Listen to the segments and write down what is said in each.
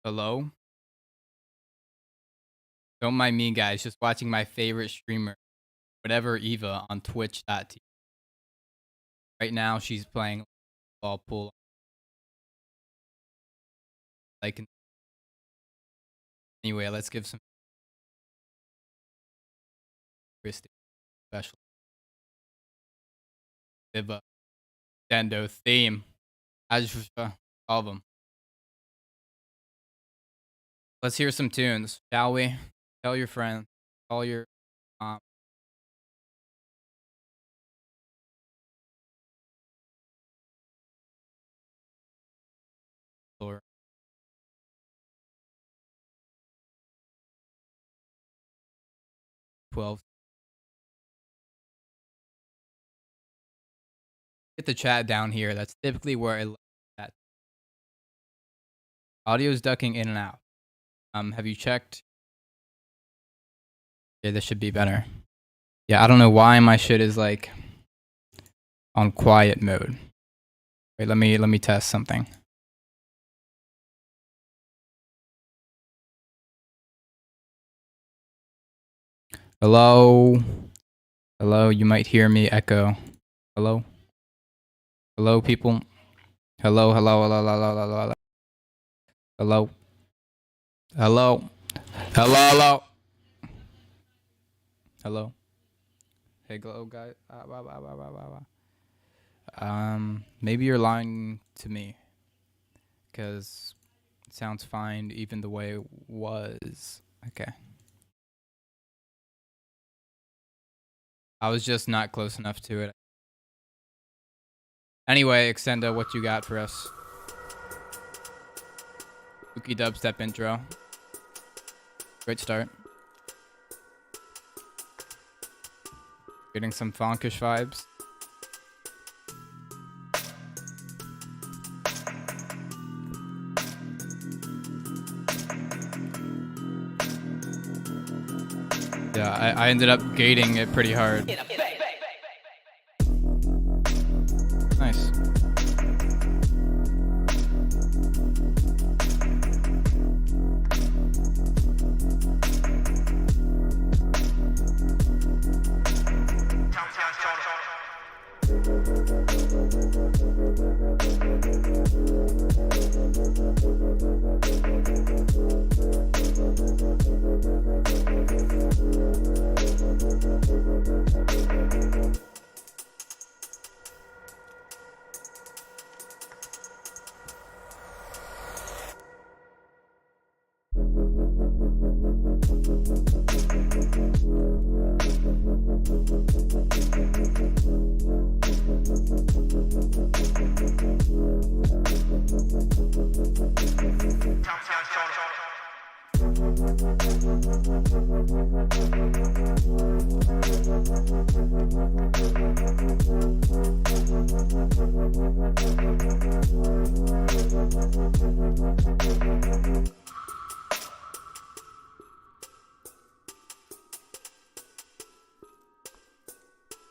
Hello? Don't mind me, guys. Just watching my favorite streamer, whatever Eva, on Twitch.tv. Right now, she's playing ball pool. Like, anyway, let's give some special Eva Nintendo theme. I just all of them. Let's hear some tunes, shall we? Tell your friends, call your mom. Or 12. Get the chat down here. That's typically where I at. Audio's ducking in and out. Have you checked? Yeah, this should be better. Yeah, I don't know why my shit is like on quiet mode. Wait, let me test something. Hello? Hello, you might hear me echo. Hello? Hello, people? Hello, hello, hello, hello, hello, hello. Hello? Hello? Hello, hello? Hello? Hey, hello, guys. Maybe you're lying to me. Because it sounds fine even the way it was. Okay. I was just not close enough to it. Anyway, Extendo, what you got for us? Spooky dubstep intro. Great start. Getting some fonkish vibes. Yeah, I ended up gating it pretty hard. Nice.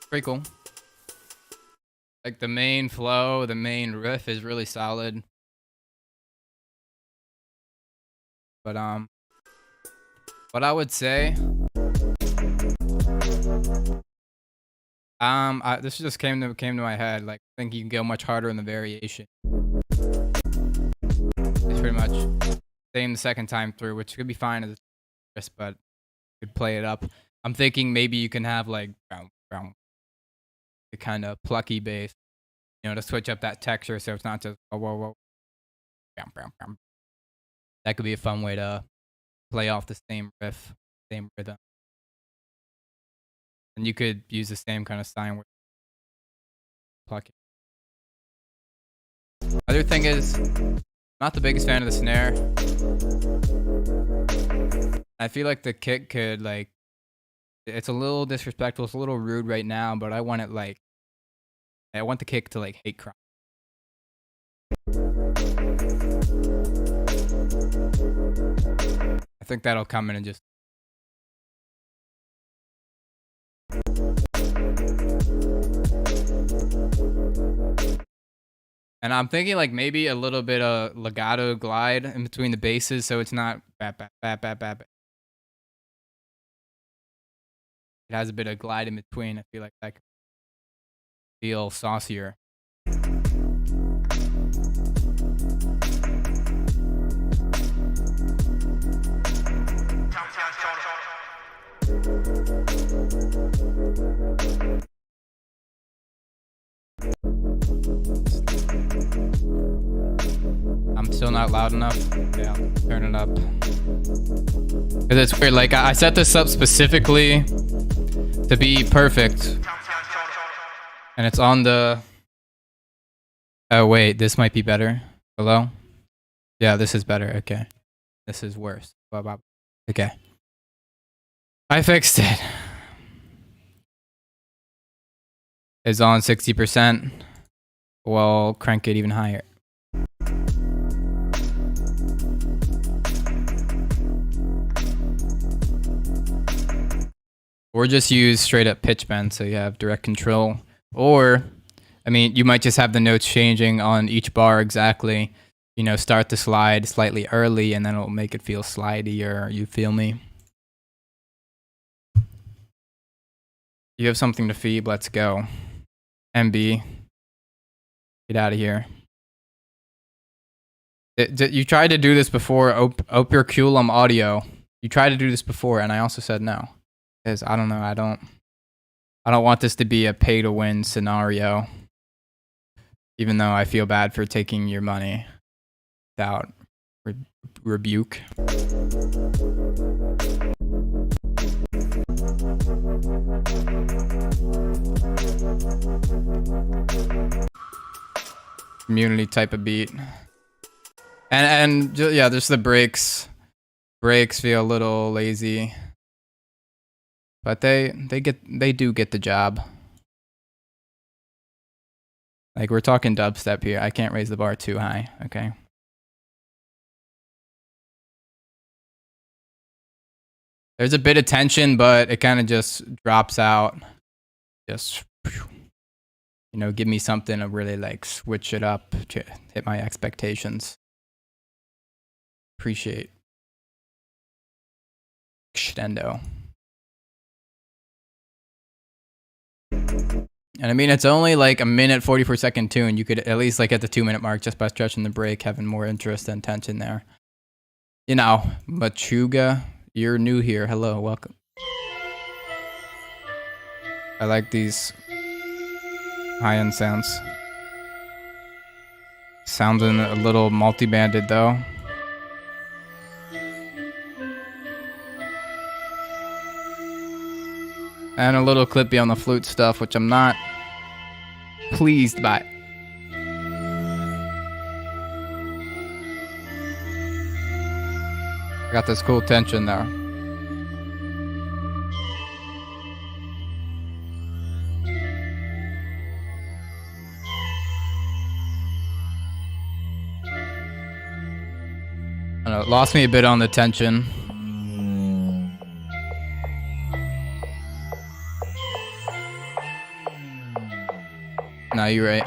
Pretty cool. Like the main flow, the main riff is really solid. But what I would say, this just came to my head. Like, I think you can go much harder in the variation. It's pretty much same the second time through, which could be fine as a twist, but could play it up. I'm thinking maybe you can have like the kind of plucky bass, you know, to switch up that texture so it's not just whoa. That could be a fun way to play off the same riff, same rhythm. And you could use the same kind of sine wave plucking. Other thing is, not the biggest fan of the snare. I feel like the kick could like, it's a little disrespectful, it's a little rude right now, but I want it like, I want the kick to like hate crime. I think that'll come in and just. And I'm thinking like maybe a little bit of legato glide in between the basses, so it's not bap bap bap bap bap. It has a bit of glide in between. I feel like that could feel saucier. I'm still not loud enough. Yeah, turn it up. Cause it's weird. Like I set this up specifically to be perfect, and it's on the. Oh wait, this might be better. Hello? Yeah, this is better. Okay, this is worse. Okay, I fixed it. It's on 60%. Well, crank it even higher. Or just use straight up pitch bend so you have direct control. Or, I mean, you might just have the notes changing on each bar exactly. You know, start the slide slightly early and then it'll make it feel slidier. You feel me? You have something to feed. Let's go. MB. Get out of here. You tried to do this before. Operculum Audio. You tried to do this before and I also said no. Because I don't know, I don't want this to be a pay to win scenario. Even though I feel bad for taking your money without rebuke. Community type of beat. And yeah, just the breaks. Breaks feel a little lazy. But they do get the job. Like we're talking dubstep here. I can't raise the bar too high, okay? There's a bit of tension, but it kind of just drops out. Just, you know, give me something to really like switch it up to hit my expectations. Appreciate. Extendo. And I mean, it's only like a minute 44-second tune. You could at least like at the 2-minute mark just by stretching the break, having more interest and tension there. You know, Machuga, you're new here. Hello, welcome. I like these high-end sounds. Sounding a little multi-banded though. And a little clippy on the flute stuff, which I'm not pleased by. Got this cool tension there. I don't know, it lost me a bit on the tension. No, you're right.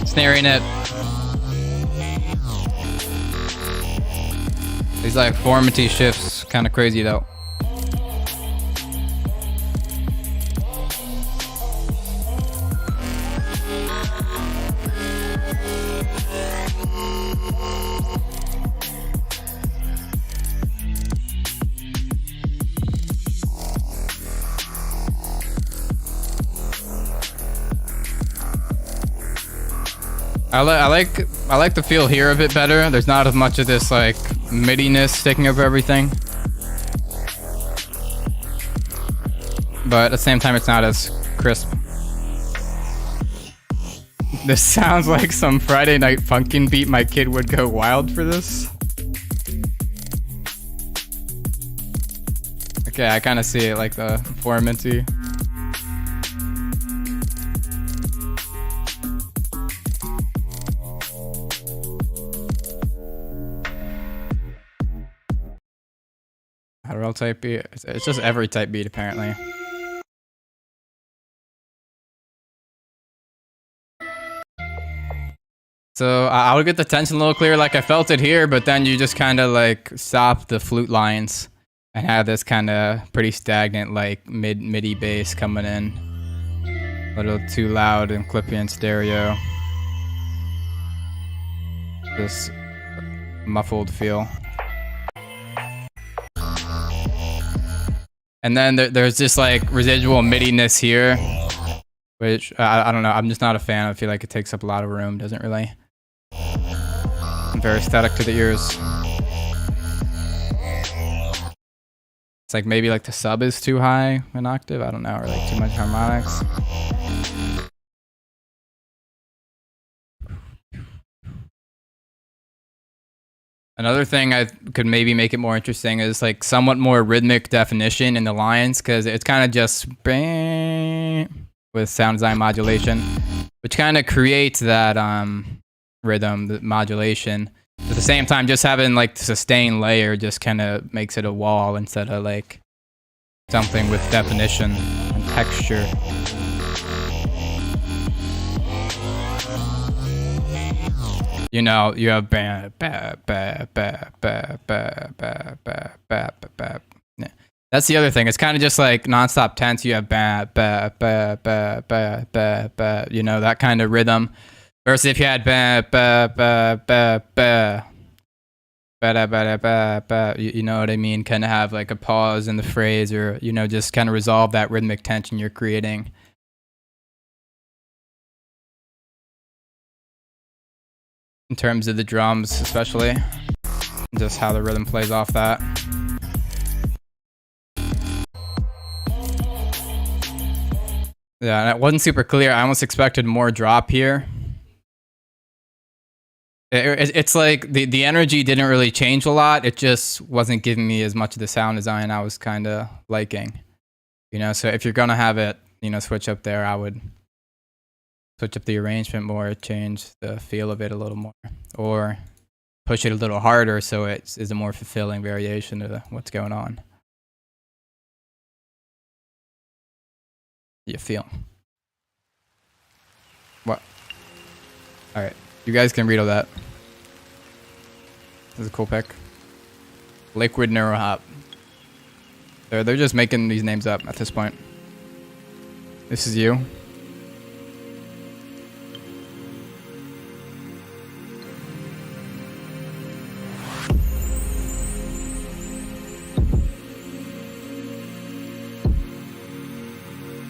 Snaring it. These like formality shifts, kind of crazy though. I like the feel here a bit better. There's not as much of this like midiness taking over everything. But at the same time it's not as crisp. This sounds like some Friday Night Funkin' beat. My kid would go wild for this. Okay, I kind of see it like the Forminty. Adderall type beat. It's just every type beat apparently. So I would get the tension a little clearer, like I felt it here, but then you just kind of like stop the flute lines and have this kind of pretty stagnant like MIDI bass coming in. A little too loud and clippy in stereo. This muffled feel. And then there's this like residual MIDI-ness here, which I don't know. I'm just not a fan. I feel like it takes up a lot of room. Doesn't really. Very aesthetic to the ears. It's like maybe like the sub is too high an octave. I don't know, or like too much harmonics. Another thing I could maybe make it more interesting is like somewhat more rhythmic definition in the lines, because it's kind of just with sound design modulation, which kind of creates that rhythm, the modulation. At the same time, just having like the sustained layer just kind of makes it a wall instead of like something with definition and texture. You know, you have ba ba ba ba ba ba ba ba ba ba. That's the other thing. It's kind of just like nonstop tense. You have ba ba ba ba ba ba ba. You know, that kind of rhythm. Versus if you had ba ba ba ba ba ba ba ba ba ba. You know what I mean? Kind of have like a pause in the phrase, or you know, just kind of resolve that rhythmic tension you're creating. In terms of the drums, especially, just how the rhythm plays off that. Yeah, and it wasn't super clear. I almost expected more drop here. It's like the energy didn't really change a lot. It just wasn't giving me as much of the sound design I was kind of liking. You know, so if you're gonna have it, you know, switch up there, I would switch up the arrangement more, change the feel of it a little more, or push it a little harder so it is a more fulfilling variation of what's going on. You feel? What? All right, you guys can read all that. This is a cool pick. Liquid Neurohop. They're just making these names up at this point. This is you.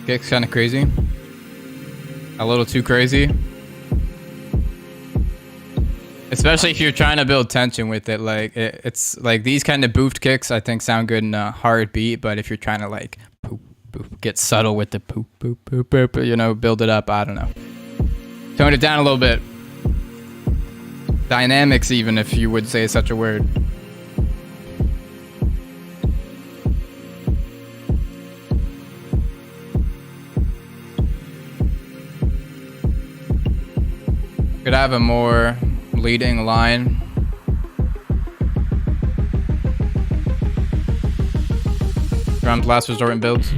Kick's kind of crazy. A little too crazy. Especially if you're trying to build tension with it. Like it's like these kind of boofed kicks I think sound good in a hard beat, but if you're trying to like poop, poop, get subtle with the poop, poop, poop, poop, you know, build it up, I don't know. Tone it down a little bit. Dynamics, even, if you would say such a word. Could have a more leading line. Drums, last resort, and builds.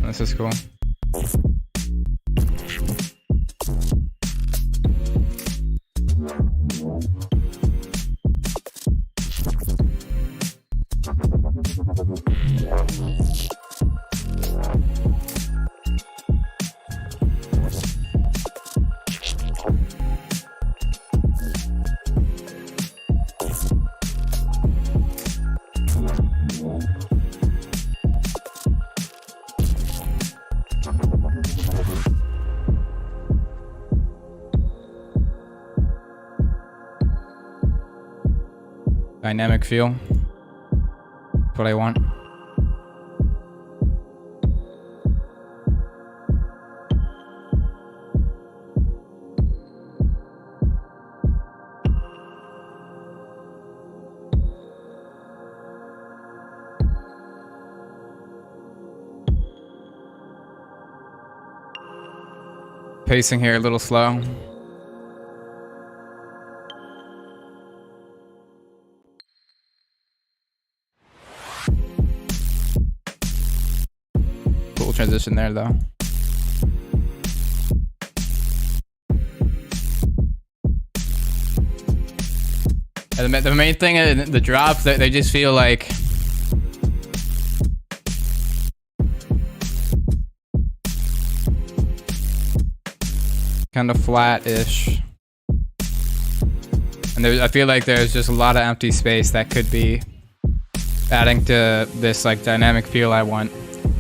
This is cool. Dynamic feel. That's what I want. pacing here a little slow. Cool transition there, though. And the main thing is the drops, they just feel like kind of flat-ish. And I feel like there's just a lot of empty space that could be adding to this like dynamic feel I want.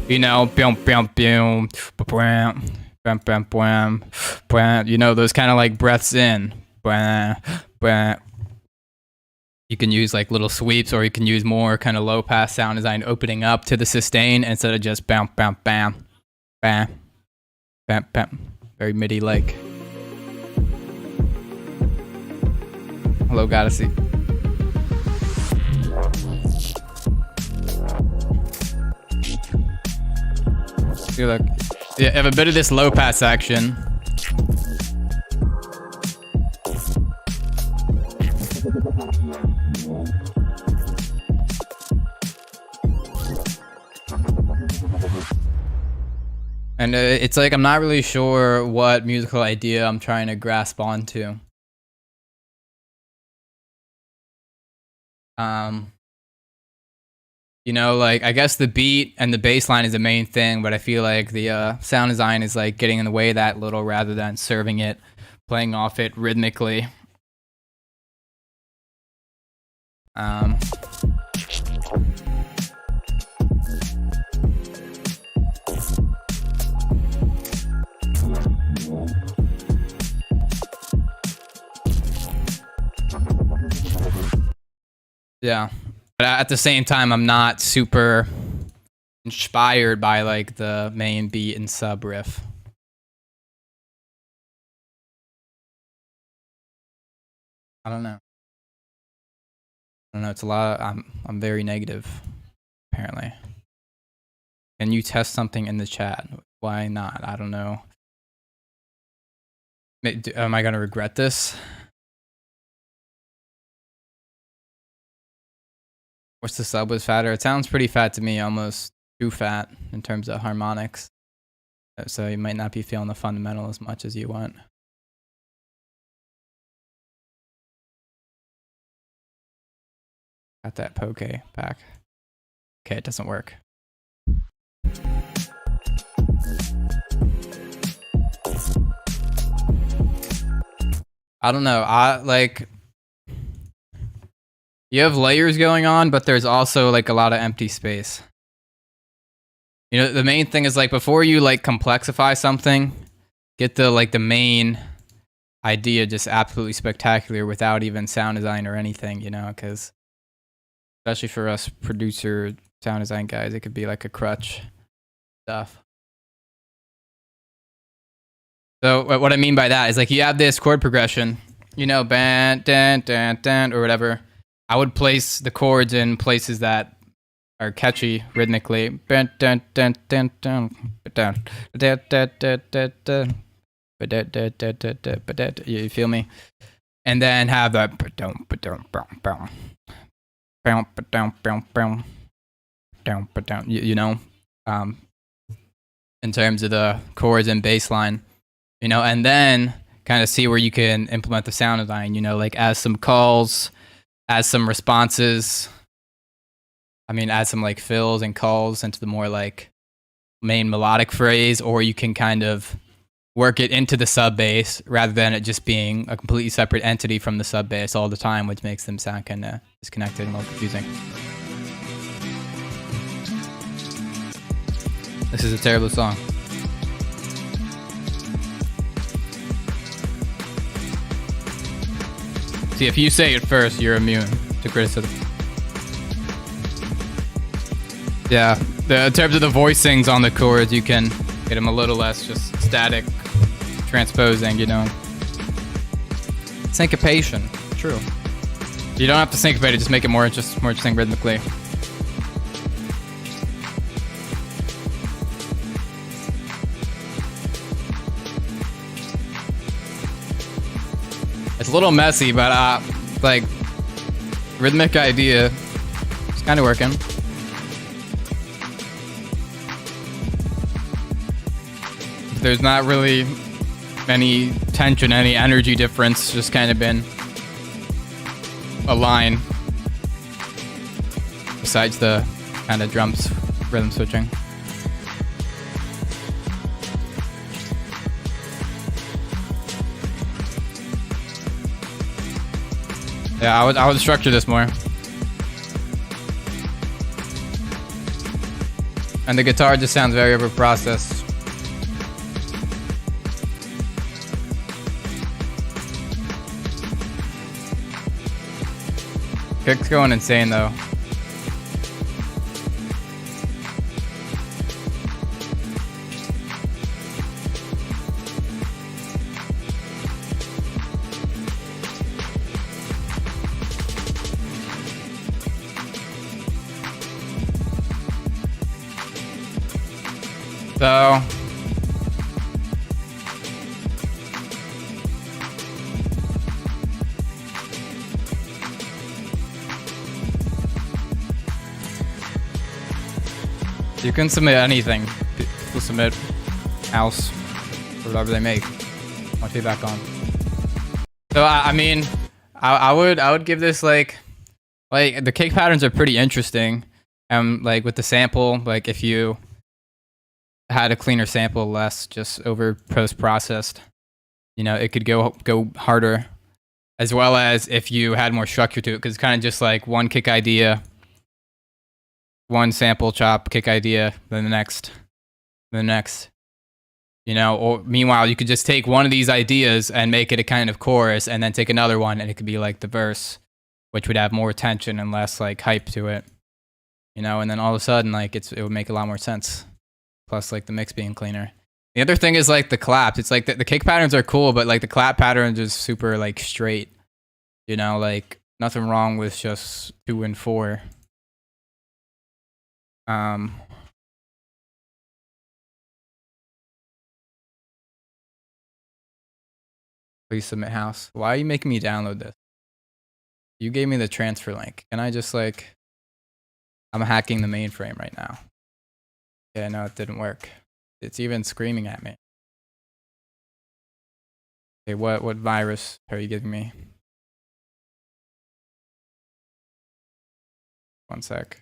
You know, boom, boom, boom, bam, bam, bam, bam, bam. You know, those kind of like breaths in. Bam, bam. You can use like little sweeps, or you can use more kind of low pass sound design opening up to the sustain instead of just bam, bam, bam, bam, bam, bam. Very MIDI like. Hello, Goddessy. See, look. Yeah, I have a bit of this low pass action. And it's like I'm not really sure what musical idea I'm trying to grasp onto. You know, like I guess the beat and the bass line is the main thing, but I feel like the sound design is like getting in the way of that little rather than serving it, playing off it rhythmically. Yeah, but at the same time, I'm not super inspired by like the main beat and sub riff. I don't know. It's a lot of, I'm very negative, apparently. Can you test something in the chat? Why not? I don't know. Am I gonna regret this? Wish the sub was fatter. It sounds pretty fat to me, almost too fat in terms of harmonics. So you might not be feeling the fundamental as much as you want. Got that poke back. Okay, it doesn't work. I don't know. You have layers going on, but there's also like a lot of empty space. You know, the main thing is like before you like complexify something, get the main idea just absolutely spectacular without even sound design or anything, you know, because especially for us producer sound design guys, it could be like a crutch stuff. So what I mean by that is like you have this chord progression, you know, ban, dan, dan, dan, or whatever. I would place the chords in places that are catchy rhythmically. Ban, dan, dan, dan, dan, dan, dan, dan, dan, dan, you feel me? And then have that, you know, in terms of the chords and bass line. You know, and then kind of see where you can implement the sound design, you know, like as some calls, as some responses. I mean, add some like fills and calls into the more like main melodic phrase, or you can kind of work it into the sub bass rather than it just being a completely separate entity from the sub bass all the time, which makes them sound kind of disconnected and a little confusing. This is a terrible song. See, if you say it first, you're immune to criticism. Yeah, in terms of the voicings on the chords, you can get them a little less just static transposing, you know. Syncopation, true. You don't have to syncopate it, just make it more interesting rhythmically. It's a little messy, but like rhythmic idea. It's kind of working. There's not really any tension, any energy difference. Just kind of been a line. Besides the kind of drums rhythm switching. Yeah, I would structure this more. And the guitar just sounds very overprocessed. Kick's going insane though. So you can submit anything. People submit house or whatever they make. Watch it back on. So I mean, I would give this like the kick patterns are pretty interesting. Like with the sample, like if you had a cleaner sample, less just over post processed, you know, it could go harder. As well as if you had more structure to it, because it's kind of just like one kick idea, one sample chop, kick idea, then the next. You know, or meanwhile, you could just take one of these ideas and make it a kind of chorus, and then take another one, and it could be like the verse, which would have more tension and less like hype to it. You know, and then all of a sudden, like it would make a lot more sense. Plus, like the mix being cleaner. The other thing is like the claps. It's like the kick patterns are cool, but like the clap patterns is super like straight. You know, like nothing wrong with just 2 and 4. Please submit house. Why are you making me download this? You gave me the transfer link. Can I just like... I'm hacking the mainframe right now. Yeah, no, it didn't work. It's even screaming at me. Okay, what virus are you giving me? One sec.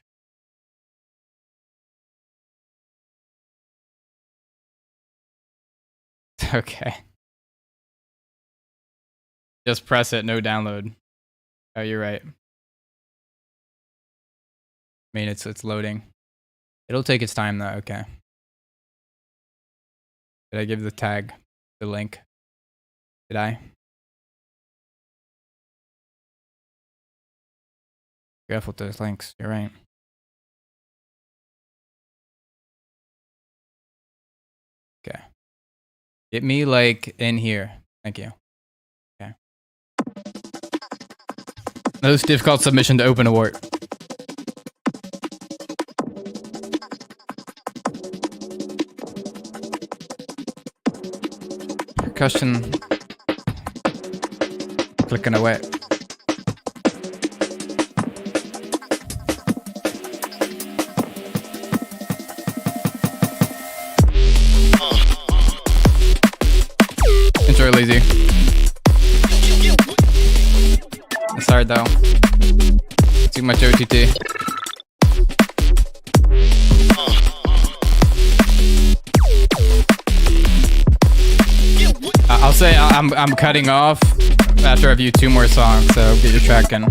Okay. Just press it, no download. Oh, you're right. I mean, it's loading. It'll take its time though, okay. Did I give the tag, the link? Did I? Careful with those links, you're right. Okay. Get me like in here. Thank you. Okay. Most difficult submission to open award. Percussion. Clicking away. Intro lazy. It's hard though. Too much OTT. I'll say I'm cutting off after I view 2 more songs, so get your track in.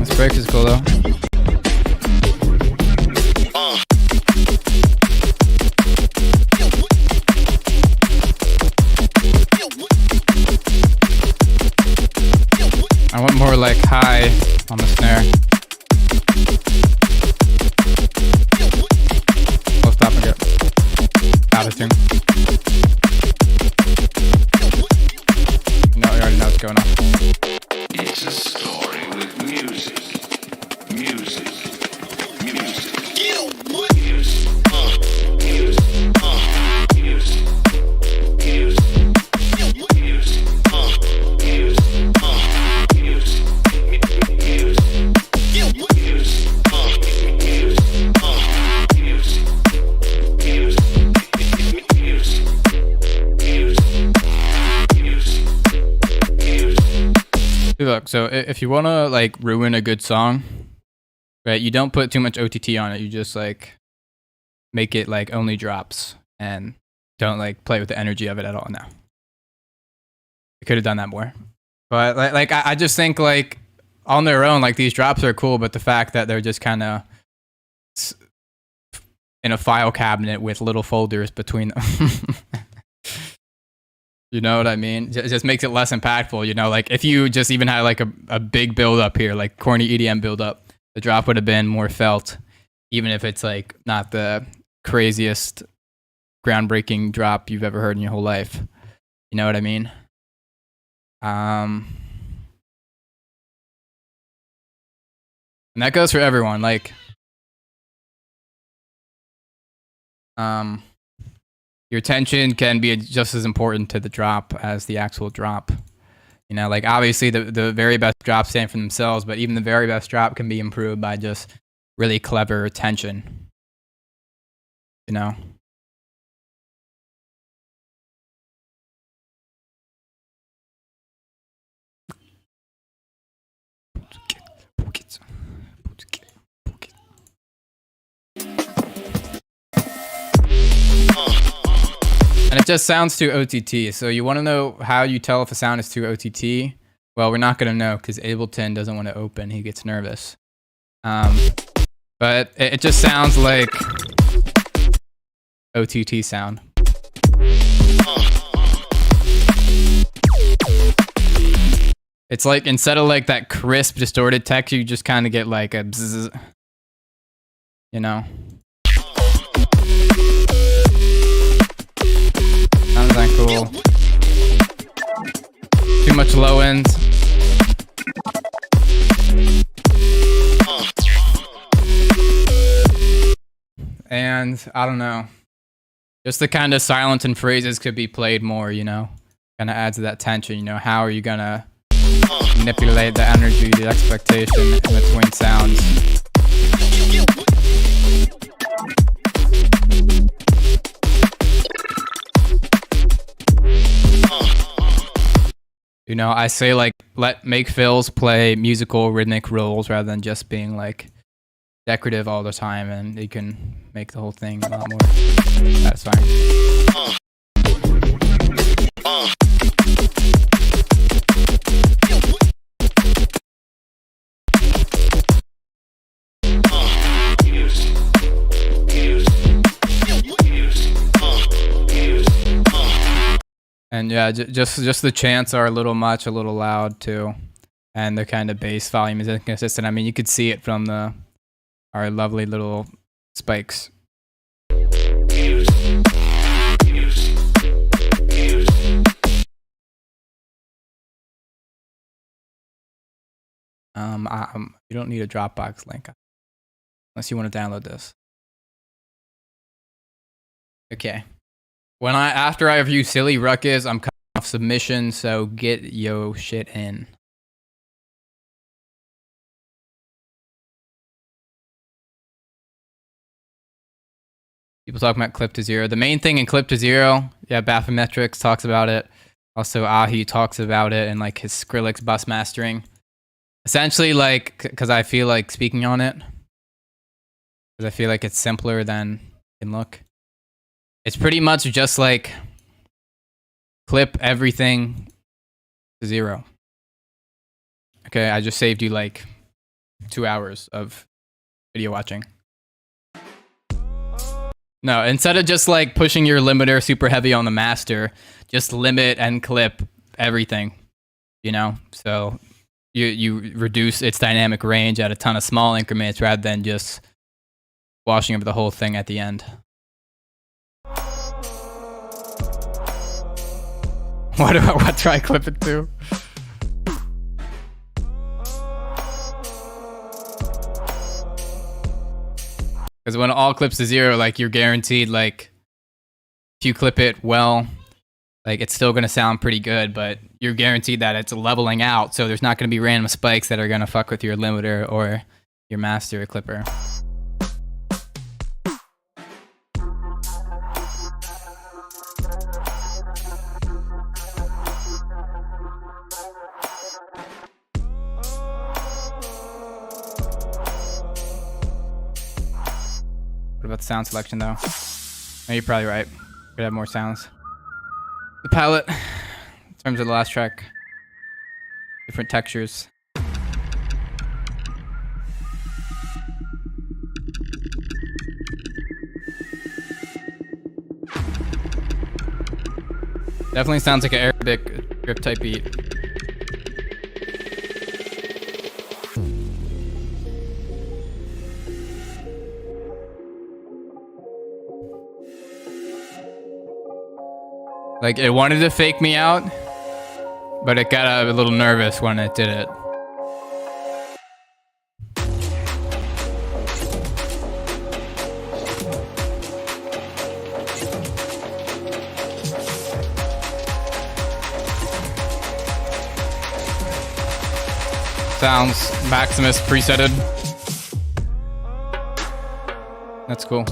This break is cool though. like high on the snare. I'll stop and get out of tune. No, you already know what's going on. It's a story with music. Music. Music. You what? Music. Music. Music. Music. Music. Music. Look, so if you want to like ruin a good song, right, you don't put too much OTT on it. You just like make it like only drops and don't like play with the energy of it at all. Now, I could have done that more, but like I just think like on their own, like these drops are cool, but the fact that they're just kind of in a file cabinet with little folders between them. You know what I mean? It just makes it less impactful, you know? Like, if you just even had, like, a big build-up here, like, corny EDM build-up, the drop would have been more felt, even if it's, like, not the craziest, groundbreaking drop you've ever heard in your whole life. You know what I mean? And that goes for everyone. Like, your attention can be just as important to the drop as the actual drop. You know, like obviously the very best drops stand for themselves, but even the very best drop can be improved by just really clever attention. You know? And it just sounds too OTT. So you want to know how you tell if a sound is too OTT? Well, we're not going to know because Ableton doesn't want to open. He gets nervous. But it just sounds like OTT sound. It's like instead of like that crisp distorted text, you just kind of get like a bzzz, you know? Sounds like cool. Too much low end. And I don't know. Just the kind of silence and phrases could be played more, you know? Kind of adds to that tension, you know? How are you gonna manipulate the energy, the expectation in between sounds? You know, I say like make fills play musical rhythmic roles rather than just being like decorative all the time, and you can make the whole thing a lot more satisfying. And yeah, just the chants are a little much, a little loud too, and the kind of bass volume is inconsistent. I mean, you could see it from our lovely little spikes. You don't need a Dropbox link unless you want to download this. Okay. After I review Silly Ruckus, I'm cutting off submission, so get yo shit in. People talking about Clip to Zero. The main thing in Clip to Zero, yeah, Bathymetrics talks about it. Also, Ahi talks about it in like his Skrillex bus mastering. Essentially, like, because I feel like speaking on it, because I feel like it's simpler than it can look. It's pretty much just like clip everything to zero. Okay, I just saved you like 2 hours of video watching. No, instead of just like pushing your limiter super heavy on the master, just limit and clip everything, you know? So you reduce its dynamic range at a ton of small increments rather than just washing over the whole thing at the end. What try clip it to? Because when all clips to 0, like you're guaranteed, like if you clip it well, like it's still gonna sound pretty good, but you're guaranteed that it's leveling out, so there's not gonna be random spikes that are gonna fuck with your limiter or your master clipper. What about the sound selection though? No, you're probably right. Could have more sounds. The palette, in terms of the last track, different textures. Definitely sounds like an Arabic grip type beat. Like it wanted to fake me out, but it got a little nervous when it did it. Sounds Maximus presetted. That's cool.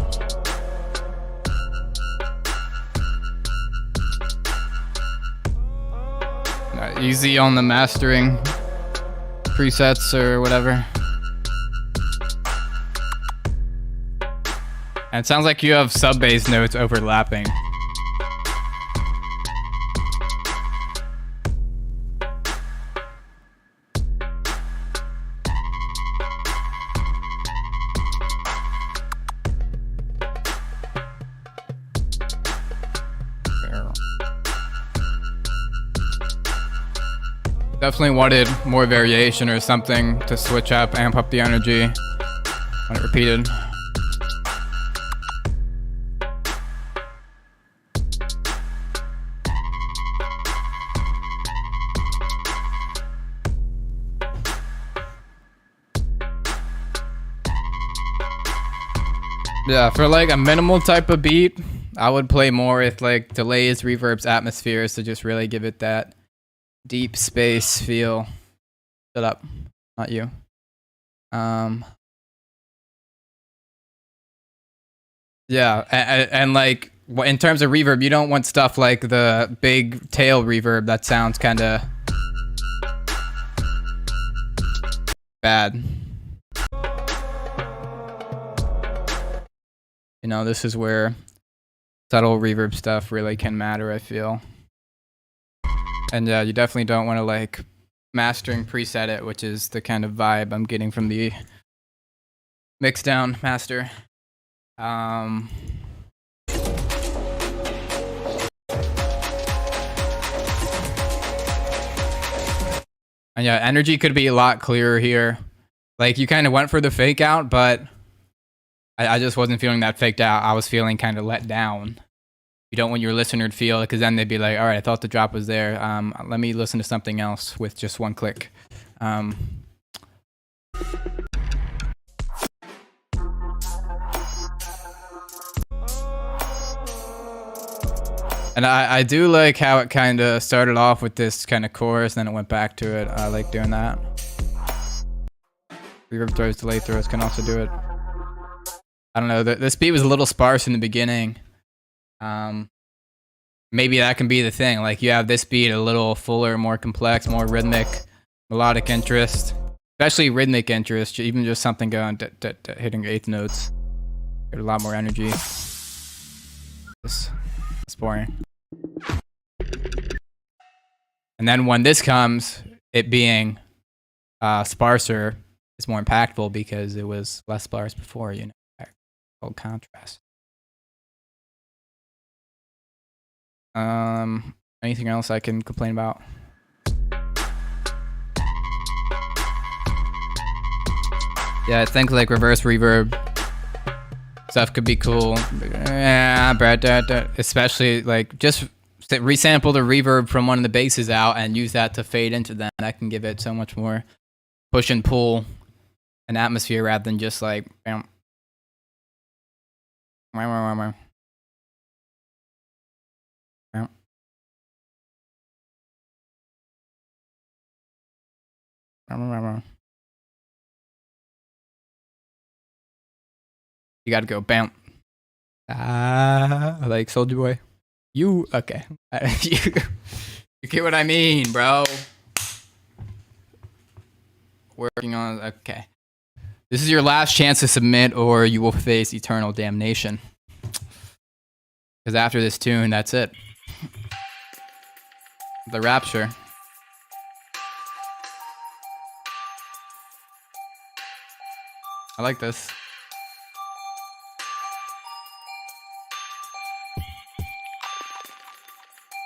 Easy on the mastering presets or whatever. And it sounds like you have sub bass notes overlapping. Definitely wanted more variation or something to switch up, amp up the energy when it repeated. Yeah, for like a minimal type of beat, I would play more with like delays, reverbs, atmospheres to just really give it that deep space feel. Shut up, not you. Yeah, and like in terms of reverb, you don't want stuff like the big tail reverb that sounds kind of bad. You know, this is where subtle reverb stuff really can matter, I feel. And yeah, you definitely don't want to like mastering preset it, which is the kind of vibe I'm getting from the mix down master. And yeah, energy could be a lot clearer here. Like you kind of went for the fake out, but I just wasn't feeling that faked out. I was feeling kind of let down. You don't want your listener to feel it, because then they'd be like, all right, I thought the drop was there. Let me listen to something else with just one click. And I do like how it kind of started off with this kind of chorus, then it went back to it. I like doing that. Reverb throws, delay throws can also do it. I don't know, this beat was a little sparse in the beginning. Maybe that can be the thing. Like you have this beat a little fuller, more complex, more rhythmic, melodic interest, especially rhythmic interest. Even just something going hitting eighth notes, get a lot more energy. It's boring. And then when this comes, it being sparser is more impactful because it was less sparse before. You know, called contrast. Anything else I can complain about? Yeah, I think like reverse reverb stuff could be cool. Yeah, especially like just resample the reverb from one of the basses out and use that to fade into that. That can give it so much more push and pull and atmosphere rather than just like bam. You gotta go bam. Like Soulja Boy. You okay? you get what I mean, bro. Working on okay. This is your last chance to submit, or you will face eternal damnation. Because after this tune, that's it. The Rapture. I like this.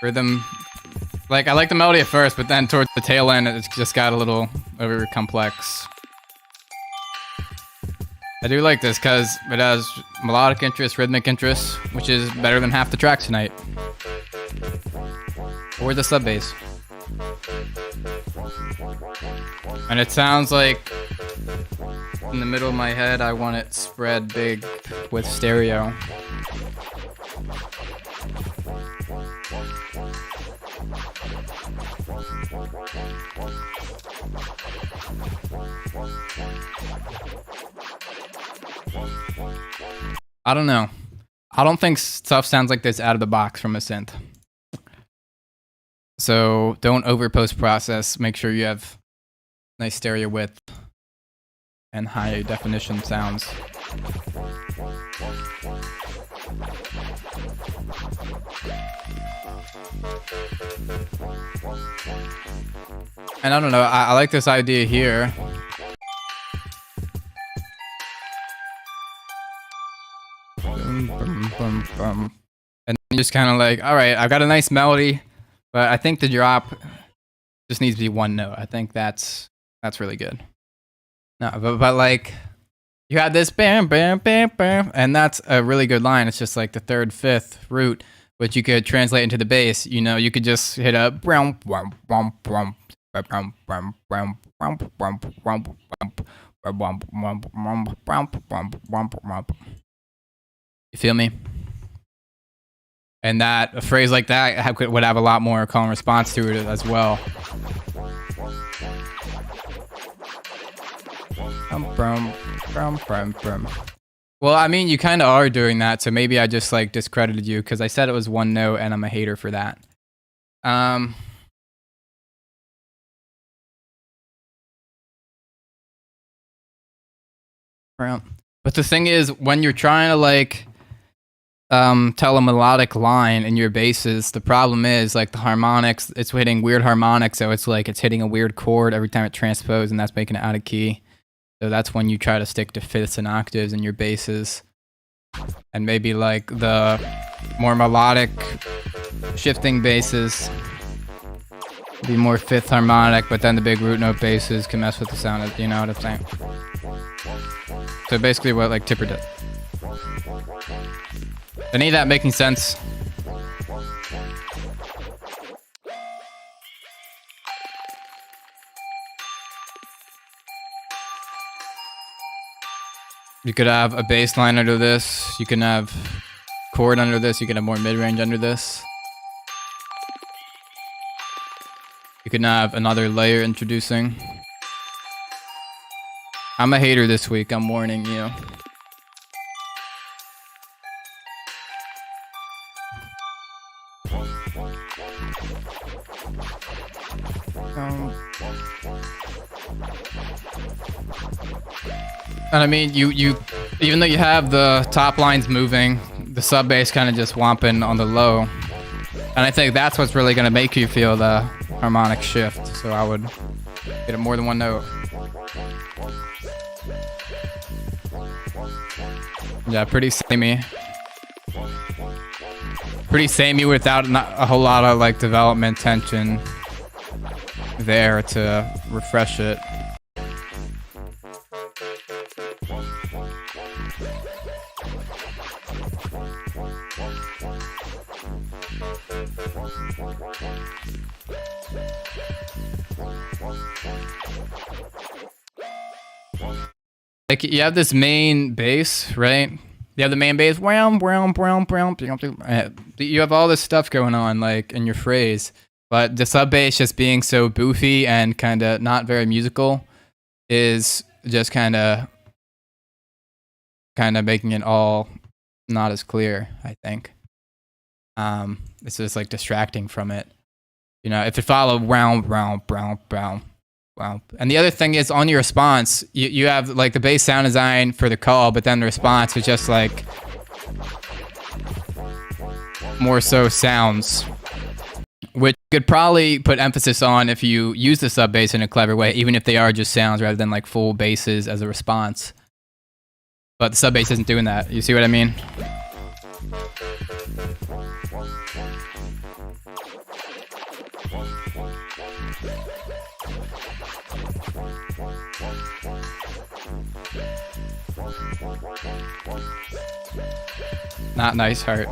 Rhythm, like I like the melody at first, but then towards the tail end, it's just got a little over complex. I do like this because it has melodic interest, rhythmic interest, which is better than half the track tonight. Or the sub bass. And it sounds like in the middle of my head, I want it spread big with stereo. I don't know. I don't think stuff sounds like this out of the box from a synth. So don't over post process. Make sure you have nice stereo width and high definition sounds. And I don't know, I like this idea here. And then just kind of like, all right, I've got a nice melody, but I think the drop just needs to be one note. I think that's really good. No, but like, you had this bam, bam, bam, bam, and that's a really good line. It's just like the third, fifth root, which you could translate into the bass. You know, you could just hit a you feel me? And that a phrase like that would have a lot more call and response to it as well. Well, I mean, you kind of are doing that, so maybe I just like discredited you because I said it was one note, and I'm a hater for that. But the thing is, when you're trying to like tell a melodic line in your basses, the problem is like the harmonics, it's hitting weird harmonics, so it's like it's hitting a weird chord every time it transposes, and that's making it out of key. So that's when you try to stick to fifths and octaves in your basses. And maybe like the more melodic shifting basses be more fifth harmonic, but then the big root note basses can mess with the sound of, you know what I'm saying? So basically what like Tipper did. Any of that making sense? You could have a bass line under this. You can have chord under this. You can have more mid-range under this. You can have another layer introducing. I'm a hater this week. I'm warning you. And I mean, you even though you have the top lines moving, the sub bass kind of just whomping on the low. And I think that's what's really going to make you feel the harmonic shift. So I would get it more than one note. Yeah, pretty samey. Pretty samey without a whole lot of like development tension there to refresh it. Like you have this main bass, right? You have the main bass. You have all this stuff going on, like in your phrase, but the sub bass just being so boofy and kind of not very musical is just kind of making it all not as clear. I think it's just like distracting from it. You know, if it followed round, round, brown, brown. Wow. And the other thing is on your response, you have like the bass sound design for the call, but then the response is just like more so sounds, which you could probably put emphasis on if you use the sub bass in a clever way, even if they are just sounds rather than like full basses as a response. But the sub bass isn't doing that. You see what I mean? Not nice, Heart.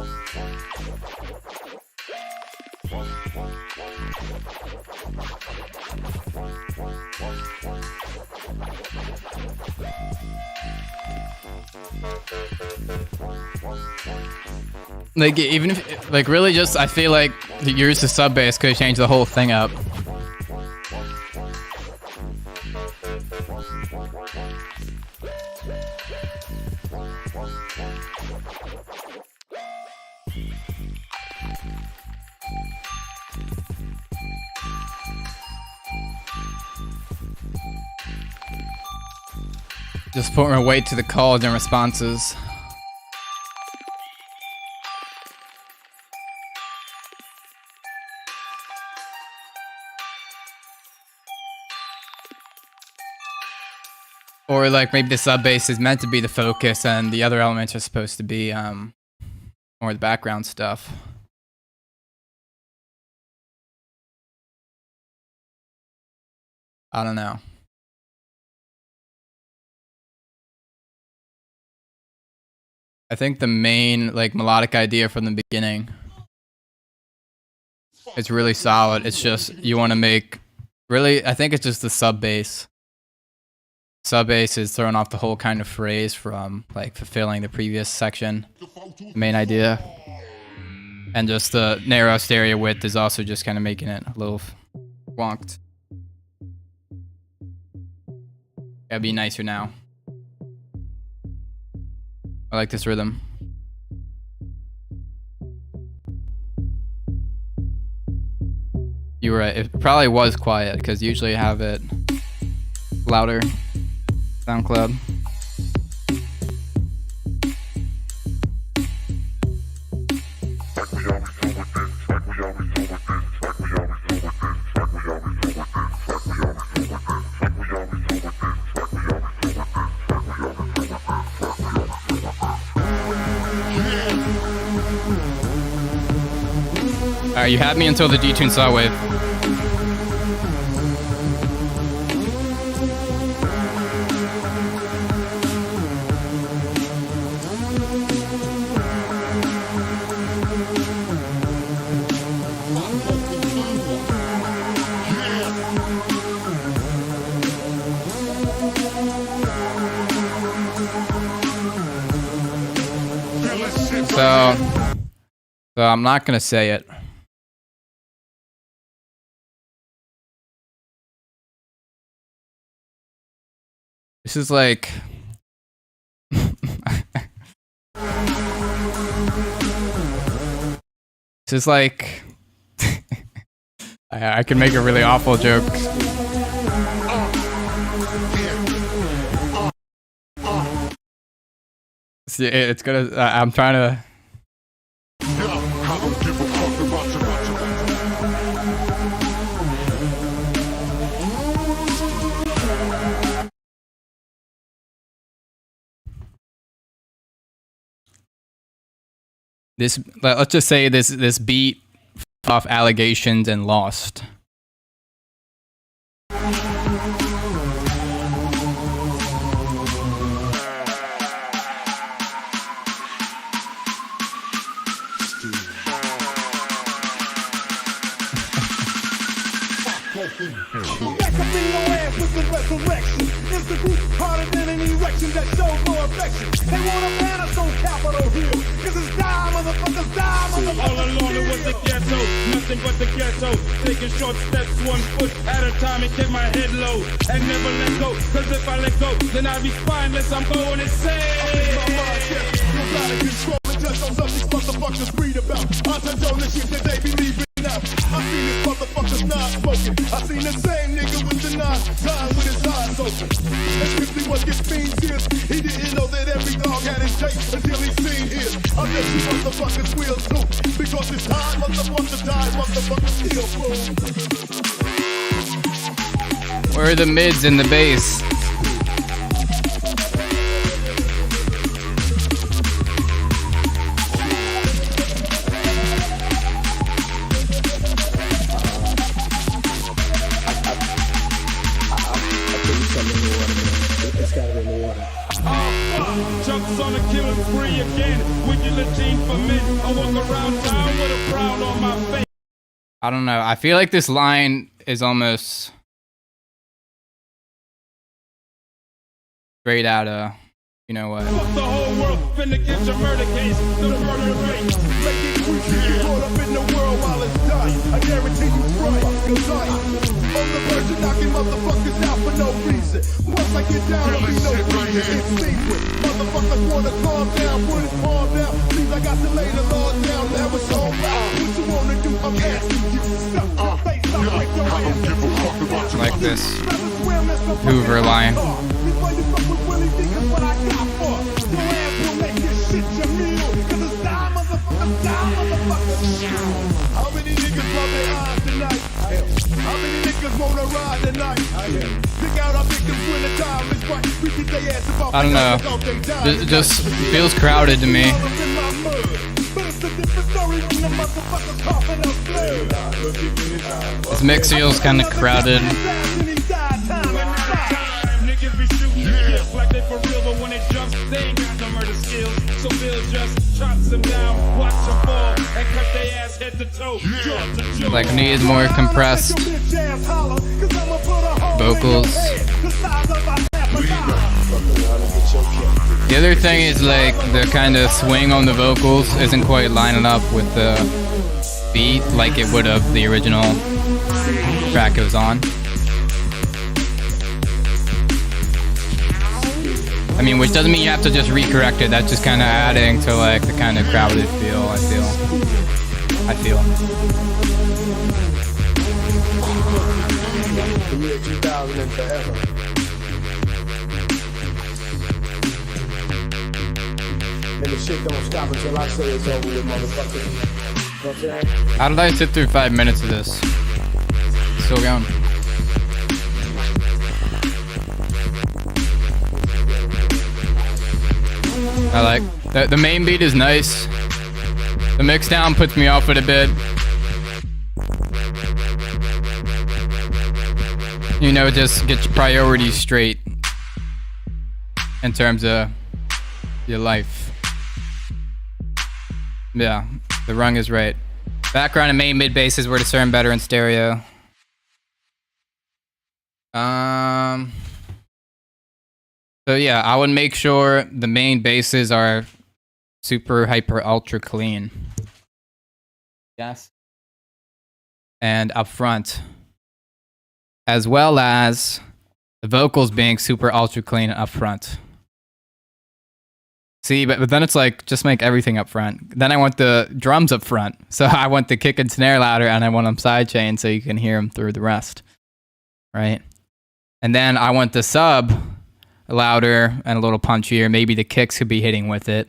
Like, even if, like, really just, I feel like the use of sub bass could change the whole thing up. Just put more weight to the calls and responses. Or like maybe the sub bass is meant to be the focus and the other elements are supposed to be more the background stuff. I don't know. I think the main like melodic idea from the beginning is really solid. It's just you want to make really, I think it's just the sub bass. Sub bass is throwing off the whole kind of phrase from like fulfilling the previous section, the main idea. And just the narrow stereo width is also just kind of making it a little wonked. Gotta be nicer now. I like this rhythm. You were right. It probably was quiet because usually I have it louder. SoundCloud. Alright, you had me until the detune saw wave. So I'm not gonna say it. This is like this is like I could make a really awful joke. See, it's gonna. I'm trying to. This, let's just say this beat off Allegations and Lost. direction that shows no affection. They want a man that's on Capitol Hill. Cause it's die, motherfuckers, die, motherfuckers. All along it was the ghetto, nothing but the ghetto. Taking short steps, 1 foot at a time and keep my head low. And never let go, cause if I let go, then I be spineless, I'm going insane. Out of control and just on something these motherfuckers read about. I touch on the shit that they be leaving out. I seen this motherfuckers not smoking. I seen the same nigga with the knife dying with his eyes open. And 51 gets fiends here. He didn't know that every dog had his day until he seen his. I bet you motherfuckers will too. Because it's high motherfuckers die, motherfuckers still fool. Where are the mids and the bass? Jumps on a killing spree again. Wicked gene for men. I walk around town with a frown on my face. I don't know. I feel like this line is almost straight out of, you know what? Fuck the whole world, finna get your murder case. The murder rate. Make it quick, you caught up in the world while it's dying. I guarantee you right, cause I on the verge of knocking motherfuckers out for no reason. Once I get down, there'll be no reason. It's secret. Motherfuckers wanna calm down, put his palm down. Seems I got to lay the law down. Now it's all right. What you wanna do? I'm asking you. Stop your face, stop break your ass. Like this Hoover line. Before you fuck with Willie, think of what I got for. Your ass will make this shit your meal. Cause it's die, motherfuckers, die, motherfuckers. How many niggas love their eyes tonight? How many niggas wanna ride tonight? Pick out our victims when the time is right. We get their ass about I don't know. It just feels crowded to me. This mix feels kind of crowded. Niggas be shooting yes, like they for real, but when they jump, they ain't got no murder skills. So Bill just chops them down, watch them fall, and cut their ass head to toe, jaw to jaw. Like needs more compressed vocals. The other thing is like the kind of swing on the vocals isn't quite lining up with the beat like it would have the original track it was on. I mean, which doesn't mean you have to just recorrect it. That's just kind of adding to like the kind of crowded feel. I feel. The year 2000 and forever. And the shit don't stop until I say it's over with, motherfucker. You know what I'm saying? How did I sit through 5 minutes of this? Still going. I like the main beat is nice. The mix down puts me off it a bit. You know, just get your priorities straight in terms of your life. Yeah, the rung is right. Background and main mid bass is where to discern better in stereo. So yeah, I would make sure the main basses are super hyper ultra clean. Yes. And up front. As well as the vocals being super ultra clean up front. See, but then it's like, just make everything up front. Then I want the drums up front. So I want the kick and snare louder, and I want them sidechained so you can hear them through the rest. Right? And then I want the sub louder and a little punchier. Maybe the kicks could be hitting with it.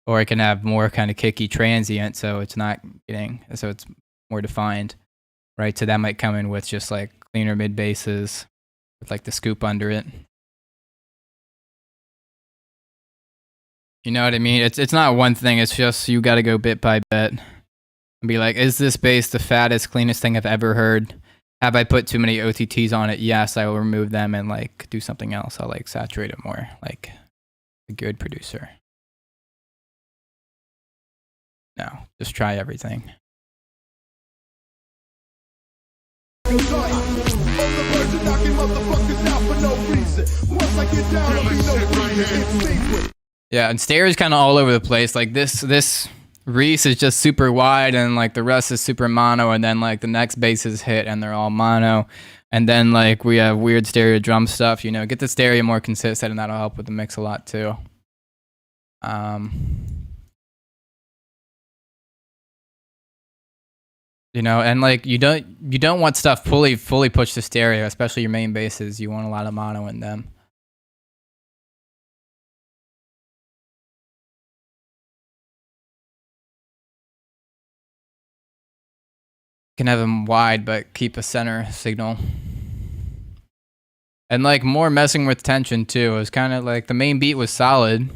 Or I can have more kind of kicky transient so it's not getting, so it's more defined. Right? So that might come in with just like cleaner mid basses with like the scoop under it. You know what I mean? It's not one thing. It's just you got to go bit by bit and be like, is this bass the fattest, cleanest thing I've ever heard? Have I put too many OTTs on it? Yes, I will remove them and like do something else. I'll like saturate it more, like a good producer. No, just try everything. On the verge of knocking motherfuckers out for no reason. Once I get down, I'll be no it seems with Yeah, and stereo is kind of all over the place. Like this Reese is just super wide, and like the rest is super mono, and then like the next bass is hit, and they're all mono, and then like we have weird stereo drum stuff. You know, get the stereo more consistent, and that'll help with the mix a lot too. You know, and like you don't want stuff fully pushed to stereo, especially your main basses. You want a lot of mono in them. Can have them wide, but keep a center signal. And like more messing with tension too. It was kind of like the main beat was solid.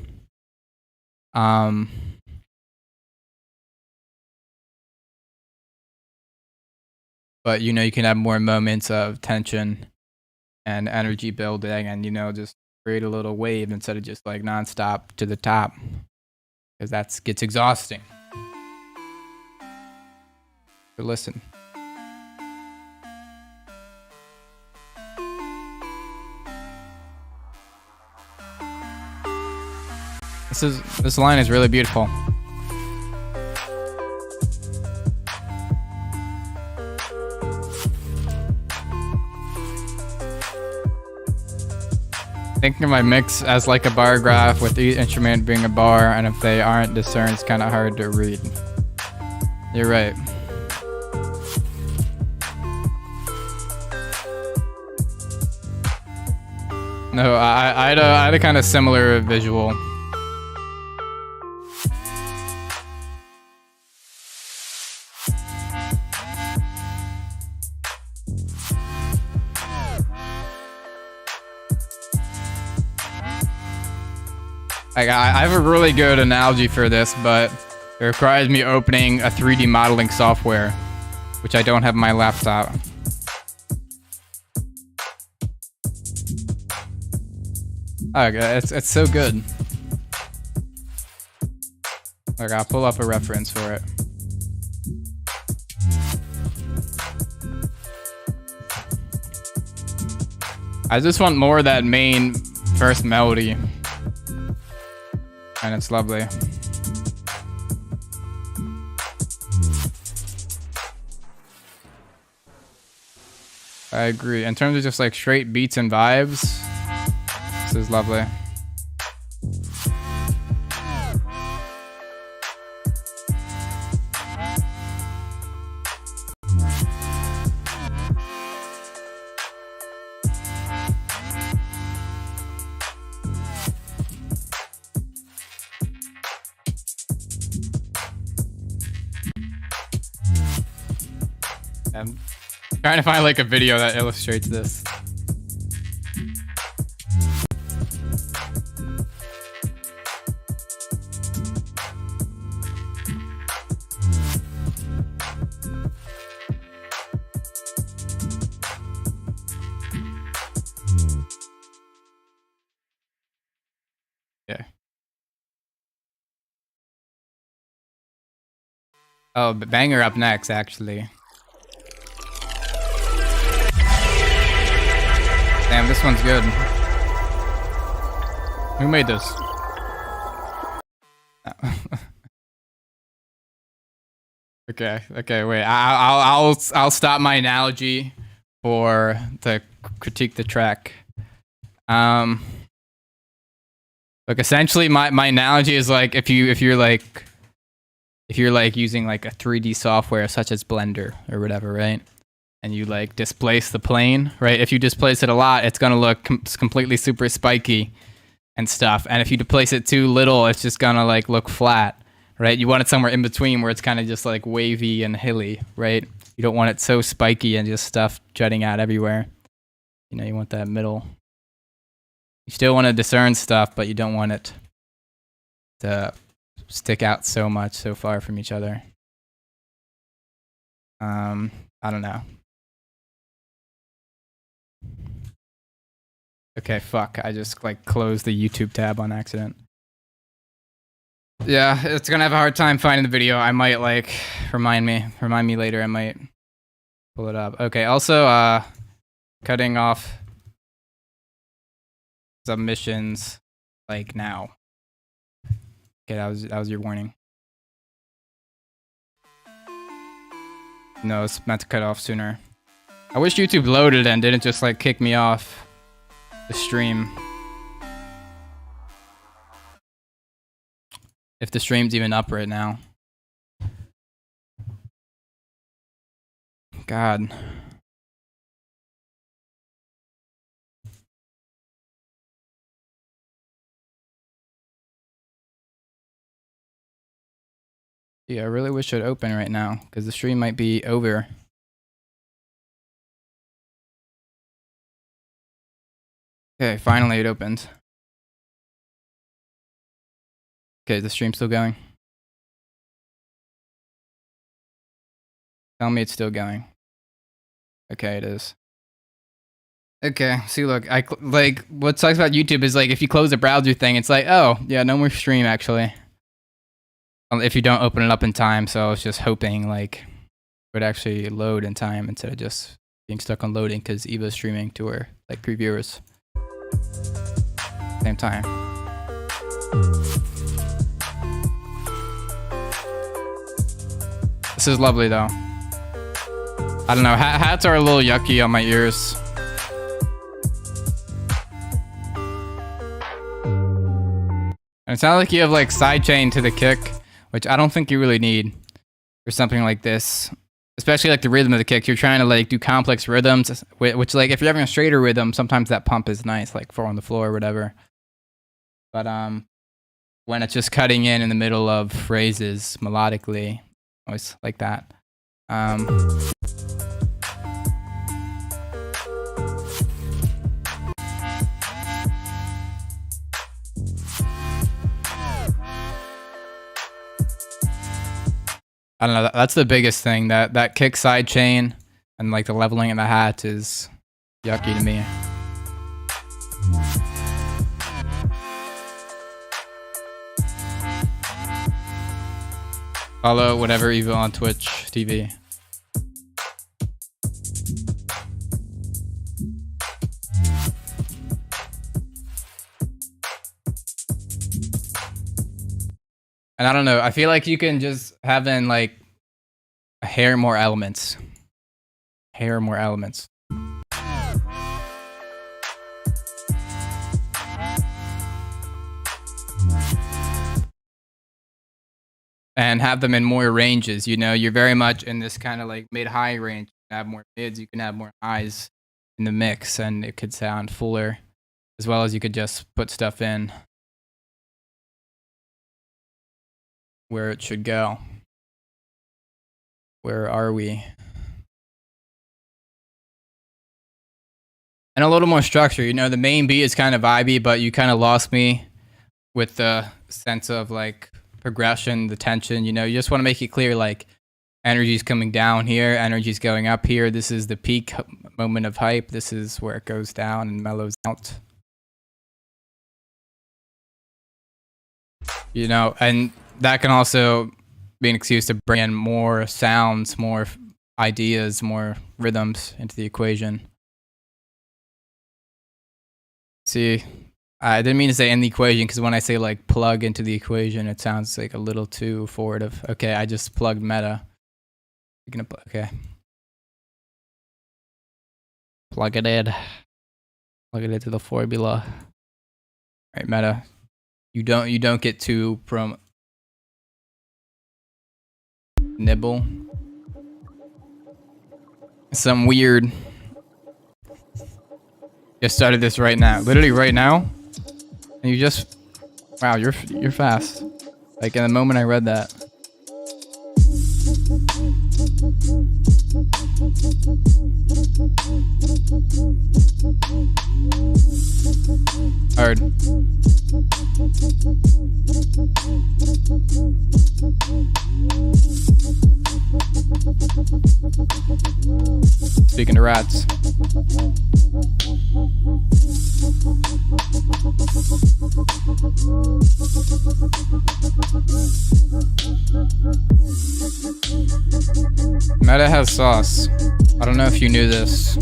But you know, you can have more moments of tension and energy building, and you know, just create a little wave instead of just like nonstop to the top, because that gets exhausting. So listen. This line is really beautiful. Thinking of my mix as like a bar graph, with each instrument being a bar, and if they aren't discerned, it's kind of hard to read. You're right. No, I had a kind of similar visual. Like, I have a really good analogy for this, but it requires me opening a 3D modeling software, which I don't have on my laptop. Okay, it's so good. Like, I'll pull up a reference for it. I just want more of that main first melody. And it's lovely. I agree. In terms of just like straight beats and vibes, this is lovely. I'm trying to find like a video that illustrates this. Yeah. Oh, but Banger up next, actually. Damn, this one's good. Who made this? Okay, wait. I'll stop my analogy for to critique the track. Look, essentially, my analogy is like if you're like using like a 3D software such as Blender or whatever, right? And you like displace the plane, right? If you displace it a lot, it's gonna look completely super spiky and stuff. And if you displace it too little, it's just gonna like look flat, right? You want it somewhere in between where it's kind of just like wavy and hilly, right? You don't want it so spiky and just stuff jutting out everywhere. You know, you want that middle. You still want to discern stuff, but you don't want it to stick out so much, so far from each other. I don't know. Okay, fuck. I just like closed the YouTube tab on accident. Yeah, it's gonna have a hard time finding the video. I might like remind me later. I might pull it up. Okay, also cutting off submissions. like now. Okay, that was your warning. No, it's meant to cut off sooner. I wish YouTube loaded and didn't just like kick me off the stream. If the stream's even up right now. God. Yeah, I really wish it would open right now, because the stream might be over. Okay, finally it opened. Okay, the stream's still going. Tell me it's still going. Okay, it is. Okay, see, look, like, what sucks about YouTube is, like, if you close the browser thing, it's like, oh, yeah, no more stream, actually. If you don't open it up in time, so I was just hoping, like, it would actually load in time instead of just being stuck on loading, because Eva's streaming to her, like, previewers. Same time. This is lovely, though. I don't know, hats are a little yucky on my ears. And it's not like you have like sidechain to the kick, which I don't think you really need for something like this. Especially like the rhythm of the kick. You're trying to like do complex rhythms, which like if you're having a straighter rhythm, sometimes that pump is nice, like 4 on the floor or whatever. But when it's just cutting in the middle of phrases melodically, I always like that. I don't know, that's the biggest thing, that kick side chain and like the leveling of the hat is yucky to me. Follow whatever evil on Twitch TV. And I don't know, I feel like you can just have in like a hair more elements. Hair more elements. And have them in more ranges, you know, you're very much in this kind of like mid-high range. You can have more mids, you can have more highs in the mix, and it could sound fuller, as well as you could just put stuff in where it should go. Where are we? And a little more structure, you know, the main beat is kind of vibey, but you kind of lost me with the sense of like progression, the tension, you know, you just want to make it clear, like, energy's coming down here, energy's going up here, this is the peak moment of hype, this is where it goes down and mellows out. You know, and that can also be an excuse to bring in more sounds, more ideas, more rhythms into the equation. See, I didn't mean to say in the equation, because when I say like plug into the equation, it sounds like a little too forward of, okay, I just plugged meta. You're gonna okay. Plug it in. Plug it into the formula. Alright, meta. You don't get to from nibble. Some weird. Just started this right now. Literally right now. And you just, wow, you're fast. Like in the moment I read that. Hard. Speaking to rats. Meta has sauce. I don't know if you knew this.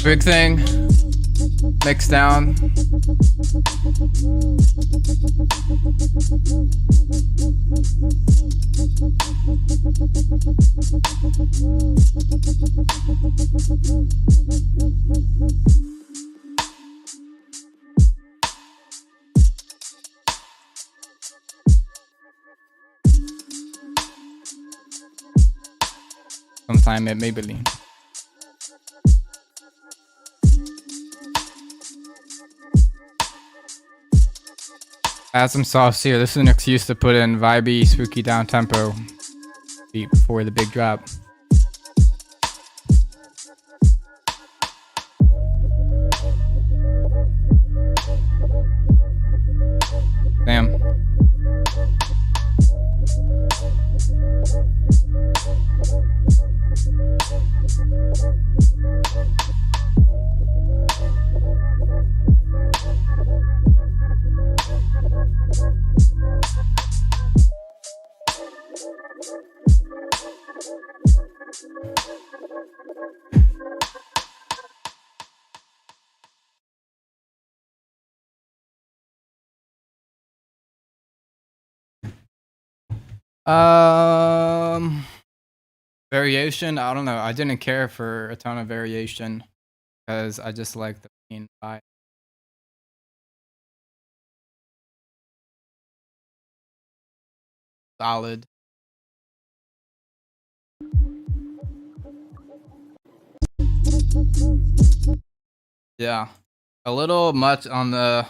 Big thing. Mix down. Sometime at Maybelline. Add some sauce here. This is an excuse to put in vibey, spooky down tempo beat before the big drop. Damn. Variation, I don't know. I didn't care for a ton of variation because I just like the main vibe. Solid. Yeah. A little much on the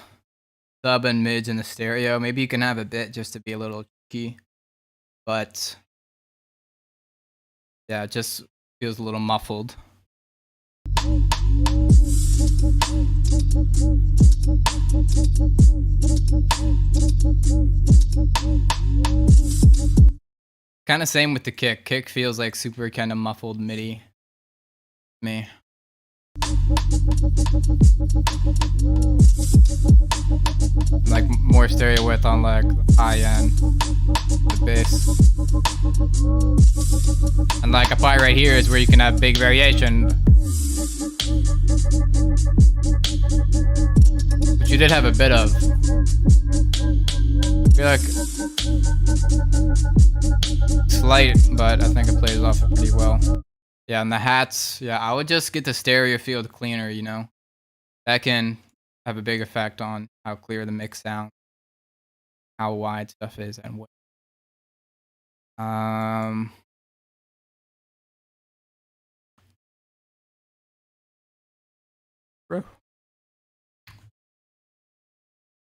sub and mids in the stereo. Maybe you can have a bit just to be a little cheeky. But yeah, it just feels a little muffled. Kind of same with the kick. Kick feels like super kind of muffled MIDI. Me. Like more stereo width on like high end, the bass. And like a part right here is where you can have big variation. Which you did have a bit of. I feel like slight, but I think it plays off it pretty well. Yeah, and the hats, yeah, I would just get the stereo field cleaner, you know? That can have a big effect on how clear the mix sounds, how wide stuff is, and what. Bro.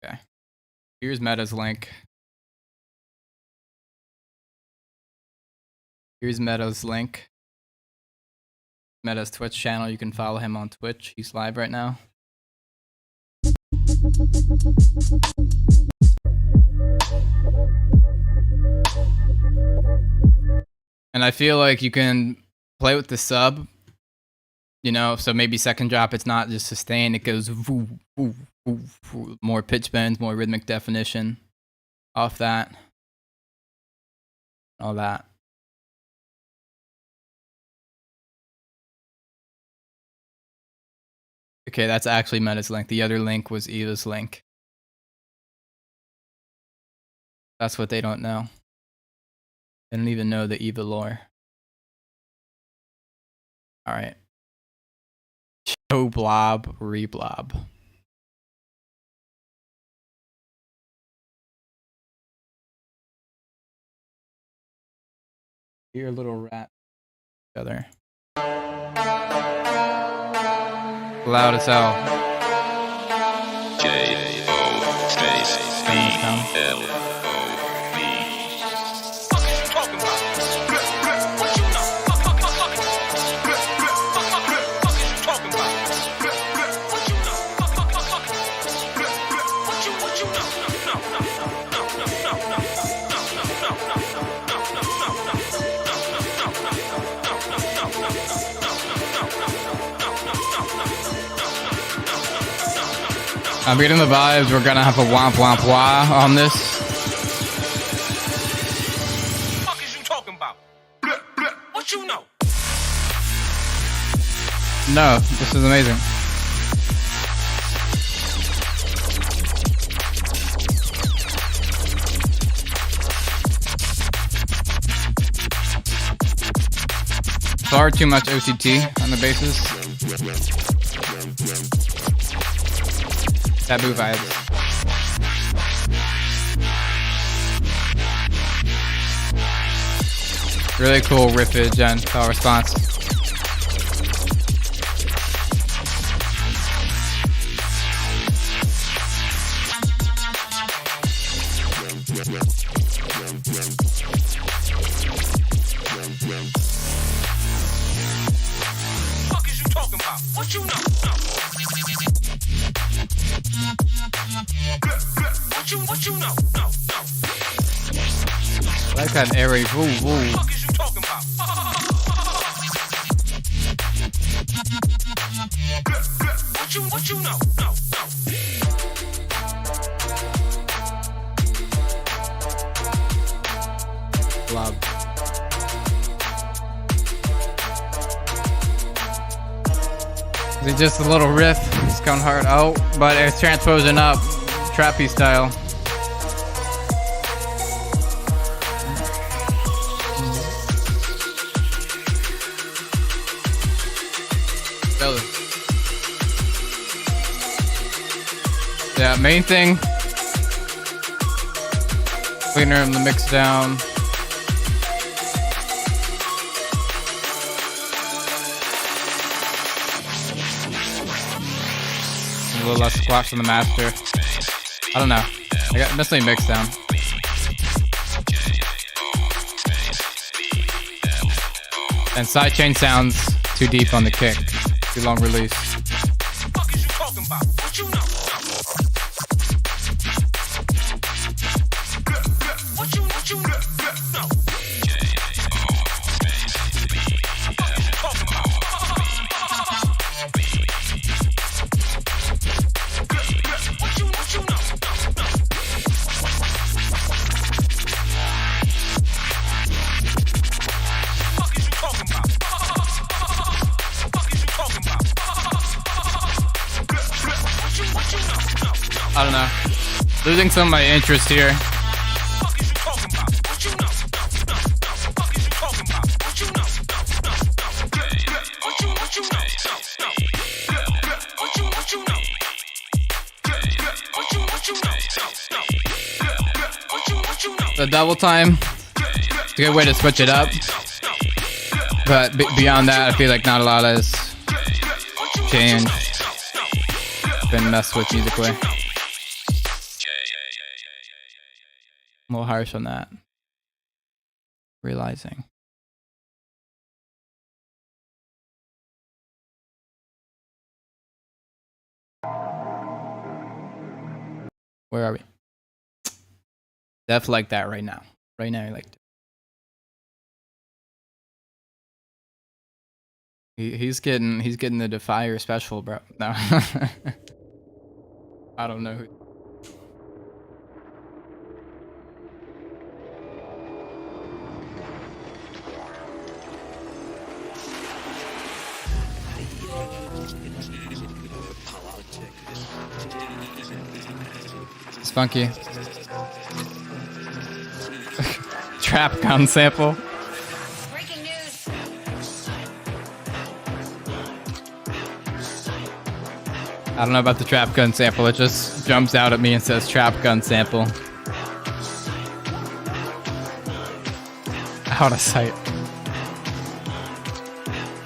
Okay. Here's Meta's link. Here's Meta's link. Meta's Twitch channel. You can follow him on Twitch. He's live right now. And I feel like you can play with the sub, you know, so maybe second drop, it's not just sustained, it goes woo, woo, woo, woo, more pitch bends, more rhythmic definition off that, all that. Okay, that's actually Meta's link. The other link was Eva's link. That's what they don't know. They don't even know the Eva lore. Alright. Show blob, reblob. Here, little rat. Together. Loud as hell. J-O space B-L-O-B. I'm getting the vibes. We're gonna have a womp womp wah on this. What is you talking about? What you know? No, this is amazing. Far too much OCT on the bases. Taboo vibes. Really cool riffage and call response. Fuck is you talking about? What you know? What you know? No. I like that airy woo woo. Fuck is you talking about? What you know? No. Love. It's just a little riff. It's going hard out, but it's transposing up, trappy style. Yeah, main thing. Cleaner the mix down. A little less squash on the master. I don't know. I got mostly mix down. And sidechain sounds too deep on the kick. Too long release. Fuck is you talking about? What you know? What you know? No. What you know? Fuck is you talking about? Fuck is you talking about? What you know? I don't know. Losing some of my interest here. Fuck is you talking about? What you know? Fuck is you talking about? What you know? What you know? What you know? What you know? The double time. It's a good way to switch it up. But beyond that, I feel like not a lot has changed. Been messed with musically. I'm a little harsh on that. Realizing. Where are we? Def like that right now. Right now, like. He's getting the Defier special, bro. No. I don't know who. It's funky. Trap gun sample. Breaking news. I don't know about the trap gun sample. It just jumps out at me and says trap gun sample. Out of sight.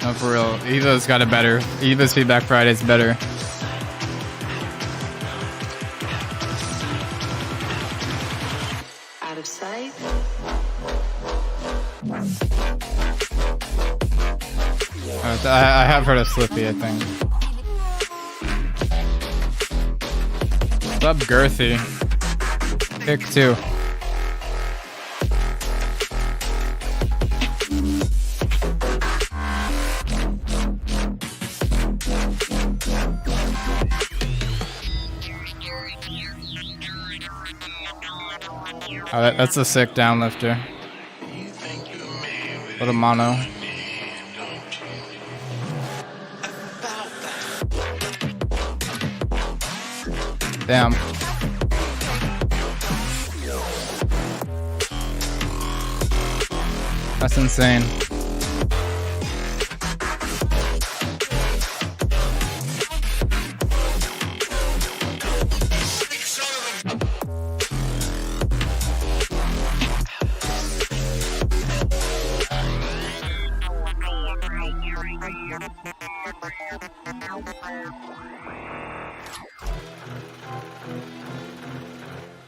No, for real. Evo's got it better. Evo's Feedback Friday's better. Out of sight. I have heard of Slippy, I think. What's up, Girthy? Pick 2. Oh, that's a sick downlifter. What a mono. Damn. That's insane.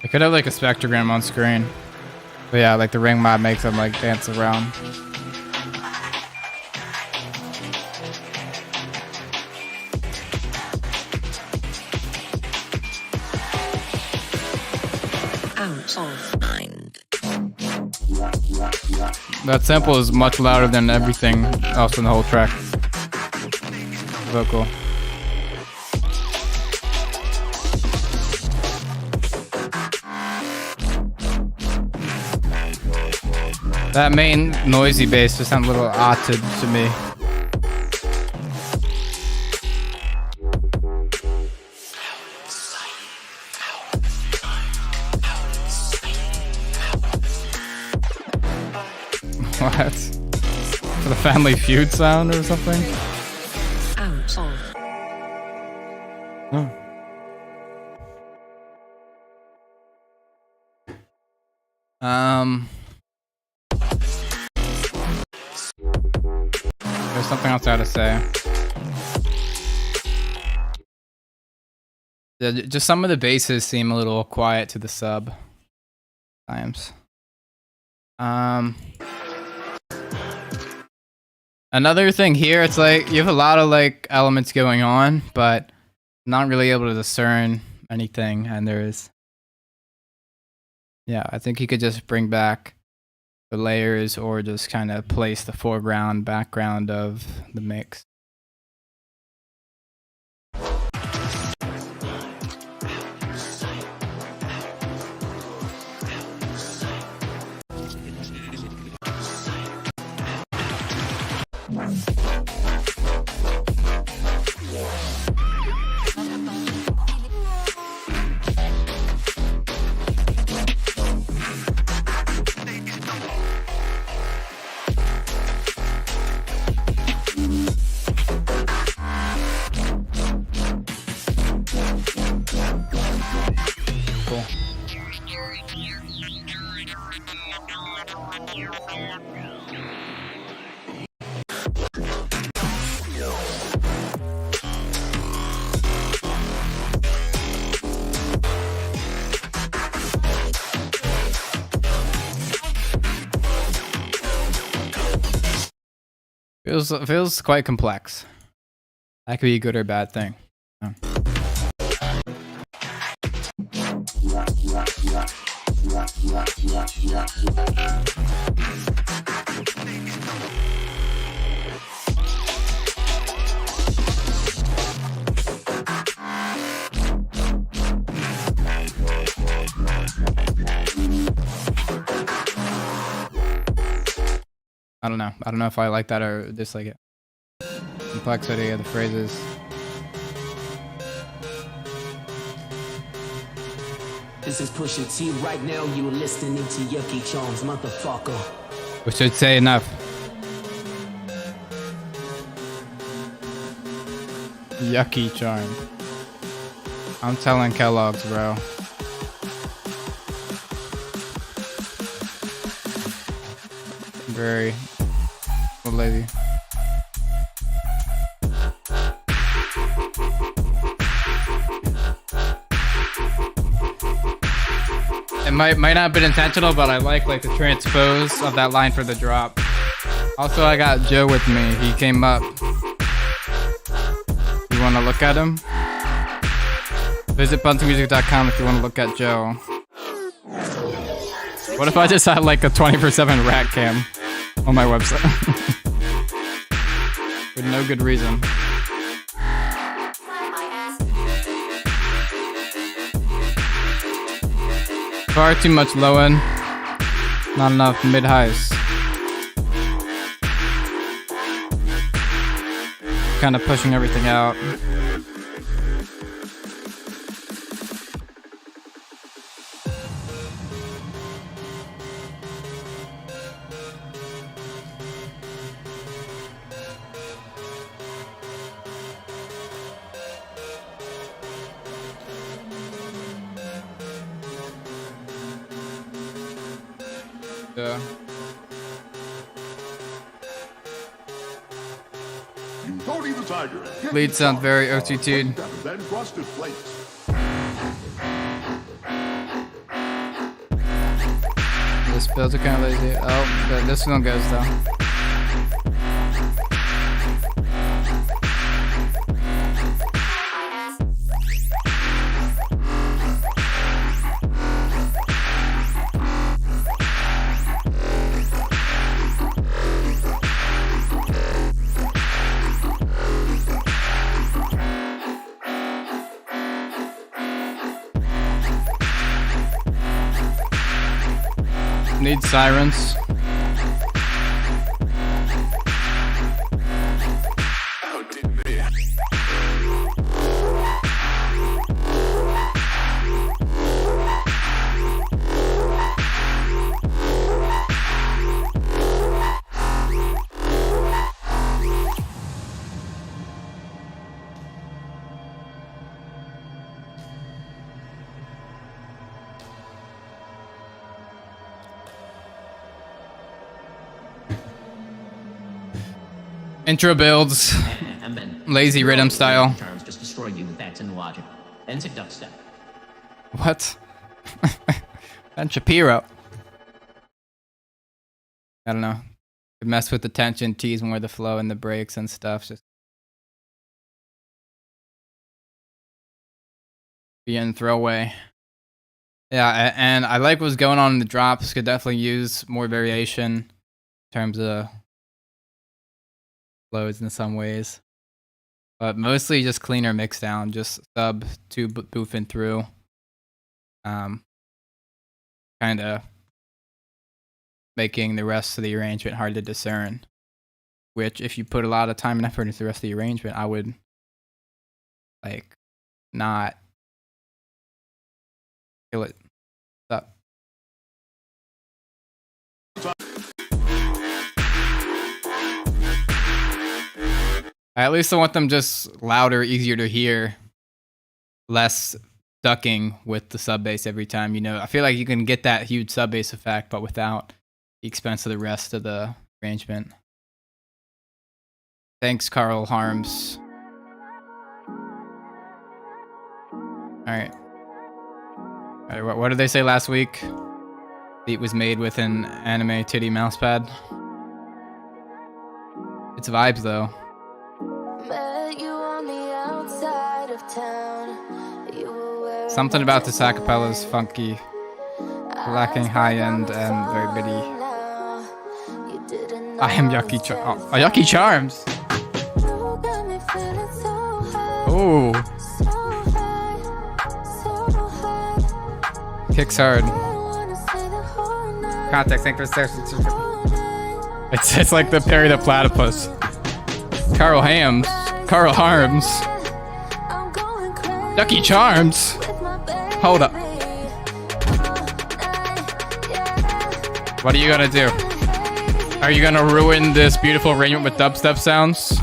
I could have like a spectrogram on screen. But yeah, like the ring mod makes them like dance around. Out of mind. That sample is much louder than everything else in the whole track. Vocal. That main noisy bass just sounds a little odd to me. What? For the Family Feud sound or something? Out of. Oh. There's something else I had to say. Yeah, just some of the basses seem a little quiet to the sub times. Another thing here, it's like you have a lot of like elements going on, but not really able to discern anything. And there's, yeah, I think you could just bring back the layers or just kind of place the foreground, background of the mix. Cool. Feels quite complex. That could be a good or bad thing. Oh. I don't know. I don't know if I like that or dislike it. Complexity of the phrases. This is Pusha T. Right now, you are listening to Yucky Charms, motherfucker. We should say enough. Yucky charm. I'm telling Kellogg's, bro. Very lazy. It might not have been intentional, but I like the transpose of that line for the drop. Also, I got Joe with me. He came up. You want to look at him? Visit buntingmusic.com if you want to look at Joe. What if I just had like a 24/7 rat cam on my website? With no good reason. Far too much low end, not enough mid highs. Kind of pushing everything out. Yeah. You don't eat the tiger. Get Lead the sound dog. very OT2'd. Then frosted flakes. This builds are kind of lazy. Oh, but this one goes though. Need sirens. Intro builds, lazy rhythm style. Terms just destroy you with facts and logic. Enter dubstep. What? Ben Shapiro. I don't know. Could mess with the tension, tease more the flow and the breaks and stuff. Just being throwaway. Yeah, and I like what's going on in the drops. Could definitely use more variation in terms of loads in some ways, but mostly just cleaner mix down, just sub to boofing through, kind of making the rest of the arrangement hard to discern, which if you put a lot of time and effort into the rest of the arrangement, I would like not kill it up. At least I want them just louder, easier to hear, less ducking with the sub bass every time. You know, I feel like you can get that huge sub bass effect, but without the expense of the rest of the arrangement. Thanks, Carl Harms. Alright. Alright, what did they say last week? Beat was made with an anime titty mousepad. It's vibes though. Something about this acapella is funky, lacking high end and very bitty. I am Yucky Charms. Oh, Yucky Charms! Oh! Kicks hard. Context, thank you for it's like the Perry the Platypus. Carl Harms. Yucky Charms! Hold up. What are you gonna do? Are you gonna ruin this beautiful arrangement with dubstep sounds?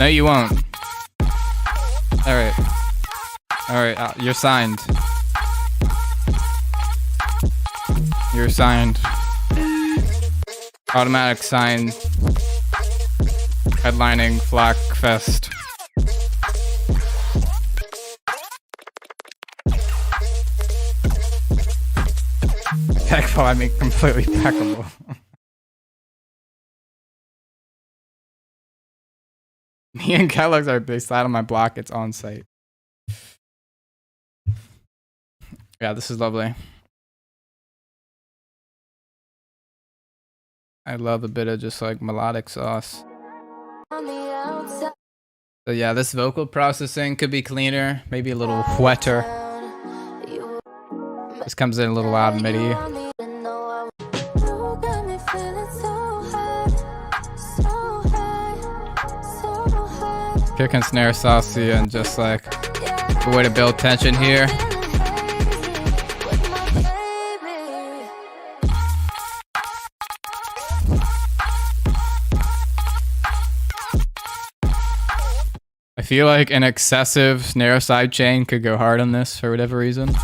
No, you won't. Alright. Alright, you're signed. You're signed. Automatic sign. Headlining Flock Fest. Peckful, I mean completely peckable. Me and Kellogg's are based out on my block, it's on site. Yeah, this is lovely. I love a bit of just like melodic sauce. So yeah, this vocal processing could be cleaner, maybe a little wetter. This comes in a little loud MIDI. Kick and snare saucy and just like a way to build tension here. I feel like an excessive snare sidechain could go hard on this for whatever reason.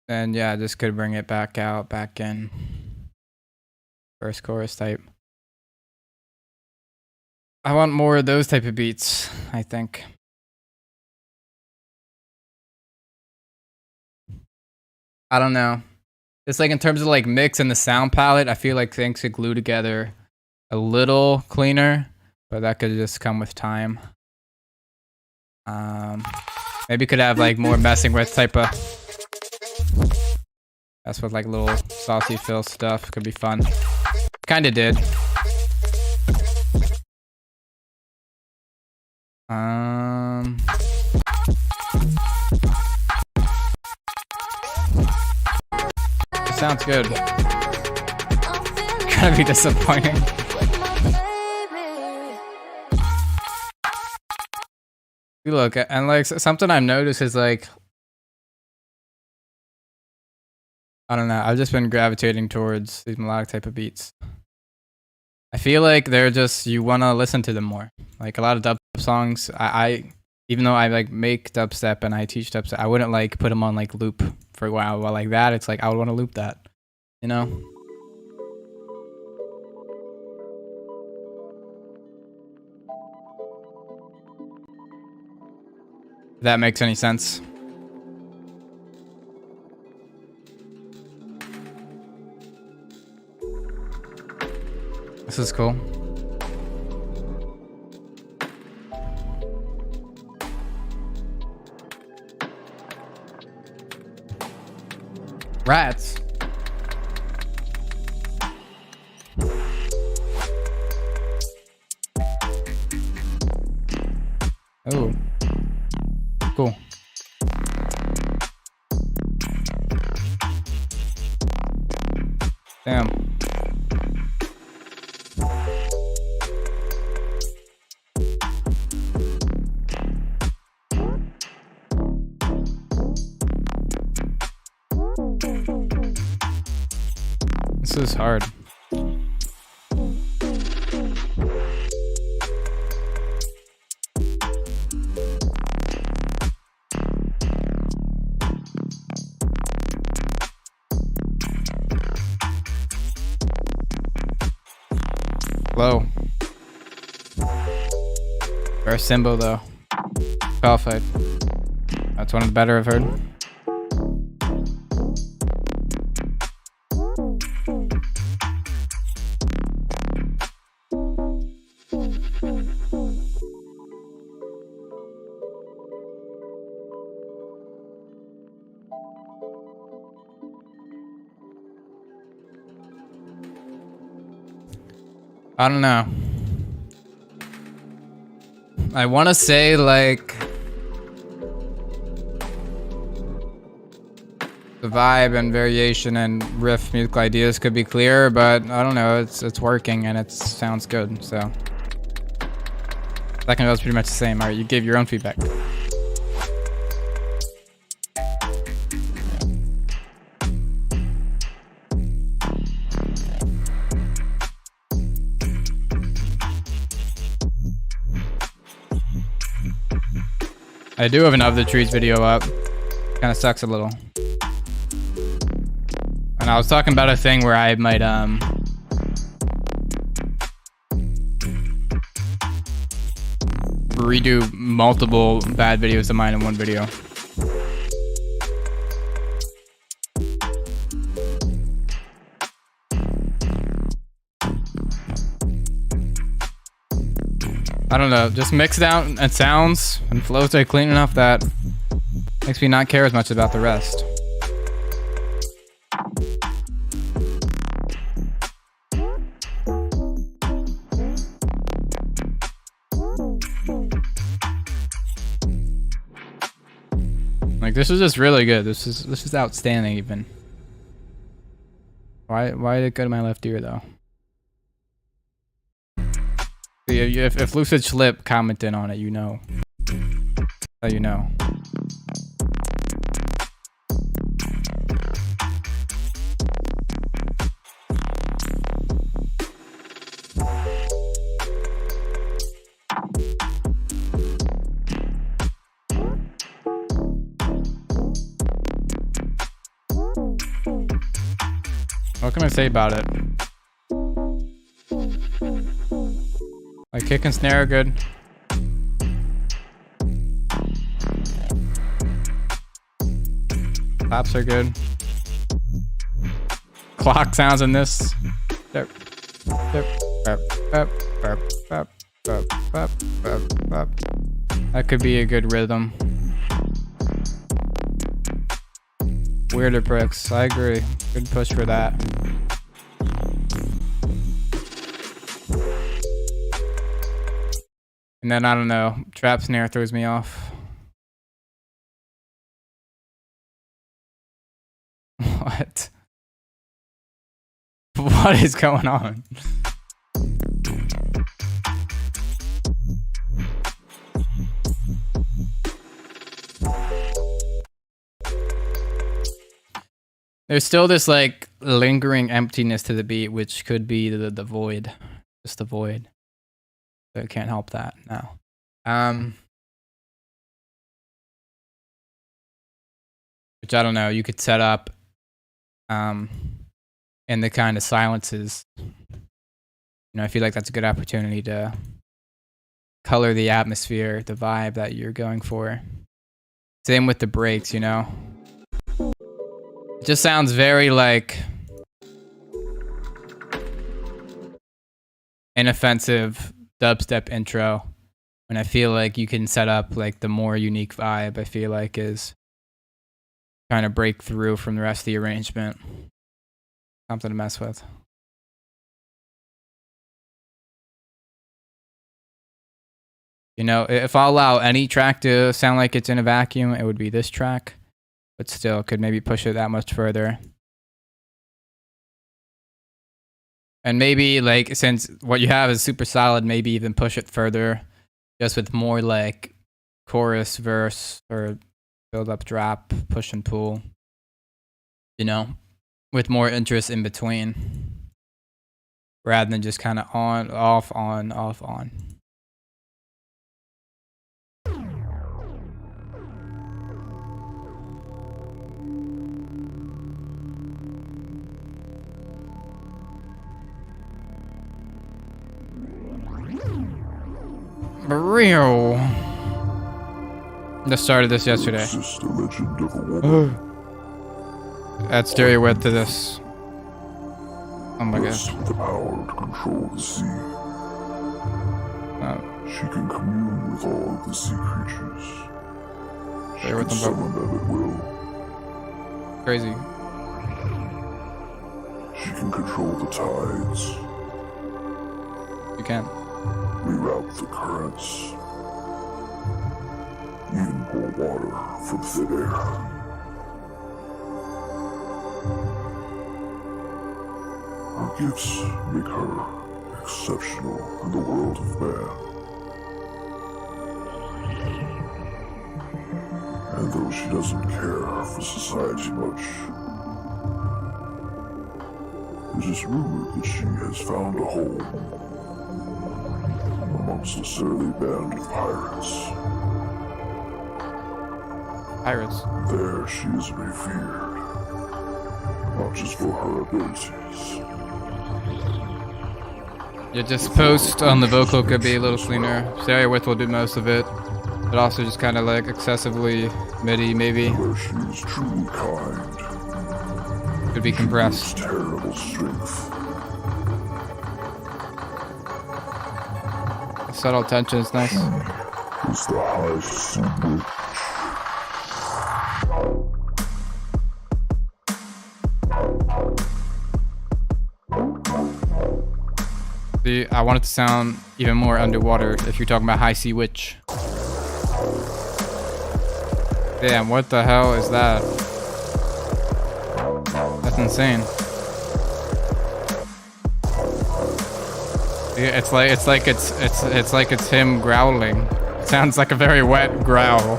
And yeah, this could bring it back out, back in. First chorus type. I want more of those type of beats, I think. I don't know. It's like in terms of like mix and the sound palette, I feel like things could glue together a little cleaner, but that could just come with time. Maybe could have like more messing with type of. That's with like little saucy fill stuff. Could be fun. Kinda did. Sounds good. Gonna be disappointing. Look, and like something I've noticed is like, I don't know, I've just been gravitating towards these melodic type of beats. I feel like they're just, you want to listen to them more. Like a lot of dubstep songs, I even though I like make dubstep and I teach dubstep, I wouldn't like put them on like loop for a while. While like that, it's like I would want to loop that, you know? If that makes any sense. This is cool. Rats. Oh. Cool. Damn. This is hard. Low. First symbol though. Qualified. That's one of the better I've heard. I don't know. I want to say like the vibe and variation and riff musical ideas could be clearer, but I don't know. It's working and it sounds good. So second was pretty much the same. All right, you gave your own feedback. I do have an Of the Trees video up. Kind of sucks a little. And I was talking about a thing where I might redo multiple bad videos of mine in one video. I don't know, just mix down and sounds and flows are clean enough that makes me not care as much about the rest. Like this is just really good. This is outstanding even. Why did it go to my left ear though? If Lucid Slip commented on it, you know. So you know. What can I say about it? Like kick and snare are good. Claps are good. Clock sounds in this. That could be a good rhythm. Weirder bricks. I agree. Good push for that. And then I don't know. Trap snare throws me off. What? What is going on? There's still this like lingering emptiness to the beat, which could be the void, just the void. So I can't help that now. Which I don't know. You could set up, in the kind of silences. You know, I feel like that's a good opportunity to color the atmosphere, the vibe that you're going for. Same with the breaks, you know. It just sounds very like inoffensive dubstep intro. And I feel like you can set up like the more unique vibe, I feel like is trying to break through from the rest of the arrangement. Something to mess with. You know, if I'll allow any track to sound like it's in a vacuum, it would be this track. But still, could maybe push it that much further. And maybe, like, since what you have is super solid, maybe even push it further. Just with more, like, chorus, verse, or build-up, drop, push and pull. You know? With more interest in between. Rather than just kind of on, off, on, off, on. Real. Just started this yesterday. Add stereo width to this. Oh my gosh. The power to control the sea. She can commune with all of the sea creatures. She can summon them at will. Crazy. She can control the tides. You can. Reroute the currents. Even pour water from thin air. Her gifts make her exceptional in the world of man. And though she doesn't care for society much, it is rumored that she has found a home amongst a surly band of pirates. Pirates. There she is revered, not just for her abilities. Yeah, just post on the vocal could be a little cleaner. Stereo width will do most of it. But also just kind of like excessively MIDI, maybe. Where she is truly kind. Could be compressed. Terrible strength. Subtle tension is nice. Is the highest sea witch. See, I want it to sound even more underwater if you're talking about High Sea Witch. Damn, what the hell is that? That's insane. It's like it's him growling. It sounds like a very wet growl.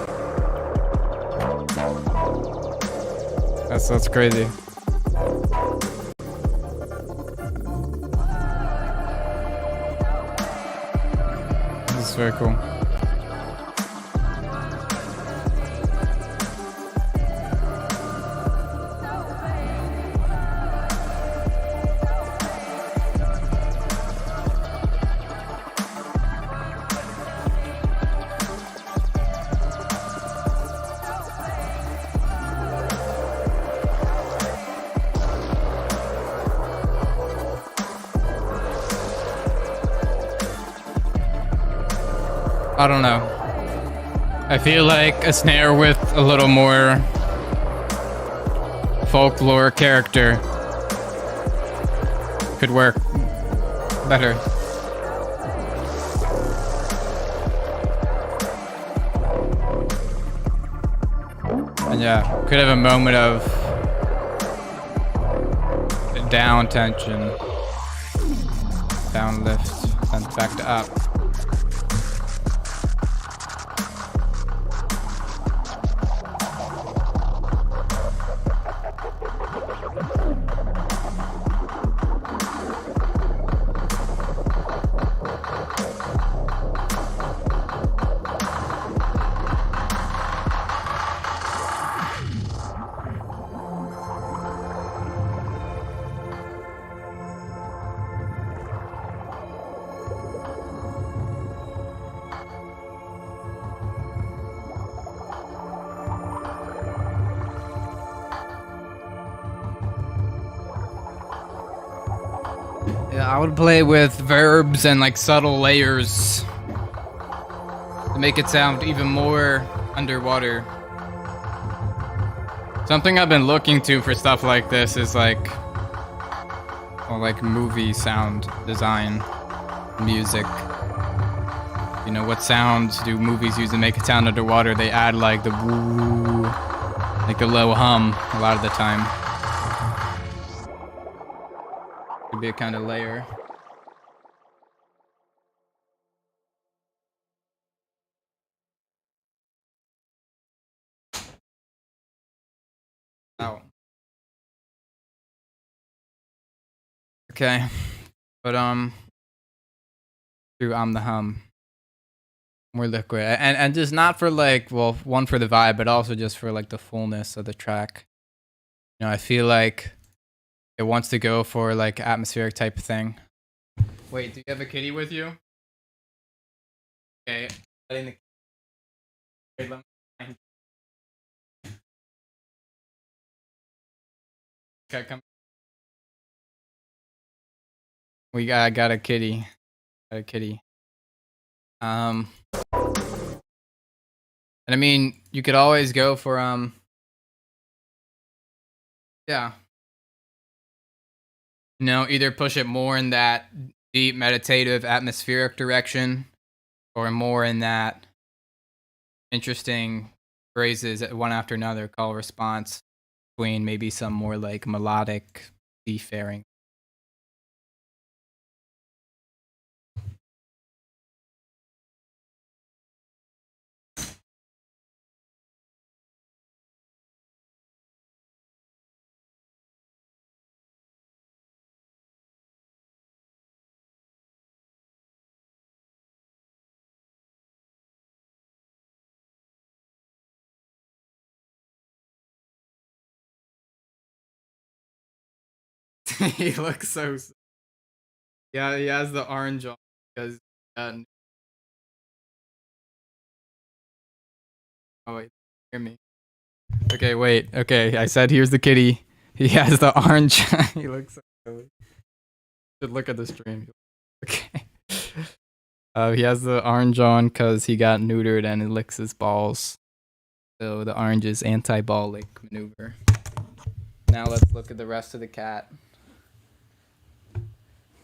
That's crazy. This is very cool. I don't know. I feel like a snare with a little more folklore character could work better. And yeah, could have a moment of down tension, down lift, then back to up. Yeah, I would play with verbs and like subtle layers to make it sound even more underwater. Something I've been looking to for stuff like this is like, well, like movie sound design, music. You know, what sounds do movies use to make it sound underwater? They add like the woo, like a low hum a lot of the time. Could be a kind of layer. Oh. Okay. But through I'm the hum. More liquid. And just not for like, well, one for the vibe, but also just for like the fullness of the track. You know, I feel like it wants to go for like atmospheric type of thing. Wait, do you have a kitty with you? Okay. Letting the wait, let me- Okay, come. I got a kitty. Got a kitty. And I mean, you could always go for yeah. You know, either push it more in that deep meditative atmospheric direction or more in that interesting phrases one after another call response between maybe some more like melodic seafaring. He looks so yeah, he has the orange on because oh wait, hear me. Okay, wait. Okay, I said here's the kitty. He has the orange. He looks so silly. Should look at the stream. Okay. He has the orange on because he got neutered and it licks his balls. So the orange is anti-ball lick maneuver. Now let's look at the rest of the cat.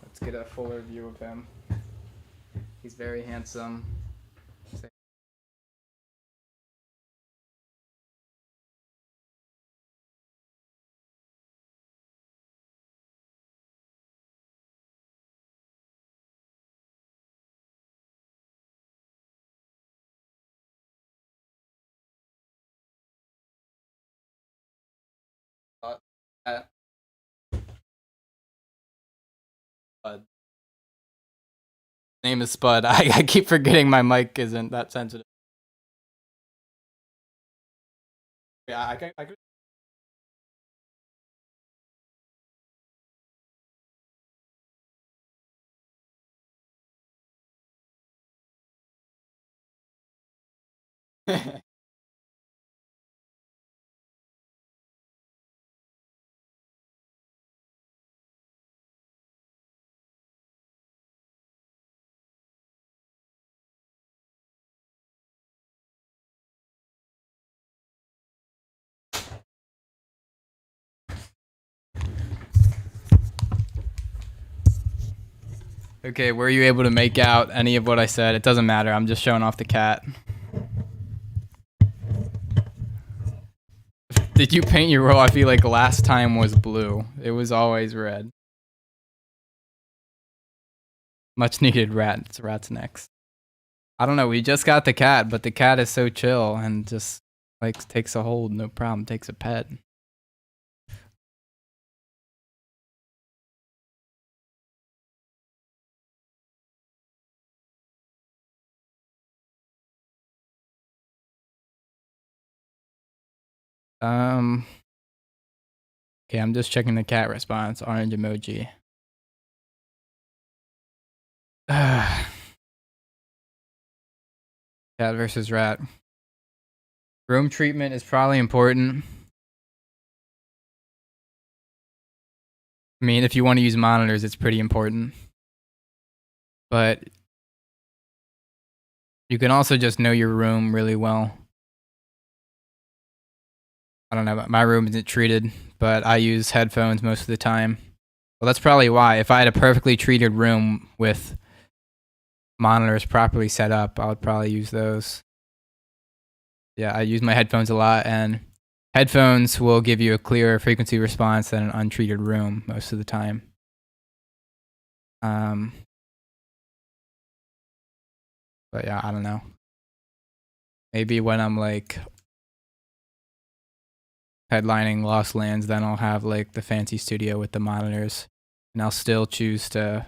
Let's get a fuller view of him. He's very handsome. Uh, Spud. Name is Spud. I keep forgetting my mic isn't that sensitive. Yeah, I could Okay, were you able to make out any of what I said? It doesn't matter. I'm just showing off the cat. Did you paint your roll? I feel like last time was blue. It was always red. Much needed rats. Rats next. I don't know. We just got the cat, but the cat is so chill and just like takes a hold, no problem. Takes a pet. Okay, I'm just checking the cat response. Orange emoji. Cat versus rat. Room treatment is probably important. I mean, if you want to use monitors, it's pretty important. But you can also just know your room really well. I don't know. My room isn't treated, but I use headphones most of the time. Well, that's probably why. If I had a perfectly treated room with monitors properly set up, I would probably use those. Yeah, I use my headphones a lot, and headphones will give you a clearer frequency response than an untreated room most of the time. But yeah, I don't know. Maybe when I'm like headlining Lost Lands, then I'll have like the fancy studio with the monitors, and I'll still choose to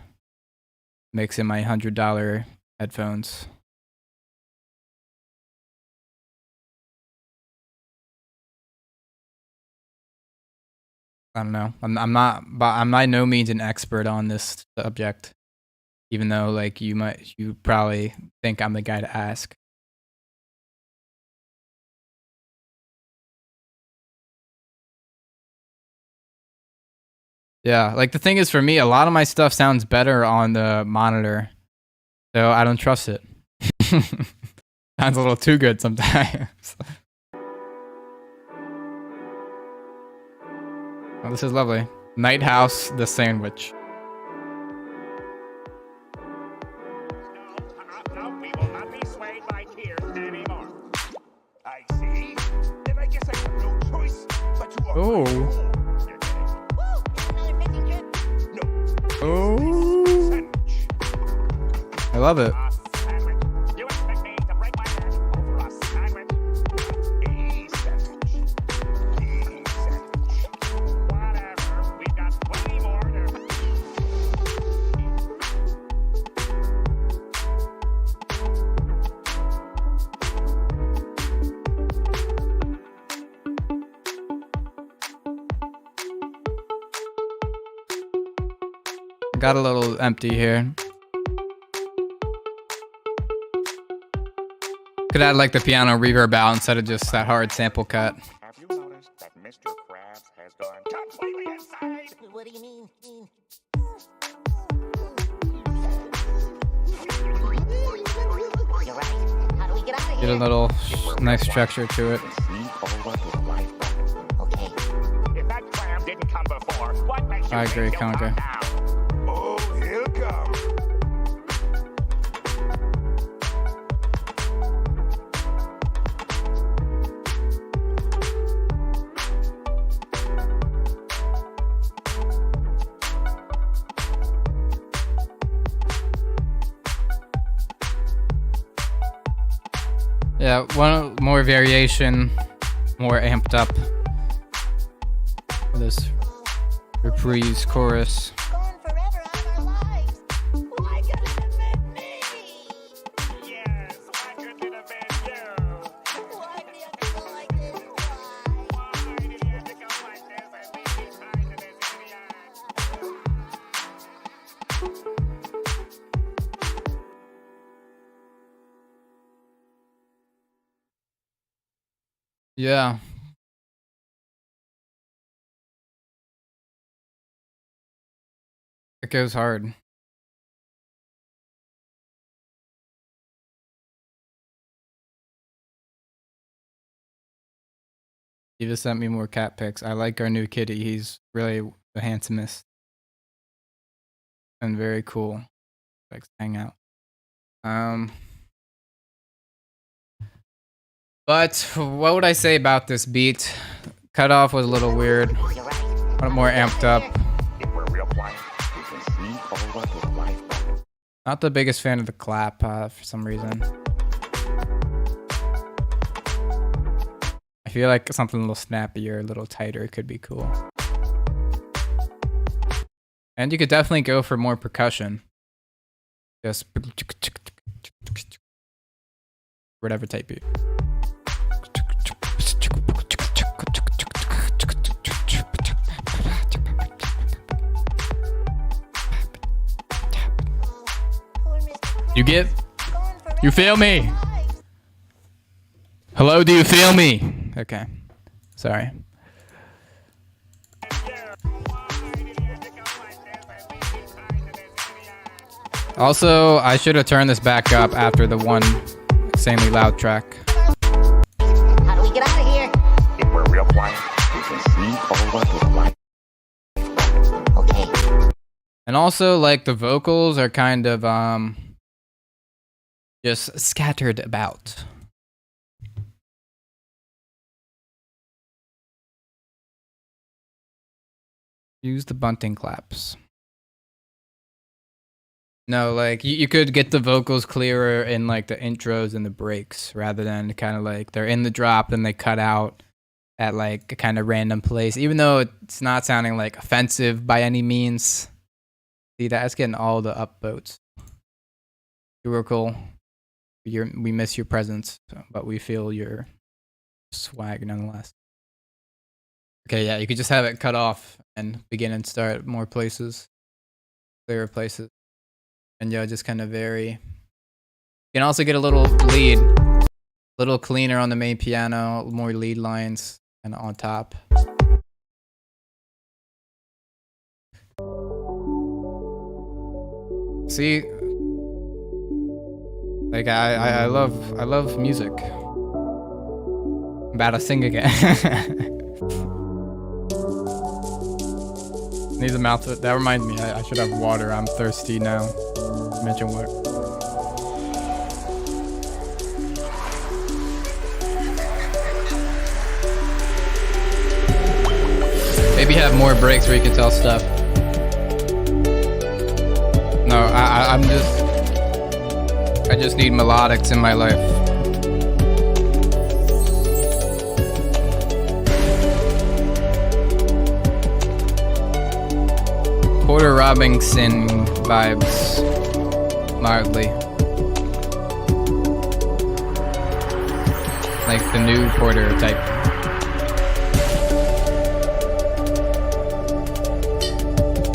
mix in my $100 headphones. I don't know. I'm not, but I'm by no means an expert on this subject. Even though like you probably think I'm the guy to ask. Yeah, like the thing is for me, a lot of my stuff sounds better on the monitor, so I don't trust it. Sounds a little too good sometimes. Oh, this is lovely. Night House, the sandwich. No, we will not be swayed by tears anymore. I see. Then I guess I have no choice but to offer Oh. you. Oh. I love it. A sandwich. You expect me to break my neck over a sandwich? A sandwich. Whatever. We've got plenty more to... Got a little empty here. Could add like the piano reverb out instead of just that hard sample cut. Have you noticed that Mr. Krabs has gone completely inside? What do you mean? You're right. How do we get out of Get a here? little nice structure to it. Sneak over to the lifeboat. Okay. If that clam didn't come before, what makes you I agree, think he'll Conker. come now? Oh, he'll come. Yeah, one more variation, more amped up. This reprise chorus. Gone forever out of our lives. Why couldn't it have been me? Yes, why couldn't it have been you? Why do you have to go like this? Why? Why did you have to go like this and leave me tied to this idiot? Yeah. It goes hard. He just sent me more cat pics. I like our new kitty. He's really the handsomest and very cool. like hang out. Um, but what would I say about this beat? Cutoff was a little weird, a little more amped up. If we're real quiet, we can sneak over to the lifeboat. Not the biggest fan of the clap for some reason. I feel like something a little snappier, a little tighter could be cool. And you could definitely go for more percussion. Just whatever type beat. You get? You feel me? Hello, do you feel me? Okay. Sorry. Also, I should have turned this back up after the one insanely loud track. How do we get out of here? If we're real quiet, we can sneak over to the lifeboat. Okay. And also, like, the vocals are kind of, just scattered about. Use the bunting claps. No, like, you could get the vocals clearer in, like, the intros and the breaks, rather than kind of, like, they're in the drop and they cut out at, like, a kind of random place. Even though it's not sounding, like, offensive by any means. See, that's getting all the upvotes. You were cool. We miss your presence, but we feel your swag nonetheless. Okay, yeah, you could just have it cut off and begin and start more places, clearer places. And yeah, just kind of vary. You can also get a little lead, a little cleaner on the main piano, more lead lines and on top. See, like I love music. I'm about to sing again. Needs a mouth. That reminds me, I should have water. I'm thirsty now. Mention what? Maybe have more breaks where you can tell stuff. No, I just need melodics in my life. Porter Robinson vibes, mildly. Like the new Porter type.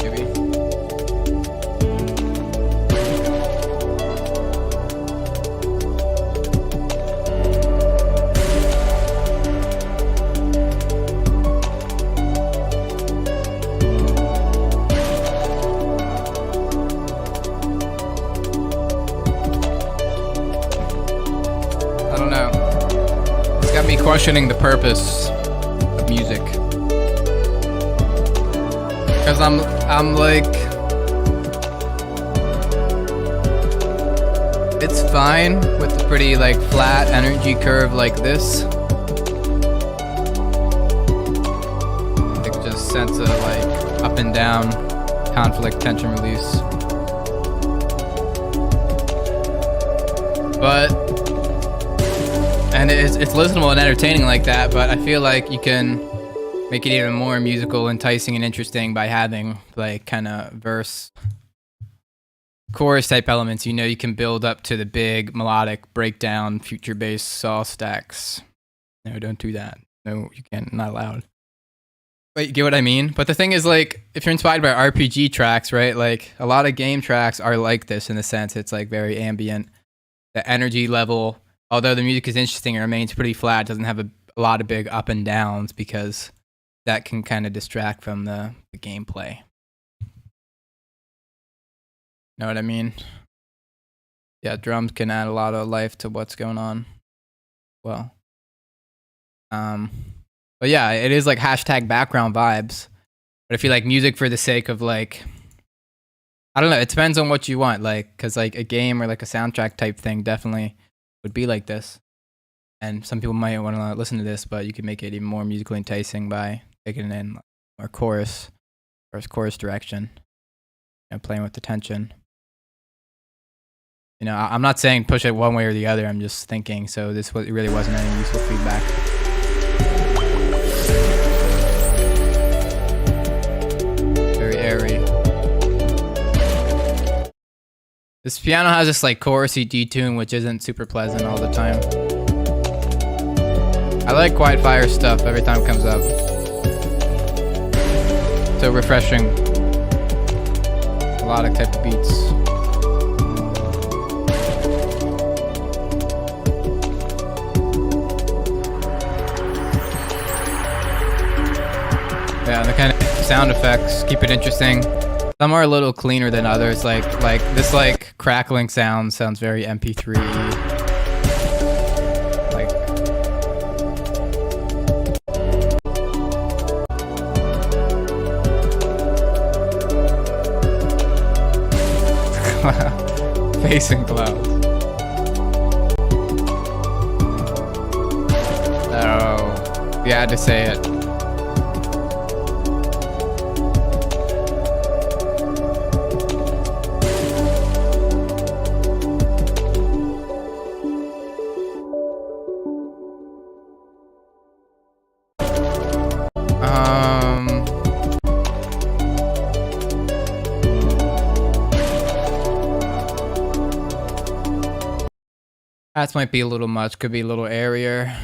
Maybe. I don't know. It's got me questioning the purpose of music. Cause I'm like, it's fine with a pretty like flat energy curve like this. Like just sense of like up and down, conflict, tension release. But and it's listenable and entertaining like that, but I feel like you can make it even more musical, enticing, and interesting by having like kind of verse, chorus type elements. You know, you can build up to the big melodic breakdown, future bass saw stacks. No, don't do that. No, you can't. Not allowed. But you get what I mean? But the thing is, like, if you're inspired by RPG tracks, right? Like a lot of game tracks are like this in the sense it's like very ambient. The energy level, although the music is interesting, it remains pretty flat. It doesn't have a lot of big up and downs because that can kind of distract from the gameplay. Know what I mean? Yeah, drums can add a lot of life to what's going on. Well, but yeah, it is like hashtag background vibes. But I feel like music for the sake of like I don't know. It depends on what you want. Like, cause like a game or like a soundtrack type thing definitely would be like this. And some people might want to listen to this, but you can make it even more musically enticing by taking in more chorus or chorus direction. You know, playing with the tension. You know, I'm not saying push it one way or the other. I'm just thinking. So this really wasn't any useful feedback. Very airy. This piano has this like chorusy detune, which isn't super pleasant all the time. I like Quiet Fire stuff every time it comes up. So refreshing. Melodic type of beats. Yeah, the kind of sound effects keep it interesting. Some are a little cleaner than others. Like this like crackling sound sounds very MP3. Like facing clouds. Oh, you had to say it. That might be a little much. Could be a little airier.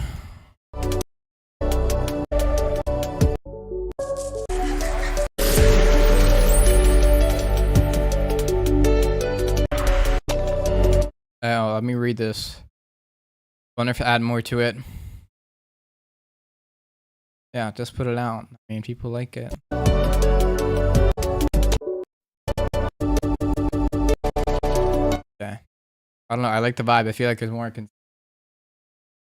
Oh, let me read this. Wonder if I add more to it. Yeah, just put it out. I mean, people like it. Okay. I don't know. I like the vibe. I feel like there's more. I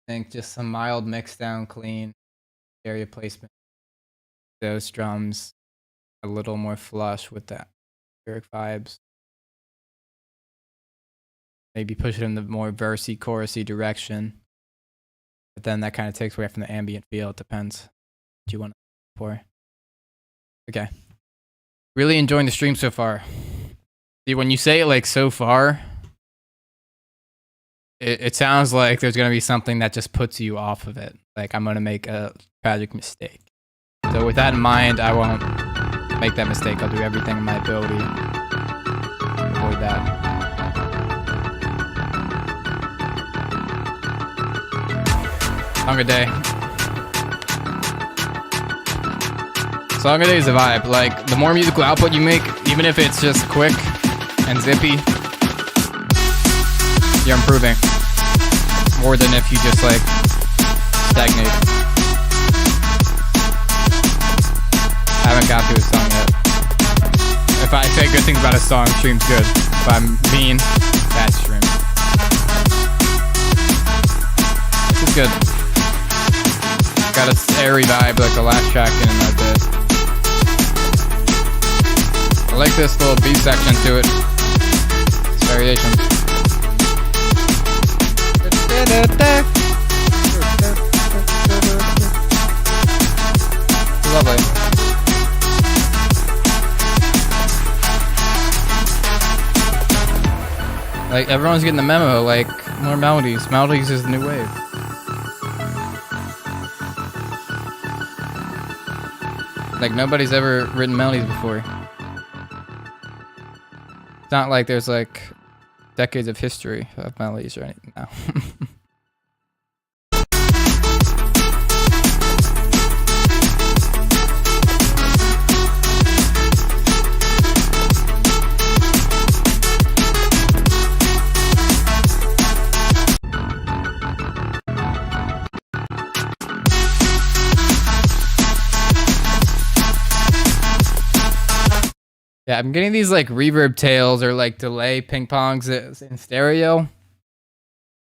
think just some mild mix down, clean area placement. Those drums a little more flush with that lyric vibes. Maybe push it in the more versy, chorusy direction. But then that kind of takes away from the ambient feel. It depends what you want for. Okay. Really enjoying the stream so far. See, when you say it like so far, it sounds like there's going to be something that just puts you off of it. Like I'm going to make a tragic mistake. So with that in mind, I won't make that mistake. I'll do everything in my ability to avoid that. Song of Day. Song of Day is a vibe. Like, the more musical output you make, even if it's just quick and zippy, you're improving. More than if you just, like, stagnate. I haven't got to a song yet. If I say good things about a song, stream's good. If I'm mean, bad stream. This is good. Got a airy vibe like the last track in a bit. I like this little B section to it. It's variation. Lovely. Like everyone's getting the memo. Like more melodies. Melodies is the new wave. Like nobody's ever written melodies before. It's not like there's like decades of history of melodies or anything now. Yeah, I'm getting these like reverb tails or like delay ping pongs in stereo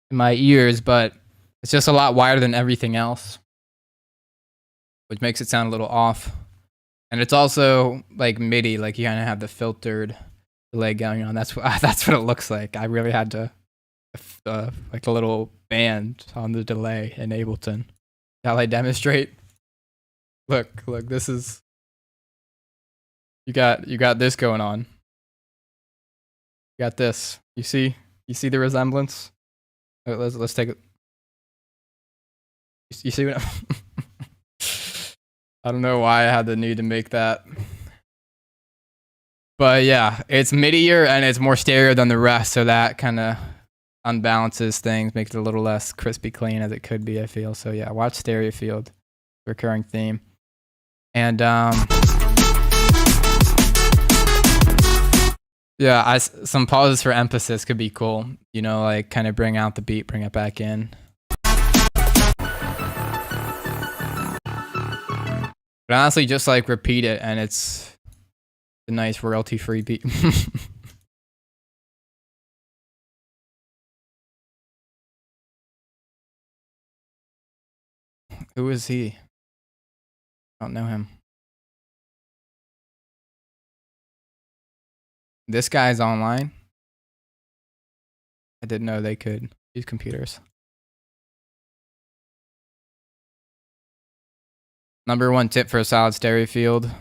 in my ears, but it's just a lot wider than everything else, which makes it sound a little off. And it's also like MIDI, like you kind of have the filtered delay going on. That's what that's what it looks like. I really had to like a little band on the delay in Ableton. Shall I demonstrate? Look, this is you got this going on. You got this. You see the resemblance? Let's take it. You see what? I don't know why I had the need to make that. But yeah, it's midier and it's more stereo than the rest, so that kind of unbalances things, makes it a little less crispy clean as it could be, I feel. So yeah, watch stereo field, recurring theme. And yeah, some pauses for emphasis could be cool. You know, like kind of bring out the beat, bring it back in. But honestly, just like repeat it, and it's a nice royalty-free beat. Who is he? I don't know him. This guy's online. I didn't know they could use computers. Number one tip for a solid stereo field.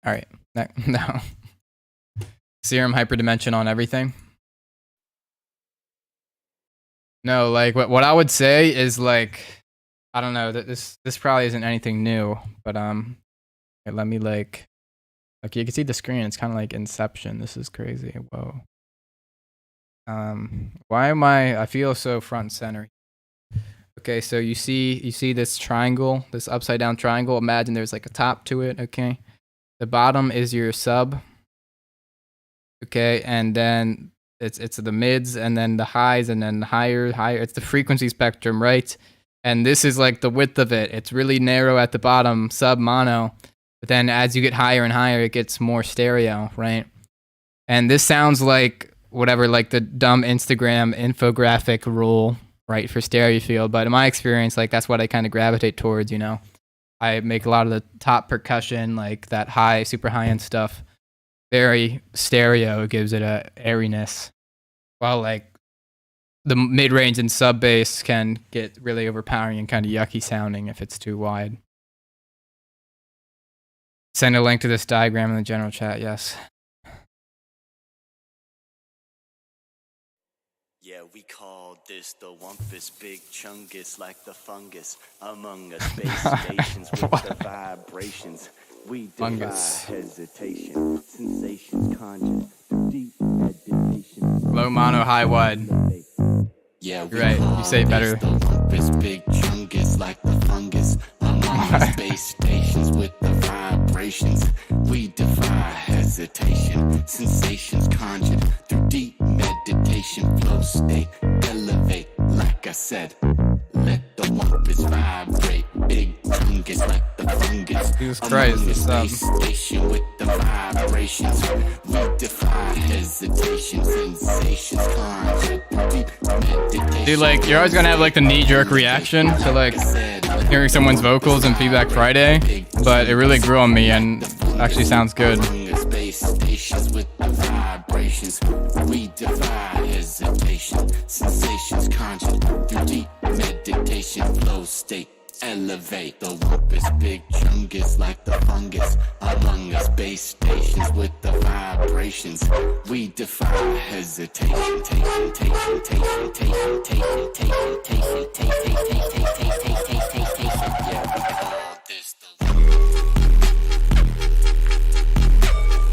All right, now serum hyperdimension on everything. No, like what I would say is like, I don't know, that this probably isn't anything new, but let me like you can see the screen. It's kind of like Inception. This is crazy. Whoa. Why am I feel so front and center. Okay, so you see this triangle, this upside down triangle. Imagine there's like a top to it, okay? The bottom is your sub. Okay, and then it's the mids and then the highs and then higher. It's the frequency spectrum, right? And this is like the width of it. It's really narrow at the bottom, sub mono. But then as you get higher and higher, it gets more stereo, right? And this sounds like whatever, like the dumb Instagram infographic rule, right, for stereo field. But in my experience, like that's what I kind of gravitate towards, you know. I make a lot of the top percussion, like that high, super high end stuff, very stereo. It gives it a airiness. While like the mid range and sub bass can get really overpowering and kind of yucky sounding if it's too wide. Send a link to this diagram in the general chat, yes. Yeah, we call this the wumpus, big chungus like the fungus among us base stations with the vibrations. We defy hesitation, sensations conjure, deep meditation. Low mono, high wide. Yeah, you're right. You say it better. The wumpus, big chungus like the fungus among us base stations with the vibrations. We defy hesitation, sensations conjured through deep meditation, flow state, elevate. Like I said, let the wumpus vibrate. Big fungus like the fungus. Jesus Christ, this station with the vibrations. We defy hesitation, sensations conjured through deep meditation. Dude, like you're always gonna have like the knee-jerk reaction to like hearing someone's vocals in Feedback Friday, but it really grew on me and actually sounds good. We defy hesitation, sensations conjured through deep meditation, flow state, elevate. The wumpus, big chungus like the fungus among us base stations with the vibrations. We defy hesitation,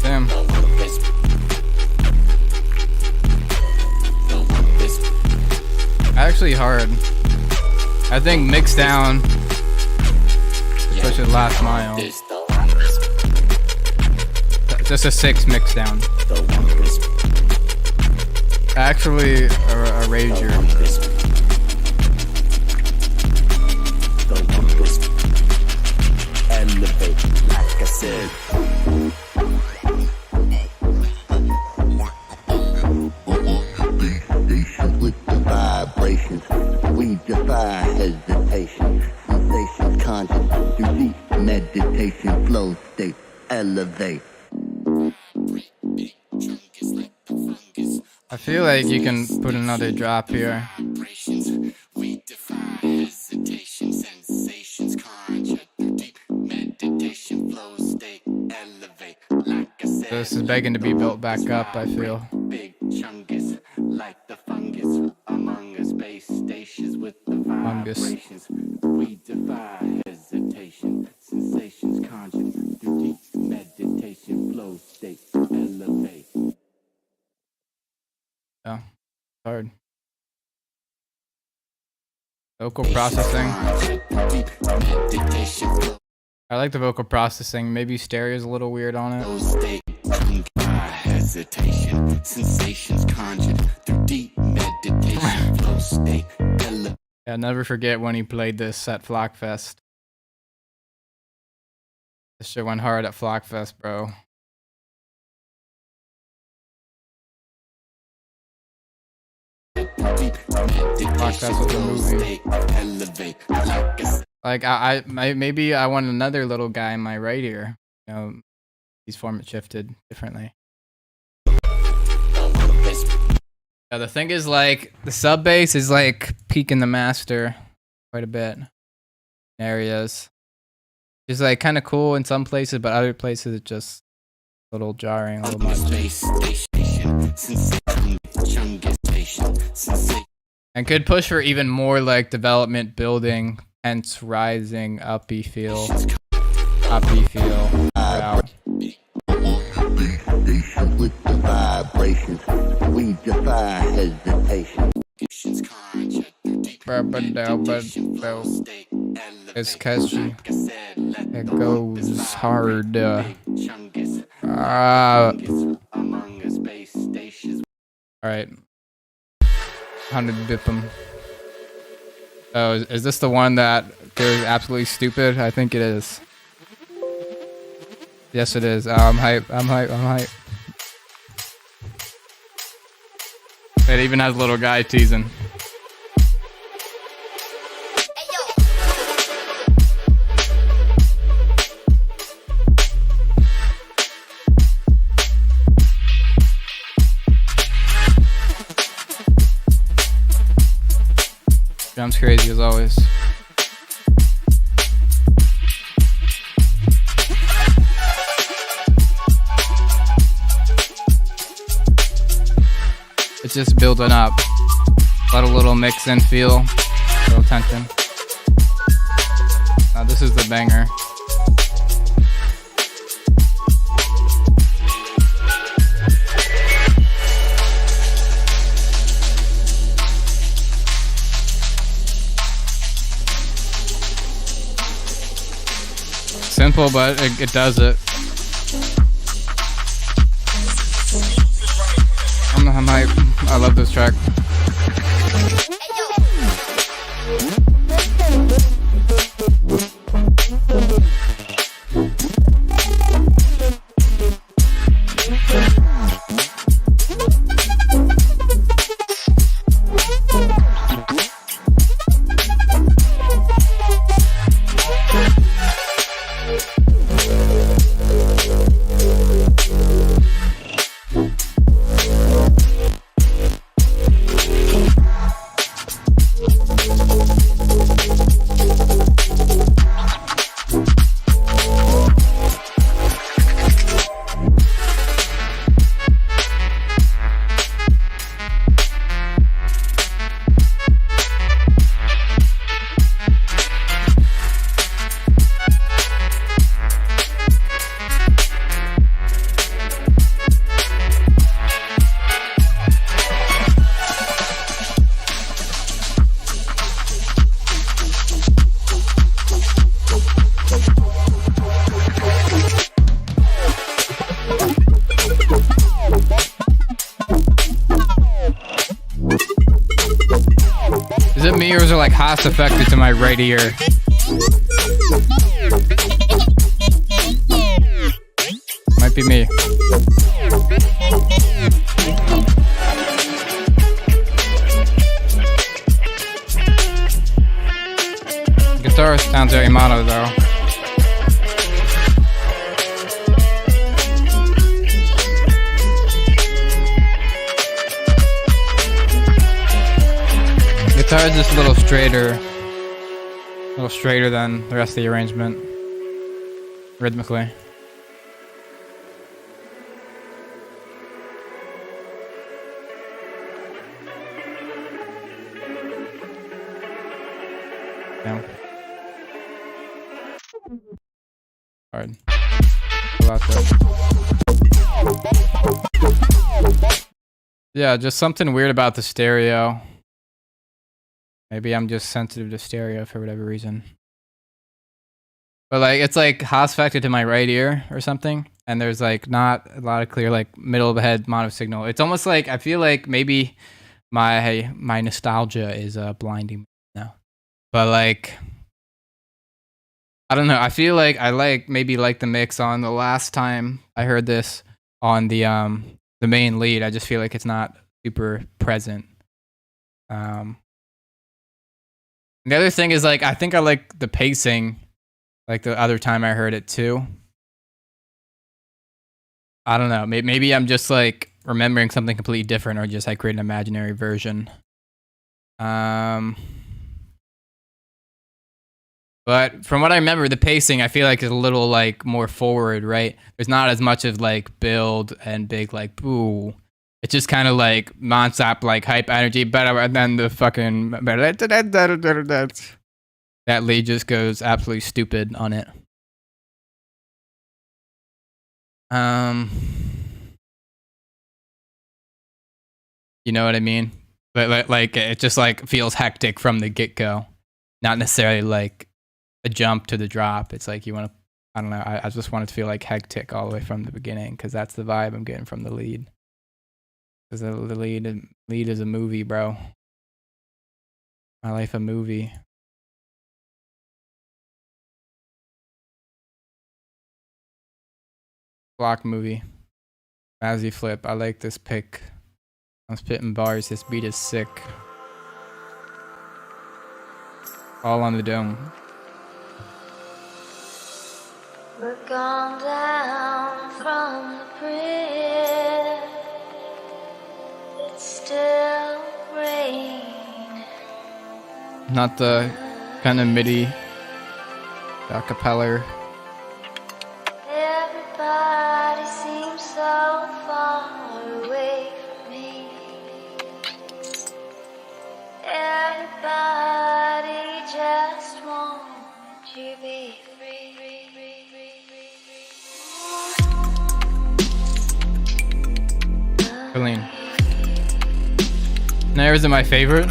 Damn. Actually hard. I think mix down, especially last mile. Just a 6 mix down. Actually a rager. Elevate, like I said. With the vibrations, we defy hesitation, sensations conjured through deep meditation. meditation flow state, elevate. I feel like you can put another drop here. We defy hesitation, sensations conjure through deep meditation flow state, elevate. Like I said, This is begging to be built back up, I feel. big chungus, like the fungus among us, base stations with the vibrations. We defy hesitation, sensations conjure through deep meditation flow state, elevate. Yeah, hard. Vocal processing. I like the vocal processing. Maybe stereo's a little weird on it. Hesitation, sensations conjured through deep meditation flow state. Yeah, never forget when he played this at Flockfest. This shit went hard at Flockfest, bro. Flockfest was a movie. Like I maybe I want another little guy in my right ear. You know, he's format shifted differently. Yeah, the thing is, like, the sub bass is like peaking the master quite a bit in areas. It's like kind of cool in some places, but other places it's just a little jarring, a little much. And could push for even more like development, building, hence rising, uppy feel, route. With the vibrations, we defy hesitation. It's catchy. It goes hard. Alright. 100 bip him. Oh, is this the one that goes absolutely stupid? I think it is. Yes, it is. Oh, I'm hype. It even has a little guy teasing. Drums crazy as always. It's just building up. Let a little mix in feel, a little tension. Now this is the banger. Simple, but it does it. I'm hype. I love this track. Is it me or is it like Haas affected to my right ear? Might be me. Guitar sounds very mono though. guitar is just a little straighter than the rest of the arrangement, rhythmically. Yeah. Hard. Yeah, just something weird about the stereo. Maybe I'm just sensitive to stereo for whatever reason. But like, it's like Haas factor to my right ear or something. And there's like not a lot of clear, like middle of the head mono signal. It's almost like, I feel like maybe my nostalgia is blinding me now. But like, I don't know. I feel like I maybe like the mix on the last time I heard this on the main lead. I just feel like it's not super present. The other thing is like, I think I like the pacing like the other time I heard it too. I don't know. Maybe I'm just like remembering something completely different, or just I create an imaginary version. But from what I remember, the pacing I feel like is a little like more forward, right? There's not as much of like build and big like boo. It's just kind of like nonstop like hype energy, and then the fucking that lead just goes absolutely stupid on it. You know what I mean? But like it just like feels hectic from the get-go, not necessarily like a jump to the drop. It's like you want to, I don't know, I just want it to feel like hectic all the way from the beginning, because that's the vibe I'm getting from the lead. Because the lead is a movie, bro. My life a movie. Block movie. Mazzy flip. I like this pick. I'm spitting bars. This beat is sick. All on the dome. We're gone down from the bridge. It's still rain. Not the kind of MIDI acapella. Everybody seems so far away from me. Everybody just wants you to be free. Colleen. Nair isn't my favorite.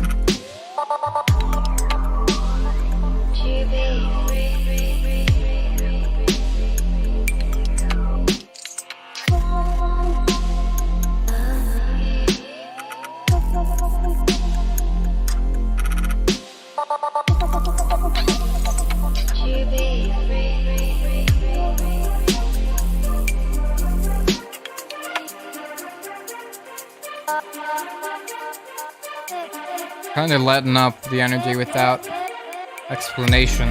Kind of letting up the energy without explanation.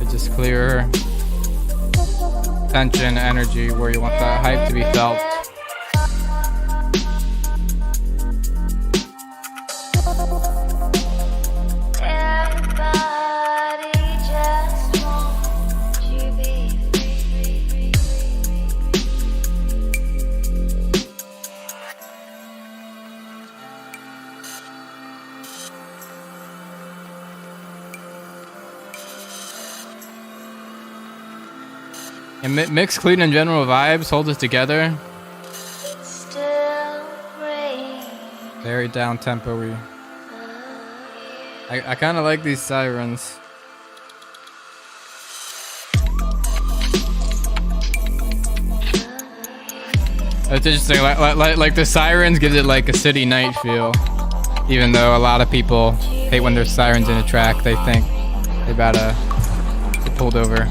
It's just clear tension, energy, where you want that hype to be felt. And mixed, clean, and general vibes hold us together. Very down tempo-y. I kind of like these sirens. It's interesting. Like the sirens gives it like a city night feel. Even though a lot of people hate when there's sirens in a track, they think they about to get pulled over.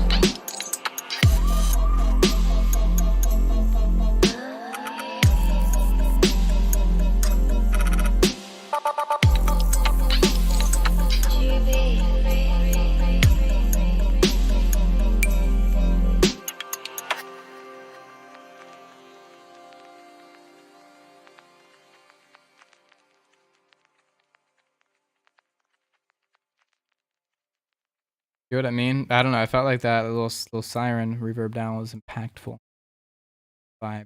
what I mean? I don't know. I felt like that little siren reverb down was impactful. Vibe.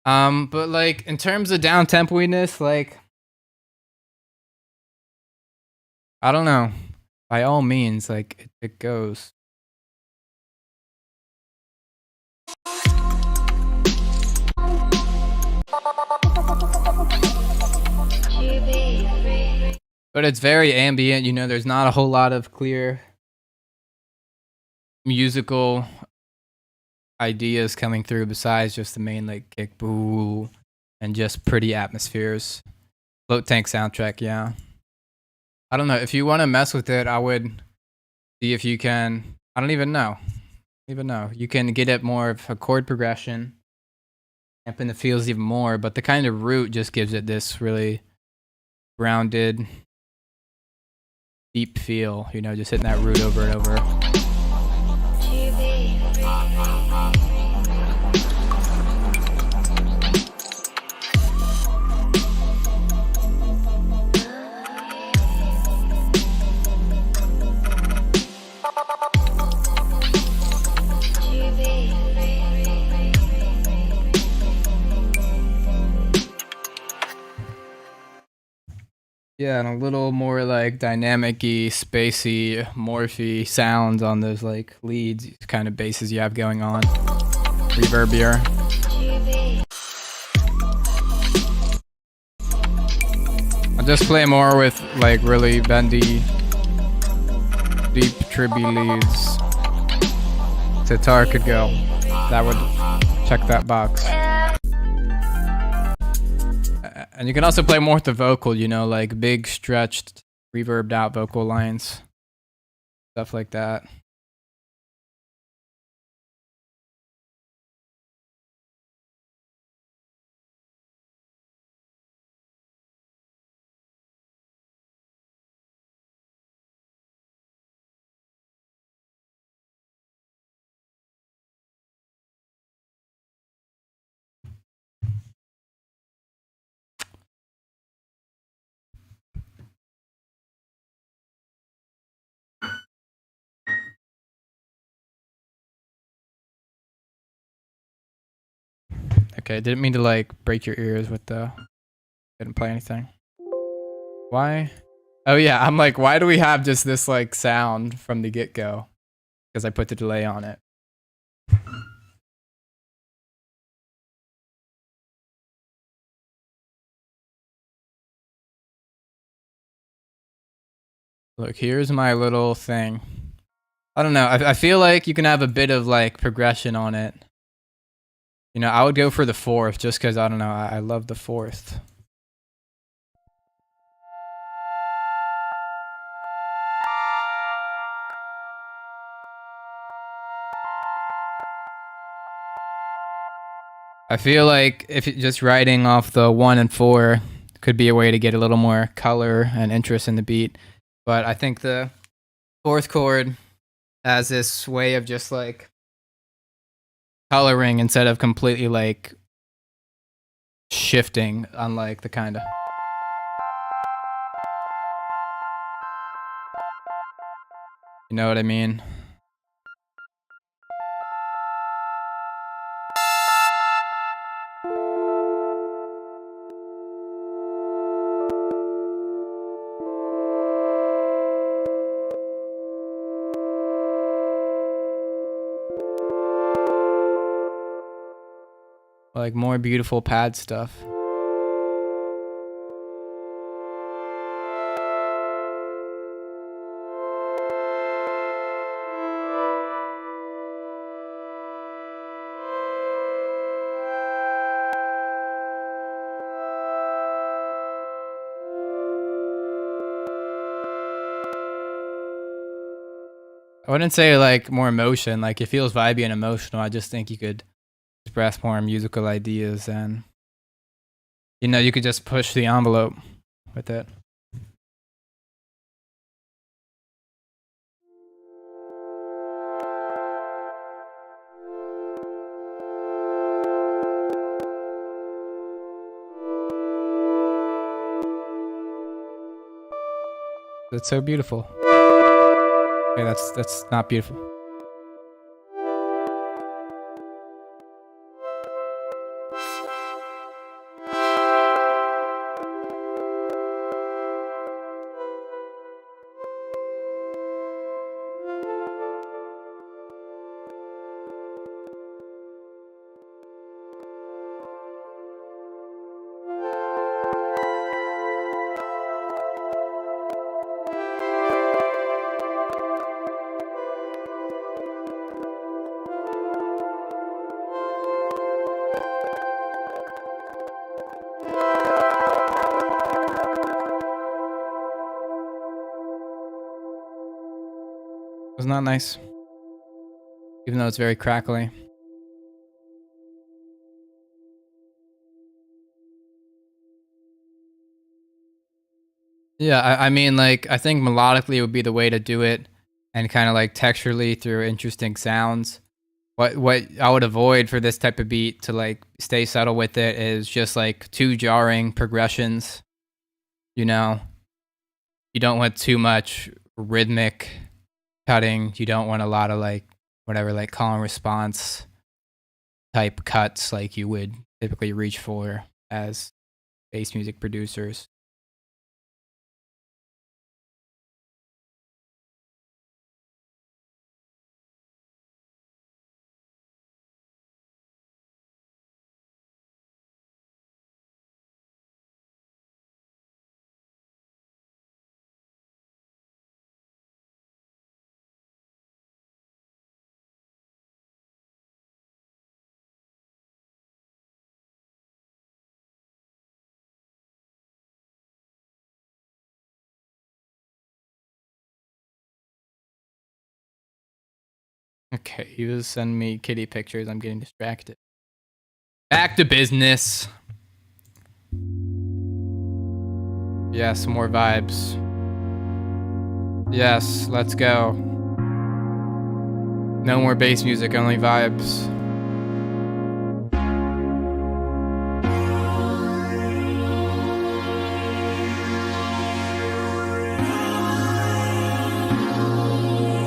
But like in terms of down tempoiness, like I don't know. By all means, like it goes. But it's very ambient, you know, there's not a whole lot of clear musical ideas coming through besides just the main like kick boo and just pretty atmospheres. Float Tank soundtrack, yeah. I don't know, if you want to mess with it, I would see if you can, I don't even know. You can get it more of a chord progression, amping the feels even more, but the kind of root just gives it this really grounded, deep feel, you know, just hitting that root over and over. Yeah, and a little more like dynamic-y, spacey, morphy sounds on those like leads, kind of basses you have going on. Reverbier. I'll just play more with like really bendy, deep tribby leads. Sitar could go. That would check that box. And you can also play more with the vocal, you know, like big stretched, reverbed out vocal lines. Stuff like that. Okay, didn't mean to like break your ears with the... Didn't play anything. Why? Oh yeah, I'm like, why do we have just this like sound from the get-go? Because I put the delay on it. Look, here's my little thing. I don't know, I feel like you can have a bit of like progression on it. You know, I would go for the fourth just because, I don't know, I love the fourth. I feel like if just writing off the 1 and 4 could be a way to get a little more color and interest in the beat. But I think the fourth chord has this way of just like coloring instead of completely like shifting, unlike the kind of... You know what I mean? Like more beautiful pad stuff. I wouldn't say like more emotion, like it feels vibey and emotional. I just think you could express more musical ideas and, you know, you could just push the envelope with it. That's so beautiful. Okay, that's not beautiful. It's not nice, even though it's very crackly. Yeah, I mean, like, I think melodically would be the way to do it, and kind of like texturally through interesting sounds. What I would avoid for this type of beat to like stay subtle with it is just like too jarring progressions. You know, you don't want too much rhythmic cutting. You don't want a lot of like whatever, like call and response type cuts like you would typically reach for as bass music producers. Okay, he was sending me kitty pictures. I'm getting distracted. Back to business. Yes, more vibes. Yes, let's go. No more bass music, only vibes.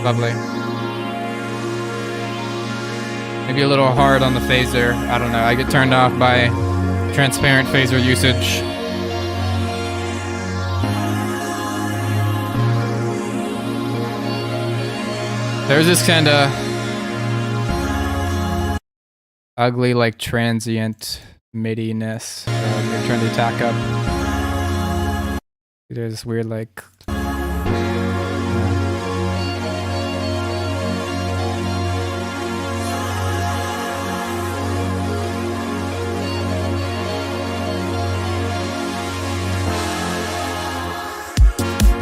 Lovely. Maybe a little hard on the phaser. I don't know. I get turned off by transparent phaser usage. There's this kind of ugly, like transient MIDI-ness when you're trying to attack up. There's this weird, like.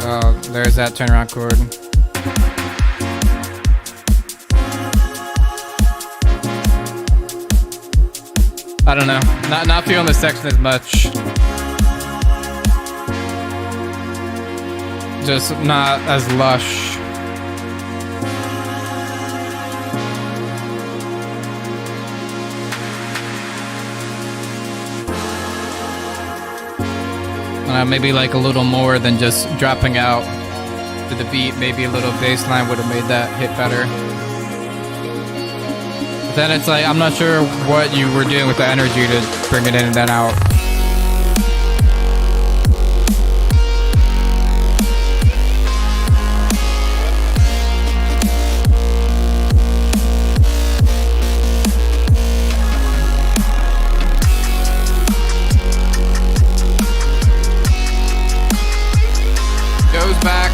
Oh, there's that turnaround chord. I don't know. Not feeling this section as much. Just not as lush. Maybe like a little more than just dropping out to the beat. Maybe a little bass line would have made that hit better. But then it's like, I'm not sure what you were doing with the energy to bring it in and then out. Back.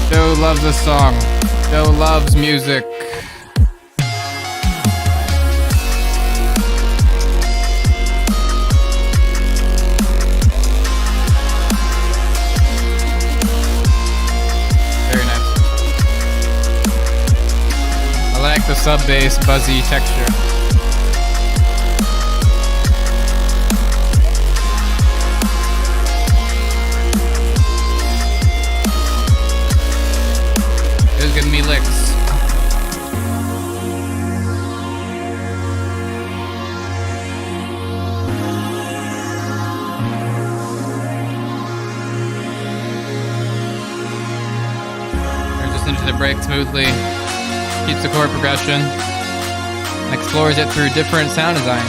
Joe loves this song. Joe loves music. Very nice. I like the sub bass buzzy texture. Giving me licks. quite smoothly. Keeps the chord progression. And explores it through different sound design.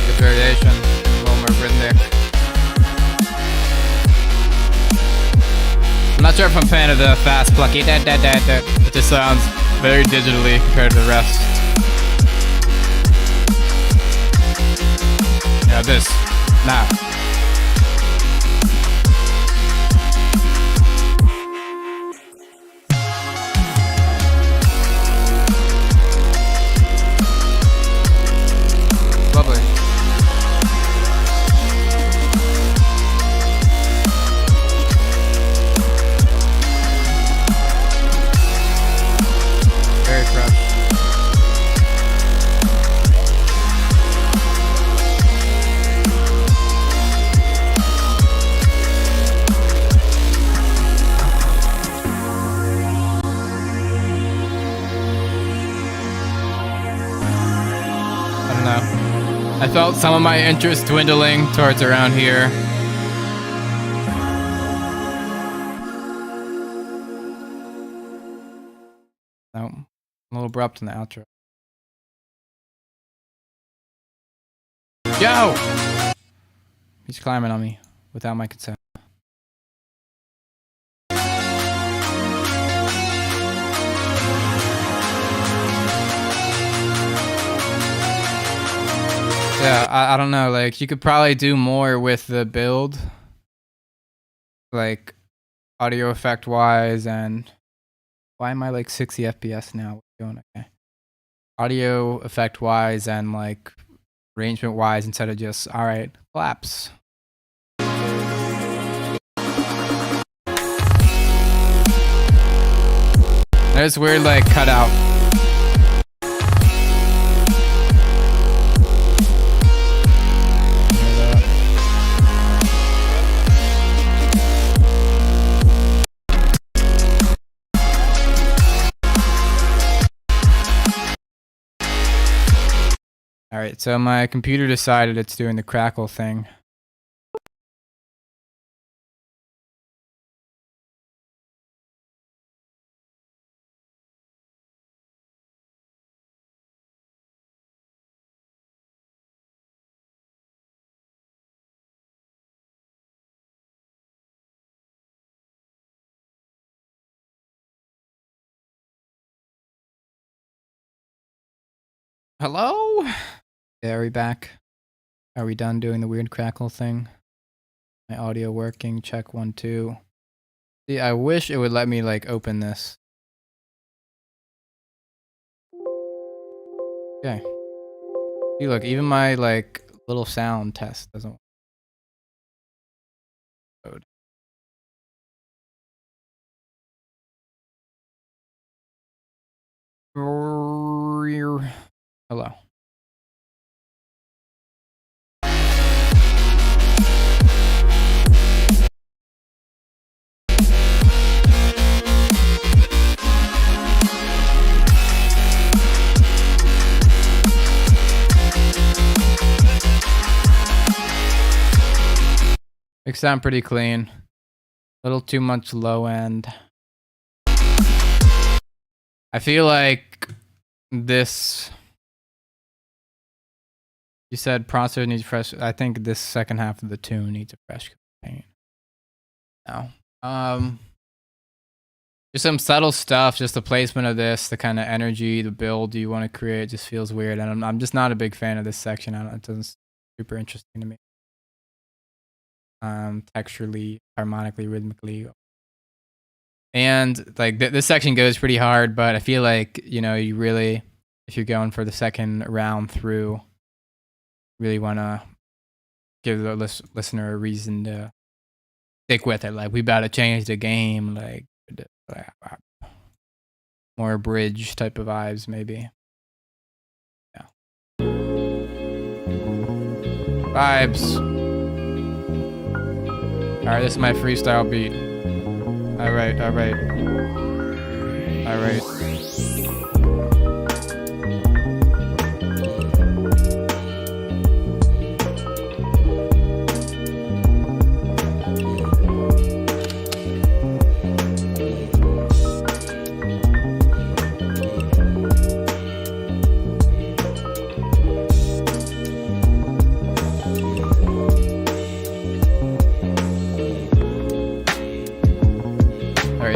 Good variation. A little more rhythmic. I'm not sure if I'm a fan of the fast, plucky da-da-da-da. It just sounds very digitally compared to the rest. Yeah, this. Now. Lovely. Very fresh. I don't know. I felt some of my interest dwindling towards around here. No, a little abrupt in the outro. Yo! He's climbing on me without my consent. Yeah, I don't know, like, you could probably do more with the build. Like, audio effect wise, and why am I like 60 FPS now? What's going okay? Audio effect wise and like arrangement wise, instead of just, alright, claps. There's weird like cutout. Alright, so my computer decided it's doing the crackle thing. Hello? Yeah, are we back? Are we done doing the weird crackle thing? My audio working, check 1, 2. See, I wish it would let me like open this. Okay. See, look, even my like little sound test doesn't load. Hello. They sound pretty clean. A little too much low end. I feel like this. You said processor needs fresh. I think this second half of the tune needs a fresh paint. No. Just some subtle stuff. Just the placement of this, the kind of energy, the build you want to create, just feels weird. And I'm just not a big fan of this section. It doesn't super interesting to me. Texturally, harmonically, rhythmically. And like this section goes pretty hard, but I feel like, you know, you really, if you're going for the second round through, really want to give the listener a reason to stick with it. Like, we about to change the game, like more bridge type of vibes, maybe. Yeah. Vibes. Alright, this is my freestyle beat. Alright.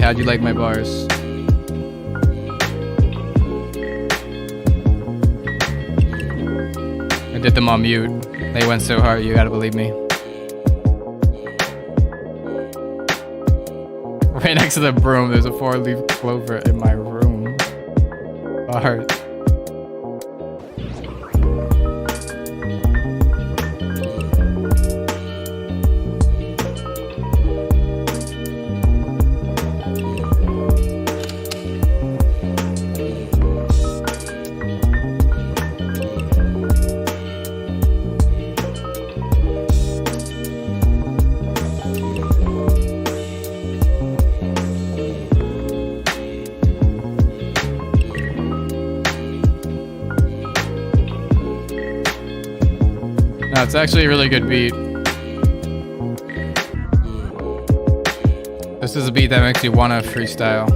how'd you like my bars? I did them on mute. They went so hard, you gotta believe me. Right next to the broom, there's a 4-leaf clover in my room. Bars. No, it's actually a really good beat. This is a beat that makes you want to freestyle,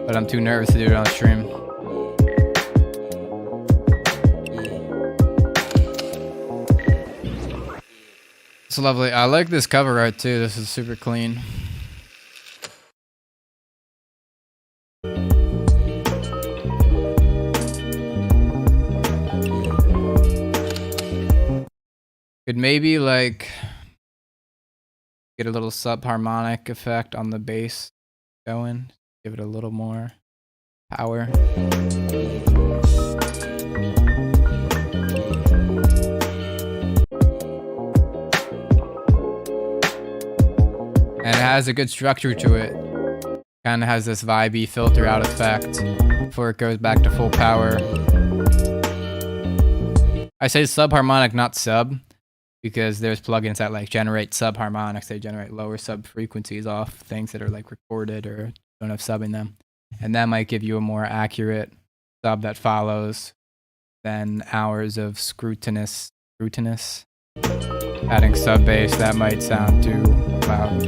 but I'm too nervous to do it on stream. It's lovely. I like this cover art too. This is super clean. Could maybe like get a little subharmonic effect on the bass going. Give it a little more power. And it has a good structure to it. Kind of has this vibey filter out effect before it goes back to full power. I say subharmonic, not sub, because there's plugins that like generate subharmonics. They generate lower sub frequencies off things that are like recorded or don't have sub in them. And that might give you a more accurate sub that follows than hours of scrutinous. Adding sub bass, that might sound too loud.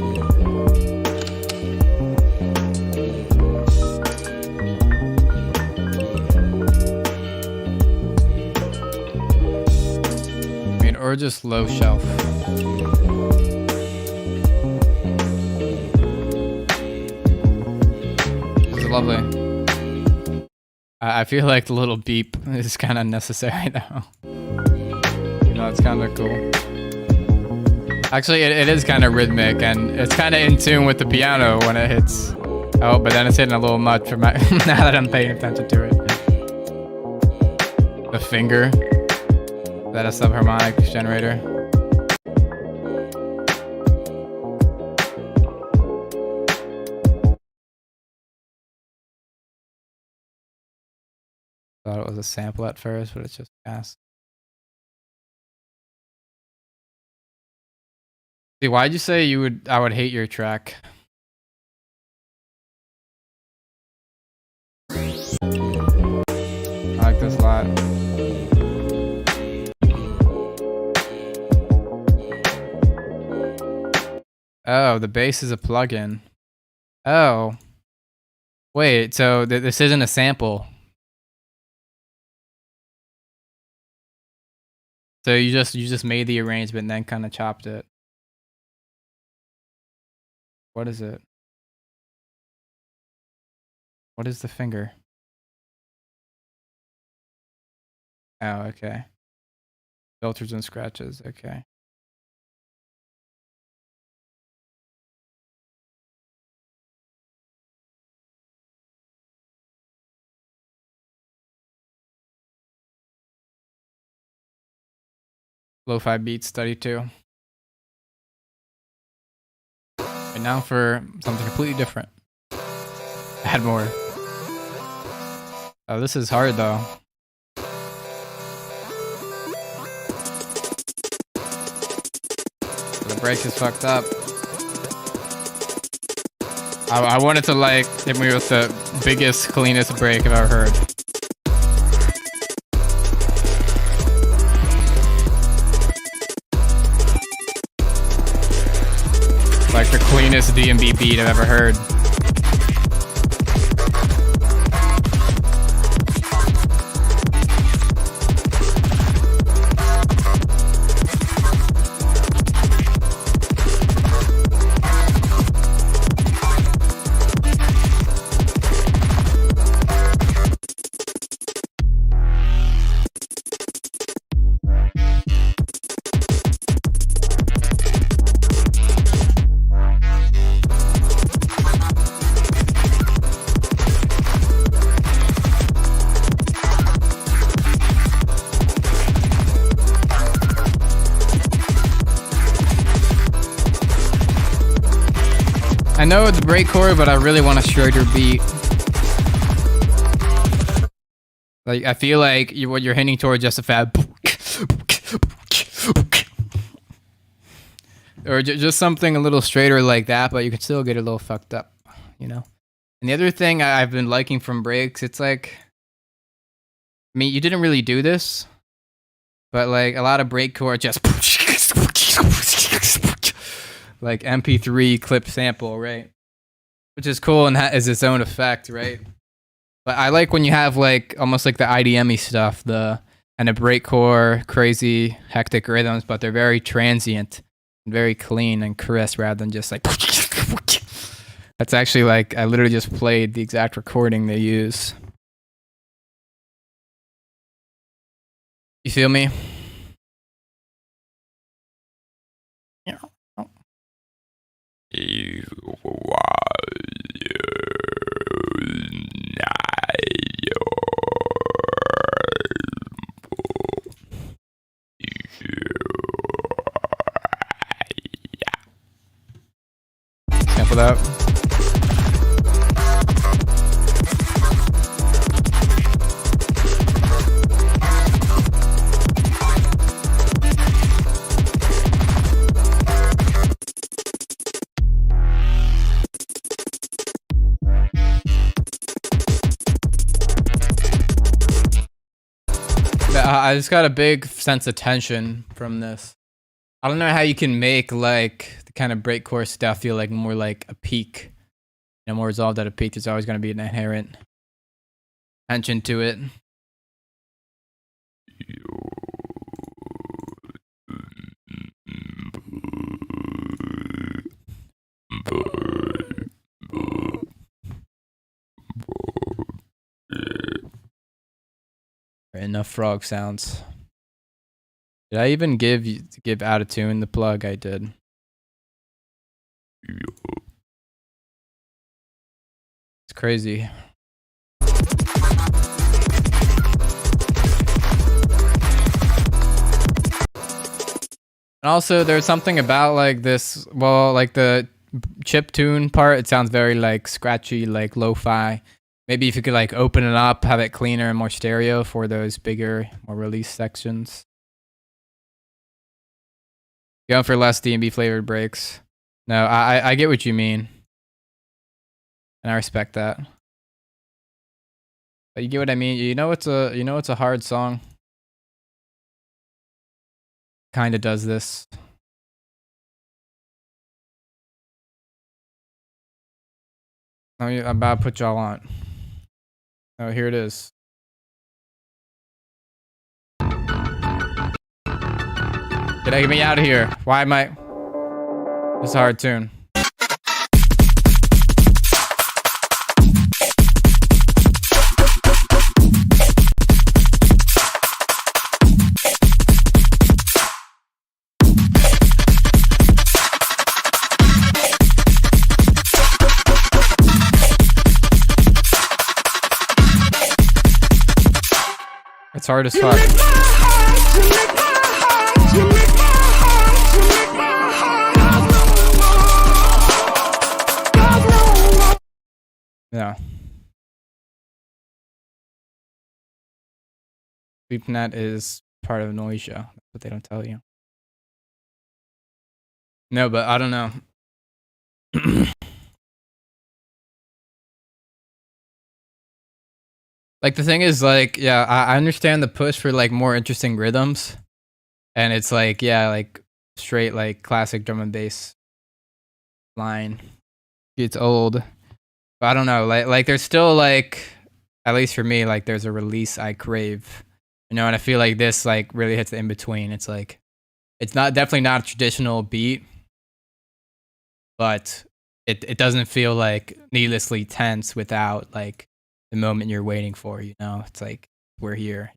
Or just low shelf. This is lovely. I feel like the little beep is kind of necessary though. You know, it's kind of cool. Actually, it is kind of rhythmic and it's kind of in tune with the piano when it hits. Oh, but then it's hitting a little much for my now that I'm paying attention to it. The finger. Is that a subharmonic generator? Thought it was a sample at first, but it's just gas. See, why'd you say I would hate your track? I like this a lot. Oh, the bass is a plugin. Oh. Wait, so this isn't a sample. So you just made the arrangement and then kind of chopped it. What is it? What is the finger? Oh, okay. Filters and scratches, okay. Lo-fi beat study too. And now for something completely different. Add more. Oh, this is hard though. The break is fucked up. I wanted to like hit me with the biggest, cleanest break I've ever heard. Like the cleanest D&B beat I've ever heard. I know it's breakcore, but I really want a straighter beat. Like, I feel like what you're hinting towards just a fat, or just something a little straighter like that, but you can still get a little fucked up, you know. And the other thing I've been liking from breaks, it's like, I mean, you didn't really do this, but like a lot of breakcore just like MP3 clip sample, right? Which is cool and has its own effect, right? But I like when you have like almost like the IDM-y stuff, and a breakcore, crazy, hectic rhythms, but they're very transient, and very clean and crisp rather than just like. That's actually like I literally just played the exact recording they use. You feel me? Yeah. Sample that. I just got a big sense of tension from this. I don't know how you can make like the kind of breakcore stuff feel like more like a peak. You know, more resolved at a peak. There's always going to be an inherent tension to it. Enough frog sounds. Did I even give Out of Tune the plug? I did. It's crazy. And also, there's something about like this. Well, like the chip tune part, it sounds very like scratchy, like lo-fi. Maybe if you could like open it up, have it cleaner and more stereo for those bigger, more release sections. Going for less D&B flavored breaks. No, I get what you mean. And I respect that. But you get what I mean? You know it's a hard song. Kinda does this. Oh, I'm about to put y'all on. Oh, here it is. Get me out of here. Why am I? This is a hard tune. It's hard as fuck. Yeah. SweepNet is part of Noisia. That's what they don't tell you. No, but I don't know. Like the thing is like, yeah, I understand the push for like more interesting rhythms. And it's like, yeah, like straight like classic drum and bass line. It's old. But I don't know, like there's still like, at least for me, like there's a release I crave. You know, and I feel like this like really hits the in between. It's like, it's definitely not a traditional beat, but it doesn't feel like needlessly tense without like the moment you're waiting for, you know? It's like, we're here.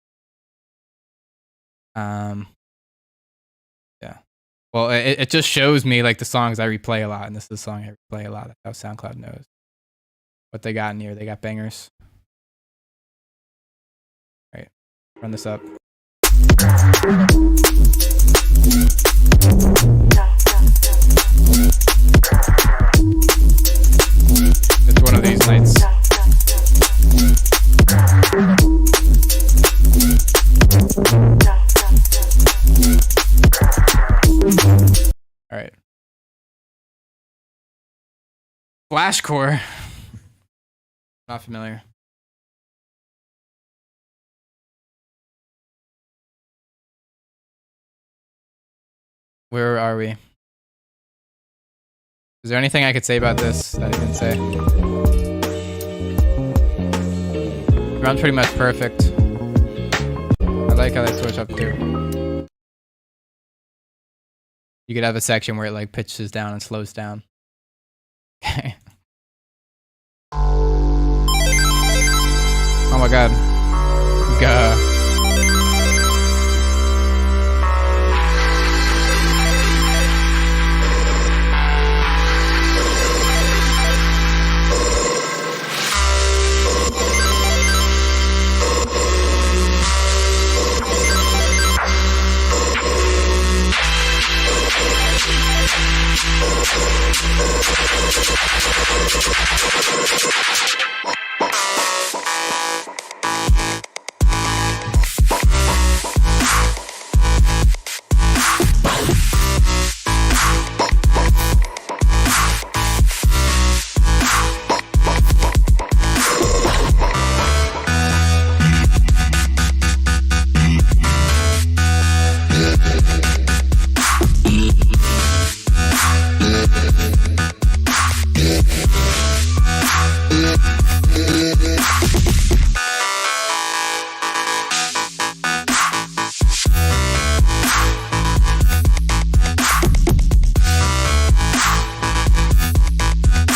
Yeah. Well, it just shows me like the songs I replay a lot, and this is the song I replay a lot. That's how SoundCloud knows what they got in here. They got bangers. All right, run this up. Splashcore. Not familiar. Where are we? Is there anything I could say about this that I didn't say? Runs pretty much perfect. I like how they switch up too. You could have a section where it like pitches down and slows down. Okay. Oh my god. Gah.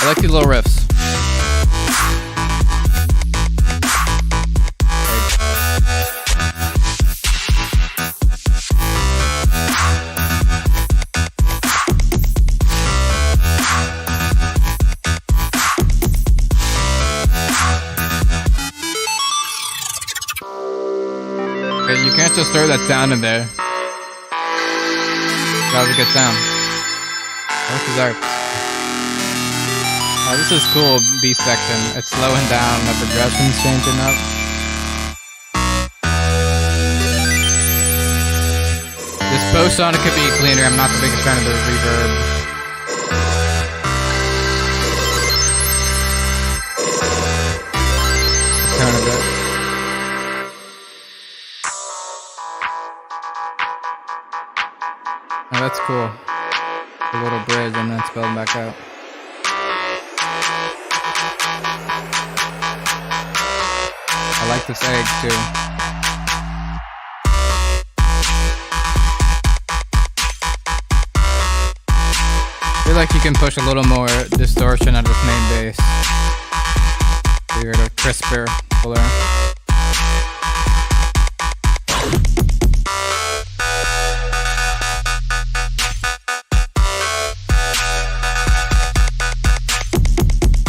I like these little riffs. Okay, you can't just throw that sound in there. That was a good sound. What's his art? Oh, this is cool, B section. It's slowing down, the progression's changing up. This post on it could be cleaner. I'm not the biggest fan of the reverb. Tone a bit. Oh, that's cool. A little bridge and then it's building back out. I like this egg too. I feel like you can push a little more distortion out of this main bass. So you're at a crisper, fuller.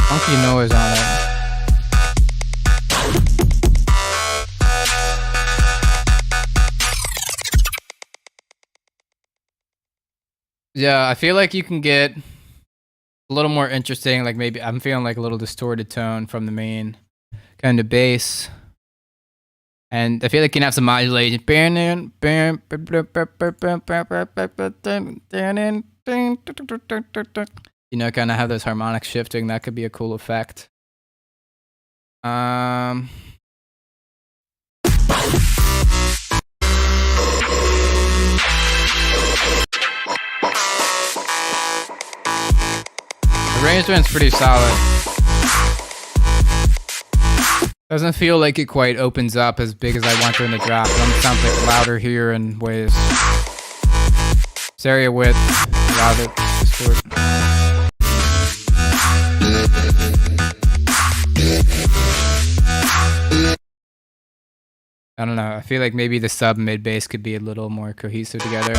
Funky noise on it. Yeah, I feel like you can get a little more interesting, like maybe I'm feeling like a little distorted tone from the main kind of bass. And I feel like you can have some modulation. You know, kind of have those harmonics shifting. That could be a cool effect. Arrangement's pretty solid. Doesn't feel like it quite opens up as big as I want during the drop. It sounds like louder here in ways. Stereo width, louder, distorted. I don't know. I feel like maybe the sub mid bass could be a little more cohesive together.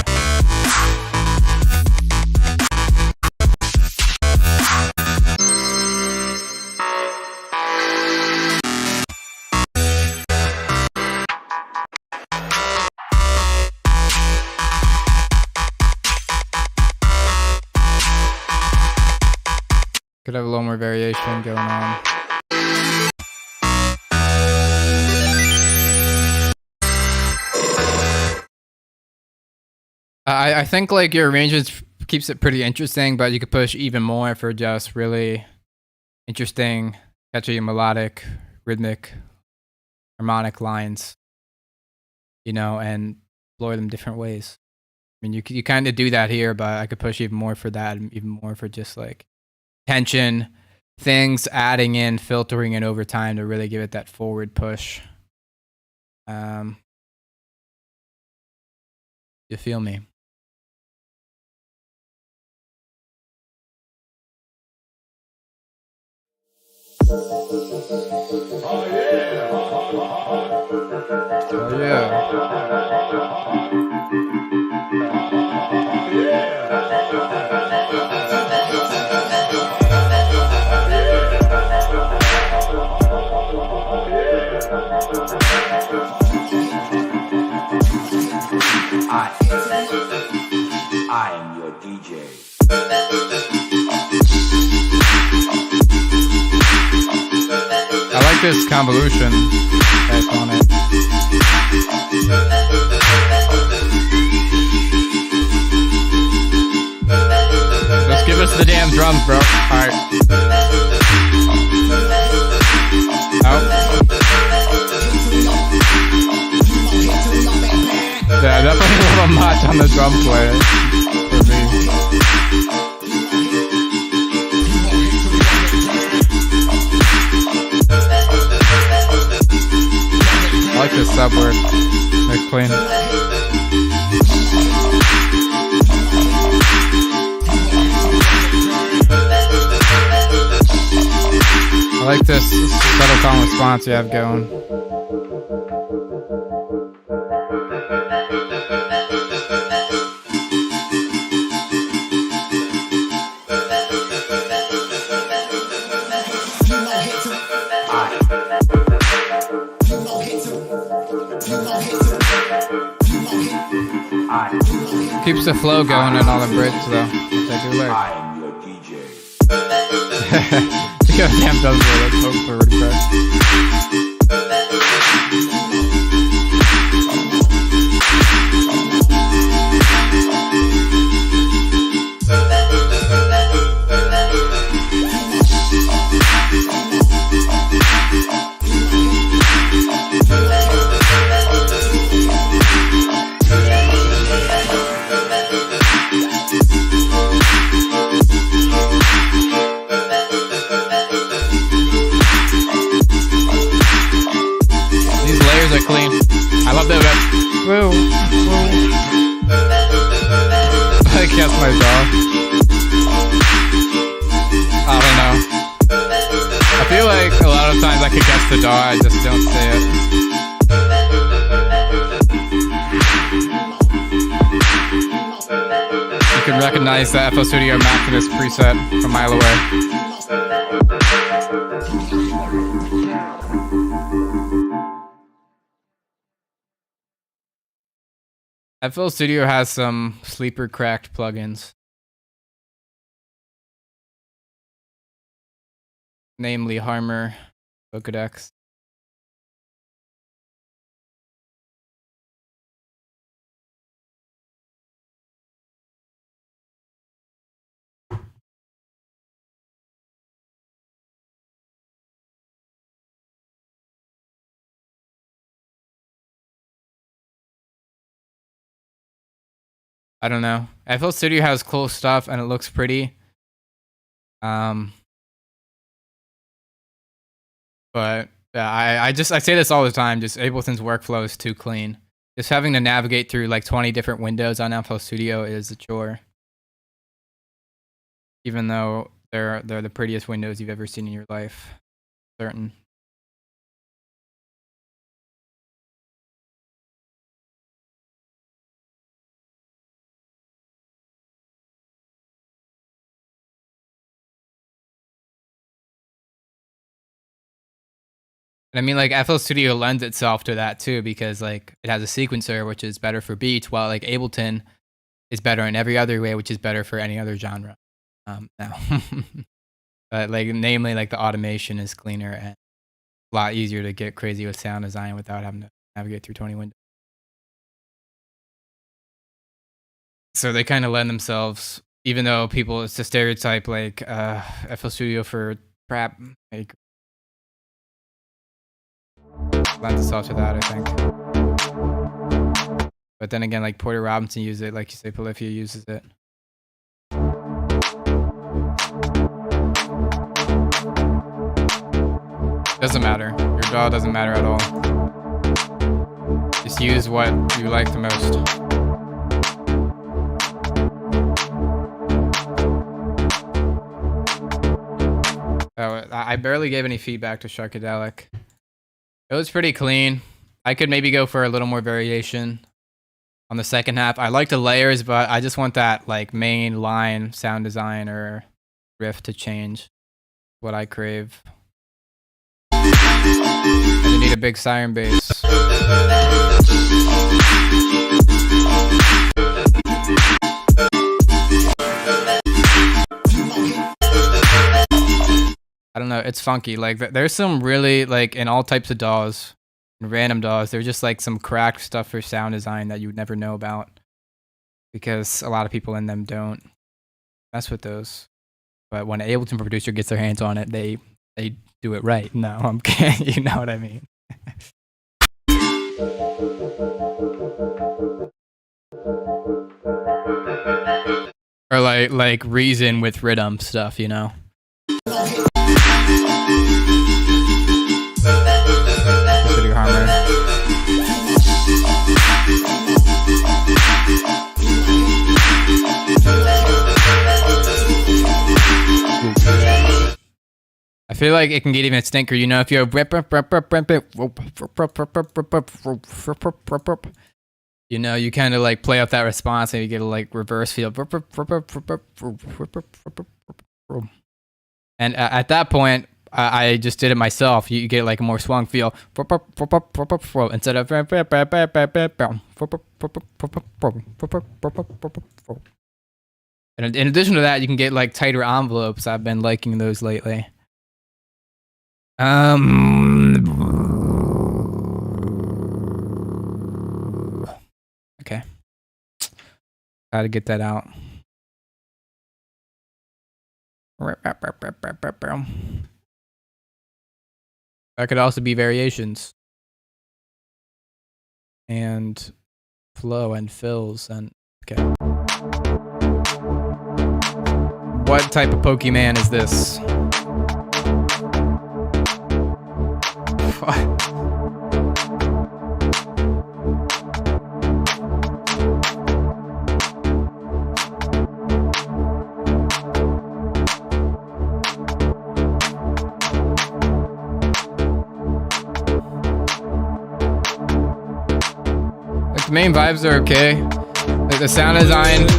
Could have a little more variation going on. I think like your arrangement keeps it pretty interesting, but you could push even more for just really interesting, catchy, melodic, rhythmic, harmonic lines, you know, and explore them different ways. I mean, you kind of do that here, but I could push even more for that, and even more for just like tension, things adding in, filtering in over time to really give it that forward push. You feel me? Oh yeah. I am your DJ. I like this convolution that's on it. Just give us the damn drums, bro. Alright. Yeah, definitely a little much on the drum player for me. I like this sub work. They're clean. I like this subtle tone response you have going. Keeps the flow going in all the bridge though, which I do like. I am your DJ. You got damn does it, let's hope for refresh. Clean. I love that. Woo. Woo. I guess my dog. I don't know. I feel like a lot of times I could guess the dog, I just don't say it. You can recognize the FL Studio Maximus preset from a mile away. FL Studio has some sleeper cracked plugins, namely Harmer, Vocodex. I don't know. FL Studio has cool stuff and it looks pretty. But yeah, I say this all the time. Just Ableton's workflow is too clean. Just having to navigate through like 20 different windows on FL Studio is a chore. Even though they're the prettiest windows you've ever seen in your life. Certain. And I mean, like, FL Studio lends itself to that too, because like it has a sequencer, which is better for beats, while like Ableton is better in every other way, which is better for any other genre. Now, but like, namely, like the automation is cleaner and a lot easier to get crazy with sound design without having to navigate through 20 windows. So they kind of lend themselves, even though people, it's a stereotype like FL Studio for trap maker. Lends itself to that, I think. But then again, like Porter Robinson uses it, like you say, Polyphia uses it. Doesn't matter. Your DAW doesn't matter at all. Just use what you like the most. Oh, I barely gave any feedback to Sharkadelic. It was pretty clean. I could maybe go for a little more variation on the second half. I like the layers, but I just want that like main line sound design or riff to change. What I crave. I need a big siren bass. I don't know, it's funky. Like there's some really like in all types of DAWs, random DAWs, there's just like some cracked stuff for sound design that you would never know about because a lot of people in them don't mess with those. But when an Ableton producer gets their hands on it, they do it right. No, I'm kidding. You know what I mean. Or like Reason with rhythm stuff, you know. City Harmony. I feel like it can get even stinker, you know, if you're you know, you kind of like play up that response and you get a like reverse feel. And at that point, I just did it myself. You get like a more swung feel instead of. And in addition to that, you can get like tighter envelopes. I've been liking those lately. Okay. Gotta get that out. That could also be variations. And flow and fills and okay. What type of Pokemon is this? Like the main vibes are okay. Like the sound design.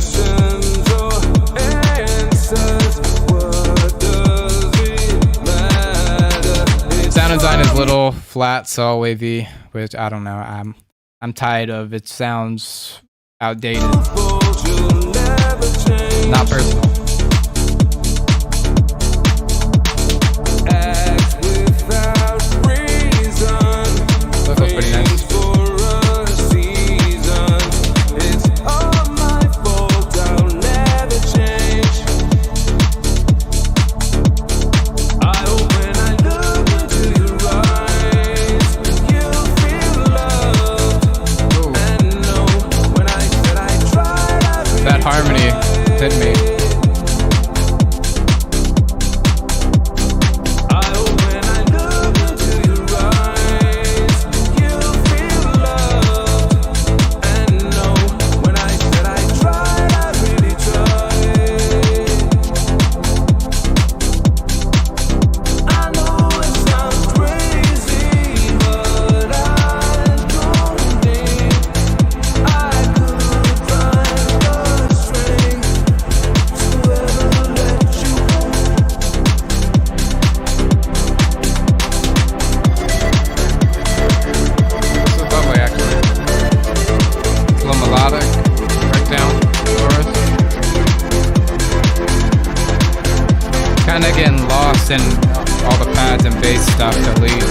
Sound design is a little flat, saw wavy, which I don't know. I'm tired of. It sounds outdated. Not personal. That feels pretty nice. Harmony hit me. Kinda getting lost in all the pads and bass stuff to lead.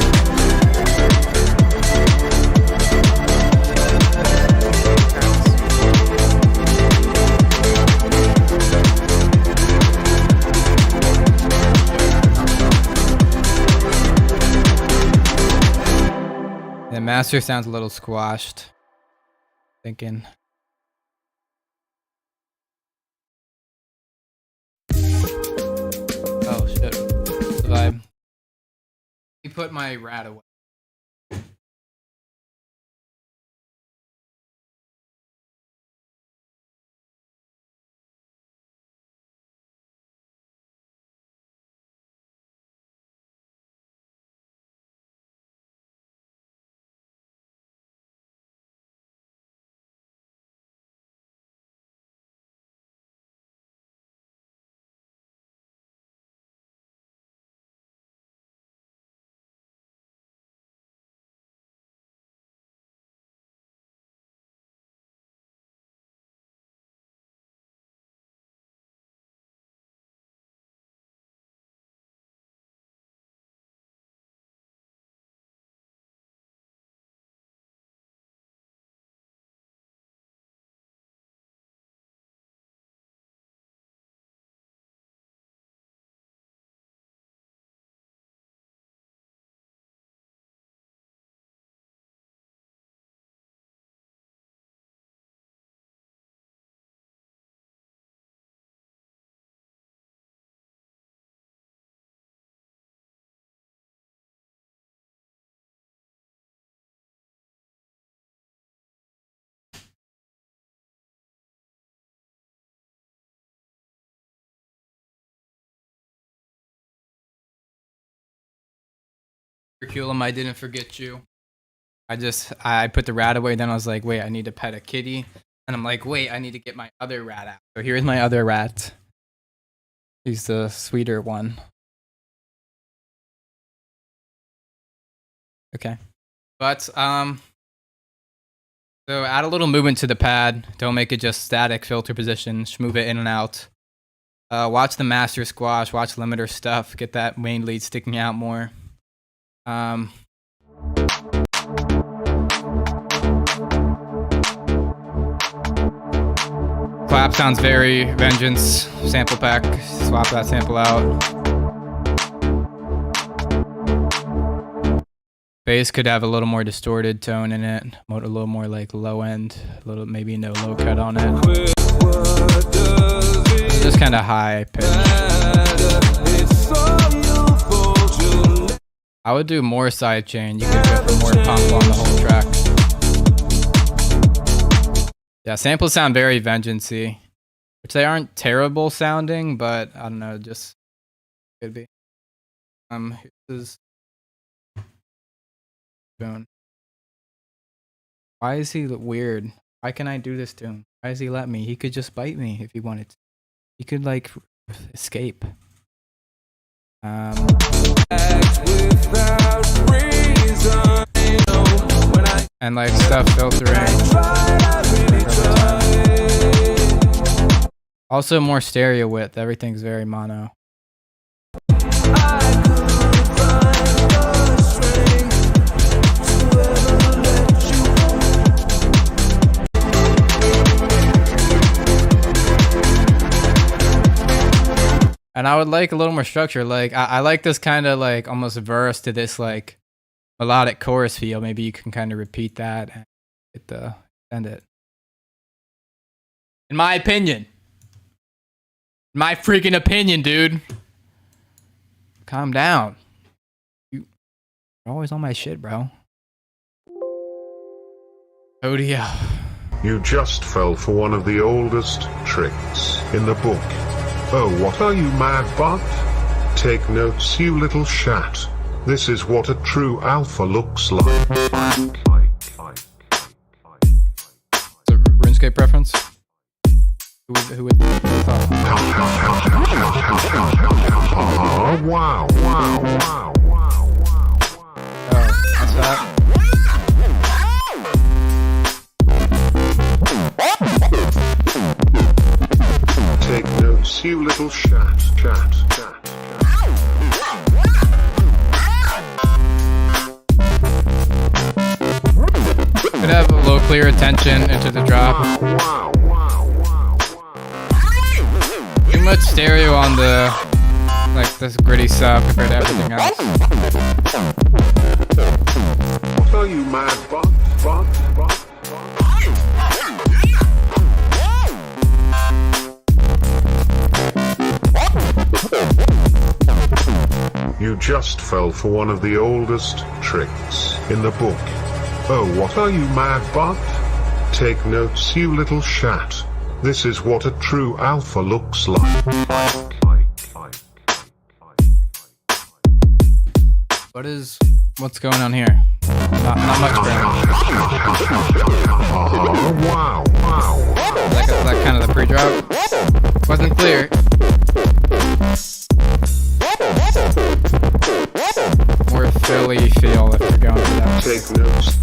Master sounds a little squashed. Thinking. Oh shit. The vibe. Let me put my rat away. Curriculum, I didn't forget you. I put the rat away, then I was like, wait, I need to pet a kitty. And I'm like, wait, I need to get my other rat out. So here's my other rat. He's the sweeter one. Okay. But, so add a little movement to the pad. Don't make it just static filter position. Just move it in and out. Watch the master squash, watch limiter stuff. Get that main lead sticking out more. Clap sounds very vengeance. Sample pack, swap that sample out. Bass could have a little more distorted tone in it, a little more like low end, a little maybe no low cut on it. Just kind of high pitch. I would do more sidechain. You could go for more pump on the whole track. Yeah, samples sound very vengeance-y, which they aren't terrible sounding, but I don't know, just could be. Here's Boone. Why is he weird? Why can I do this to him? Why does he let me? He could just bite me if he wanted to. He could like escape. And like stuff filtering. Also more stereo width. Everything's very mono. And I would like a little more structure. Like I like this kind of like almost verse to this like melodic chorus feel. Maybe you can kind of repeat that and end it. In my opinion. My freaking opinion, dude. Calm down. You're always on my shit, bro. Odio. You just fell for one of the oldest tricks in the book. Oh, what are you mad about? Take notes, you little shat. This is what a true alpha looks like. The RuneScape reference? Who would thought? Wow. Oh, what's that? Take notes, you little shat. Could have a little clear attention into the drop. Too much stereo on the like this gritty sub compared to everything else. What are you mad, but? You just fell for one of the oldest tricks in the book. Oh, what are you mad, but? Take notes, you little shat. This is what a true alpha looks like. What's going on here? Not much going on. Wow. That kind of the pre-drop. Wasn't clear. More Philly feel if you're going for that. Take notes.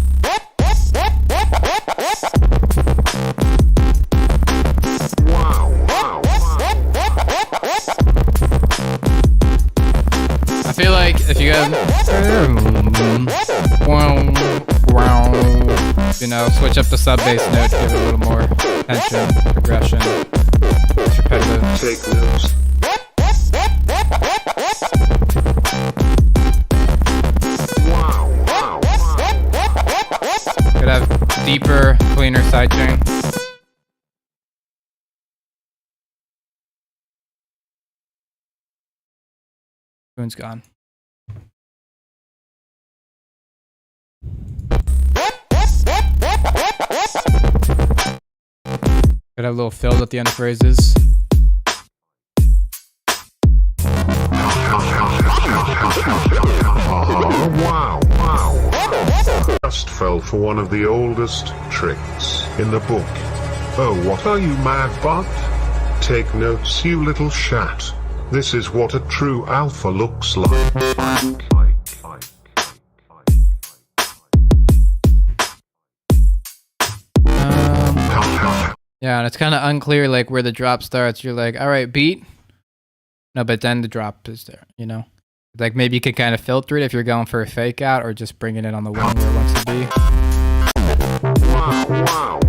I feel like if you go, you know, switch up the sub bass note, give it a little more tension, progression, it's repetitive. Take notes. Could have deeper, cleaner sidechain. Spoon's gone. Could have a little filled at the end of phrases. Wow. Just fell for one of the oldest tricks in the book. Oh, what are you mad, but? Take notes, you little shat. This is what a true alpha looks like. Yeah, and it's kind of unclear like where the drop starts. You're like, all right, beat. No, but then the drop is there, you know? Like maybe you can kind of filter it if you're going for a fake out or just bringing it on the wing where it wants to be. Wow.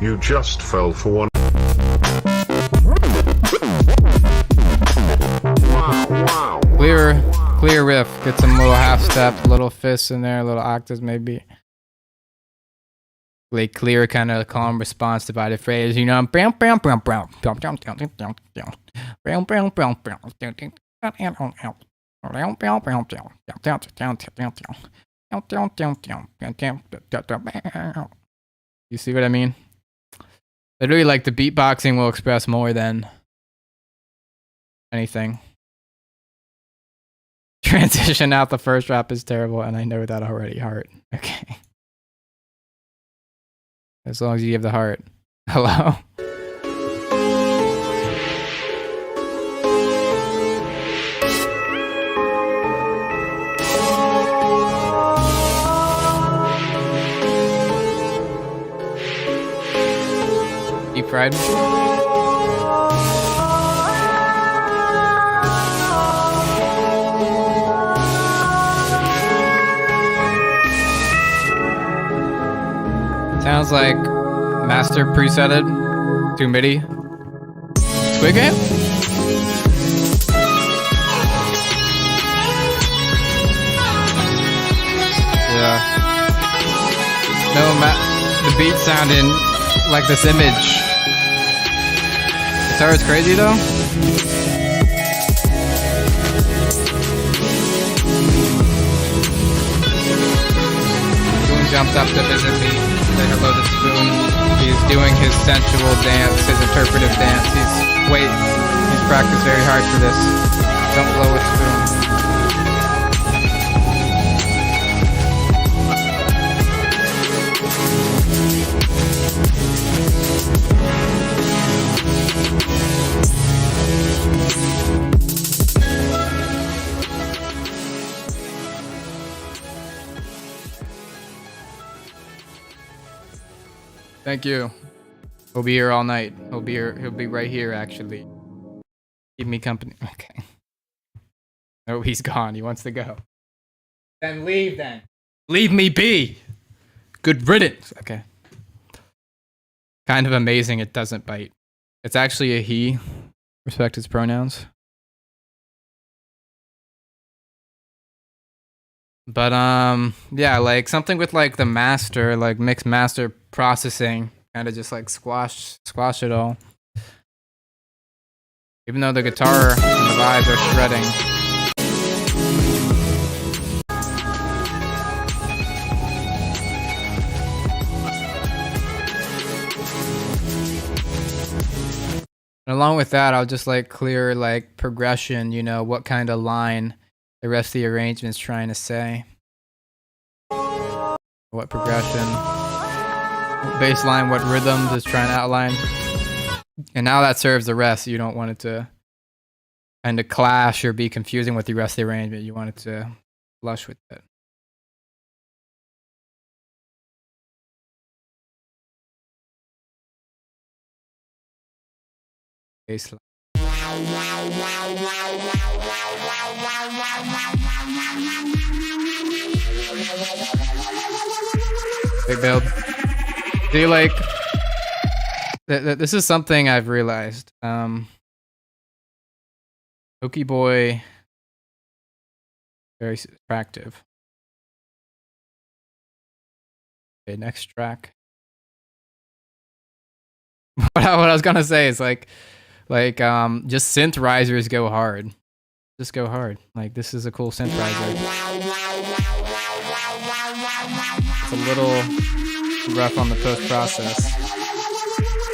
You just fell for one. Wow. Clear riff. Get some little half steps, little fists in there, little octaves maybe. Like clear kind of calm response divided phrase, you know. You see what I mean? Literally, like the beatboxing will express more than anything. Transition out the first drop is terrible, and I know that already. Heart. Okay. As long as you give the heart. Hello? Deep fried. Sounds like master presetted to MIDI. Squid Game? Yeah. No, the beat sounded like this image. Guitar is crazy though. Spoon jumped up to visit me. Say hello to Spoon. He's doing his sensual dance, his interpretive dance. He's practiced very hard for this. Don't blow with Spoon. Thank you. He'll be here all night. He'll be here. He'll be right here, actually. Keep me company. Okay. Oh, he's gone. He wants to go. Then leave, then. Leave me be. Good riddance. Okay. Kind of amazing it doesn't bite. It's actually a he. Respect his pronouns. But yeah, like something with like the master, like mixed master processing, kind of just like squash it all. Even though the guitar and the vibes are shredding. And along with that, I'll just like clear like progression, you know, what kind of line the rest of the arrangement's trying to say. What progression, what bass line, what rhythms is trying to outline. And now that serves the rest. You don't want it to kind of clash or be confusing with the rest of the arrangement. You want it to flush with it. Bass line. Big build. See, like, this is something I've realized. Pokey Boy, very attractive. Okay, next track. What I was gonna say is like just synth risers go hard. Just go hard. Like, this is a cool synth riser. It's a little rough on the post-process.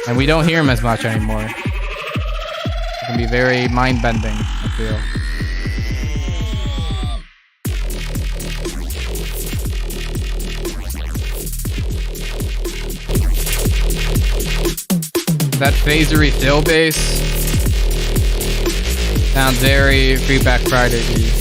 And we don't hear him as much anymore. It can be very mind-bending, I feel. That phasery fill bass sounds very Feedback Friday-y.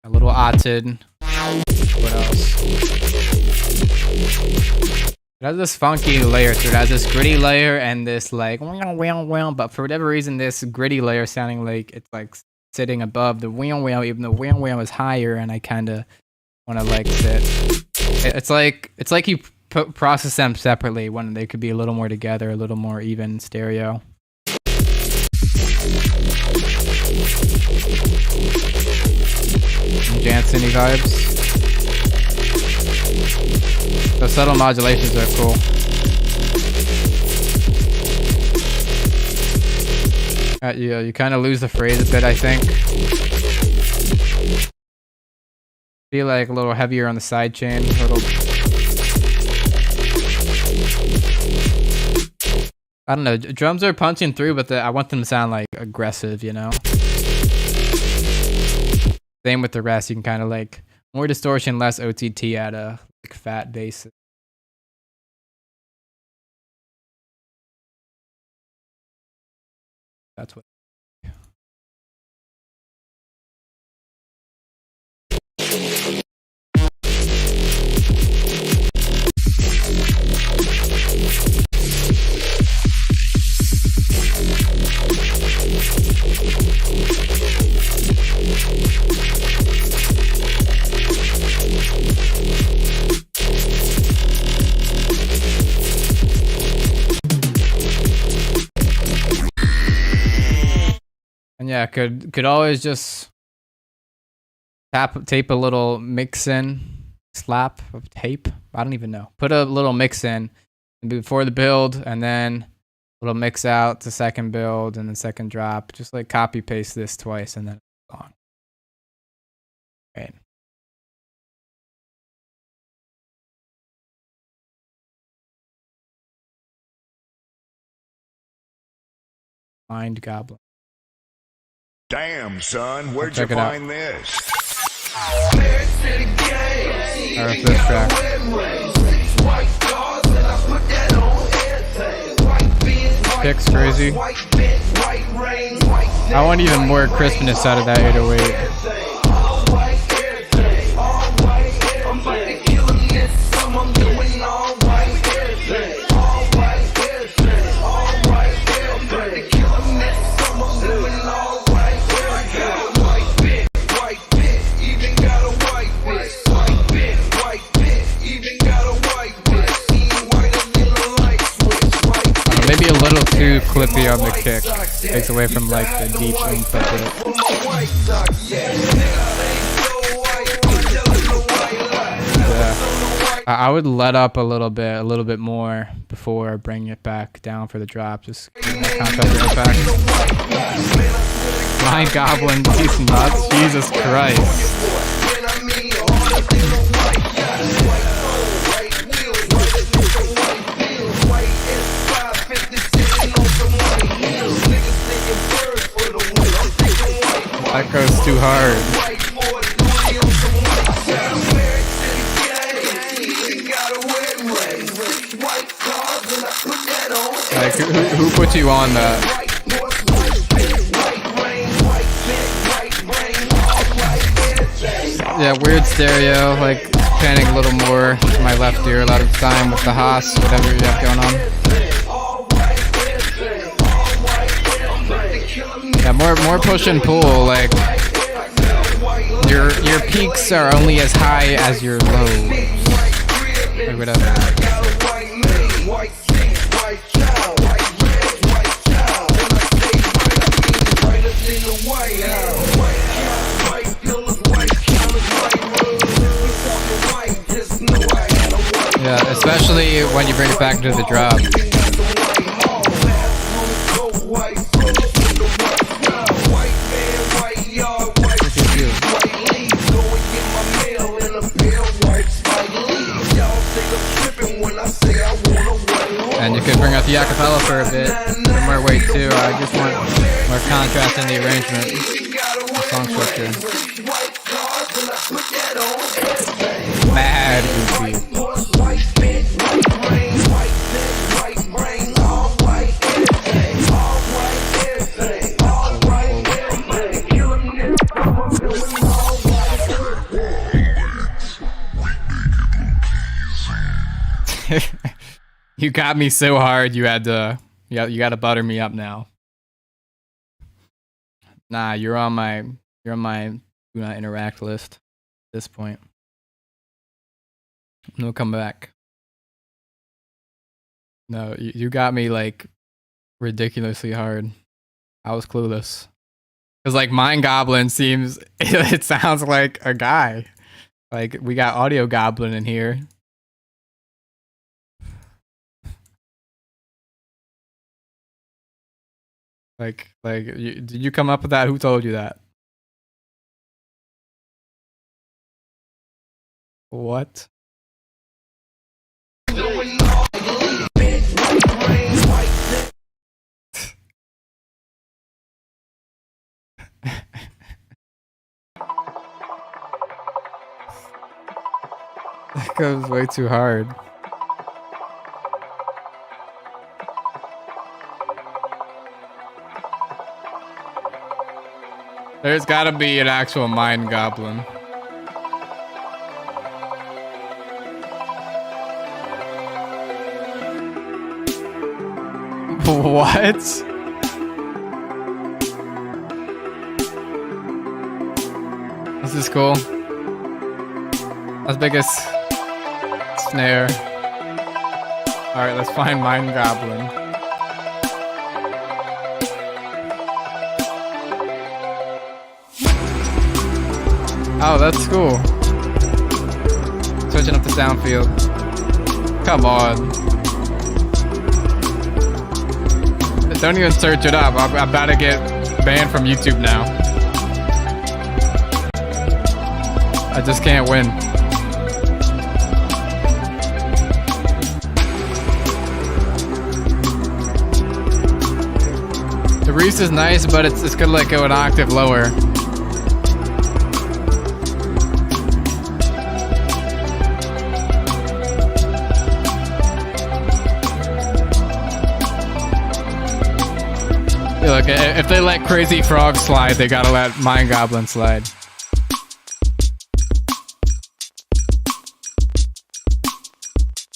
A little otted. What else? It has this funky layer, so it has this gritty layer and this like but for whatever reason this gritty layer sounding like it's like sitting above the even though is higher, and I kinda wanna like sit. It's like you process them separately when they could be a little more together, a little more even stereo. Jansen-y vibes. The subtle modulations are cool. Yeah, you kind of lose the phrase a bit, I think. Feel like a little heavier on the side chain, a little. I don't know. Drums are punching through, but I want them to sound like aggressive, you know. Same with the rest. You can kind of like more distortion, less OTT at a like, fat bass. That's what. And yeah, could always just tape a little mix in, slap of tape. I don't even know. Put a little mix in before the build, and then a little mix out to second build, and then second drop. Just like copy paste this twice, and then it's on. Right. Mind Goblin. Damn, son, where'd you find this? Our first track. Kick's crazy. I want even more crispness out of that 808. clippy on the kick. Takes away from like the deep oomph of it. Yeah. I would let up a little bit more before bringing it back down for the drop. Just get that contact impact. Mind Goblin, these nuts. Jesus Christ. That goes too hard. Like, who put you on that? Yeah, weird stereo, like panning a little more to my left ear a lot of the time with the Haas, whatever you have going on. Yeah, more push and pull, like your peaks are only as high as your lows. Like whatever. Yeah, especially when you bring it back into the drop. And you can bring out the acapella for a bit. Put more weight too. I just want more contrast in the arrangement. The song structure. Mad goofy. You got me so hard. You had to. You got to butter me up now. Nah, you're on my do not interact list at this point. No comeback. No, you got me like ridiculously hard. I was clueless. Cause like Mind Goblin seems, it sounds like a guy. Like we got Audio Goblin in here. Did you come up with that? Who told you that? What? That goes way too hard. There's gotta be an actual Mind Goblin. What? This is cool. That's biggest snare. Alright, let's find Mind Goblin. Oh, that's cool. Switching up the sound field. Come on. Don't even search it up. I'm about to get banned from YouTube now. I just can't win. The Reese is nice, but it's gonna like go an octave lower. Look, if they let Crazy Frog slide, they gotta let Mind Goblin slide.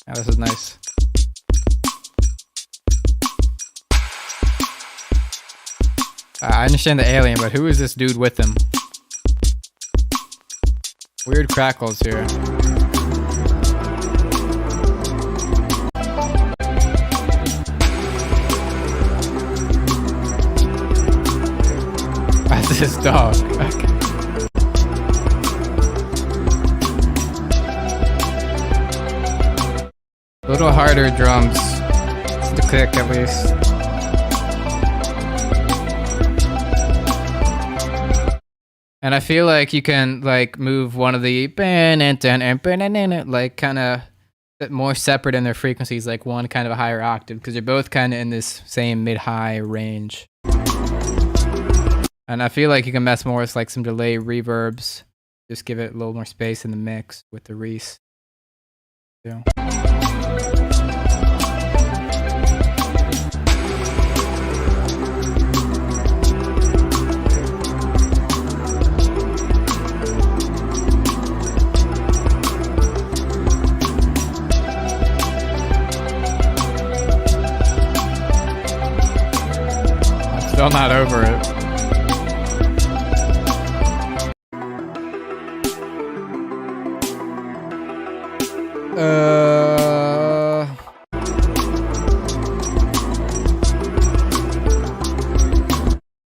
Yeah, this is nice. I understand the alien, but who is this dude with him? Weird crackles here. this dog? Okay. A little harder drums. The kick at least. And I feel like you can like move one of the like kind of more separate in their frequencies, like one kind of a higher octave, because they're both kind of in this same mid-high range. And I feel like you can mess more with like some delay reverbs. Just give it a little more space in the mix with the Reese. Yeah. Still not over it.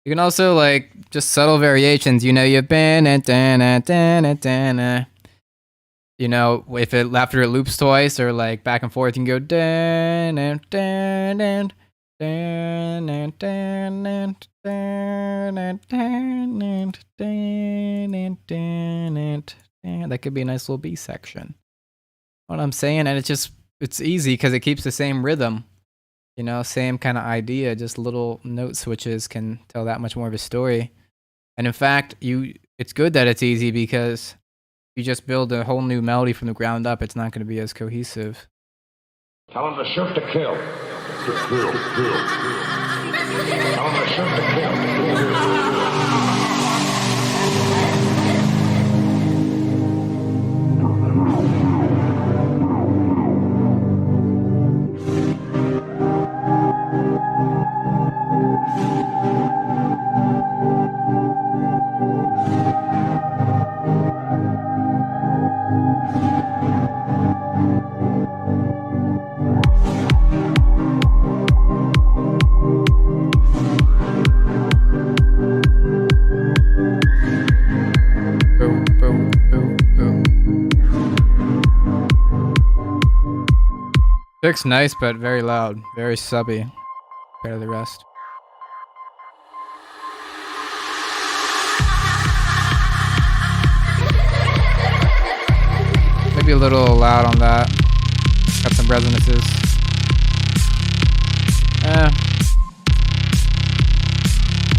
You can also like just subtle variations. You know, you've been you know, if it after it loops twice or like back and forth, you can go that could be a nice little B section. What I'm saying, and it's easy because it keeps the same rhythm, you know, same kind of idea. Just little note switches can tell that much more of a story. And in fact, it's good that it's easy because you just build a whole new melody from the ground up. It's not going to be as cohesive. Tell him to shoot to kill. To kill. Tell him to shoot to kill. Looks nice, but very loud, very subby compared to the rest. Maybe a little loud on that. Got some resonances.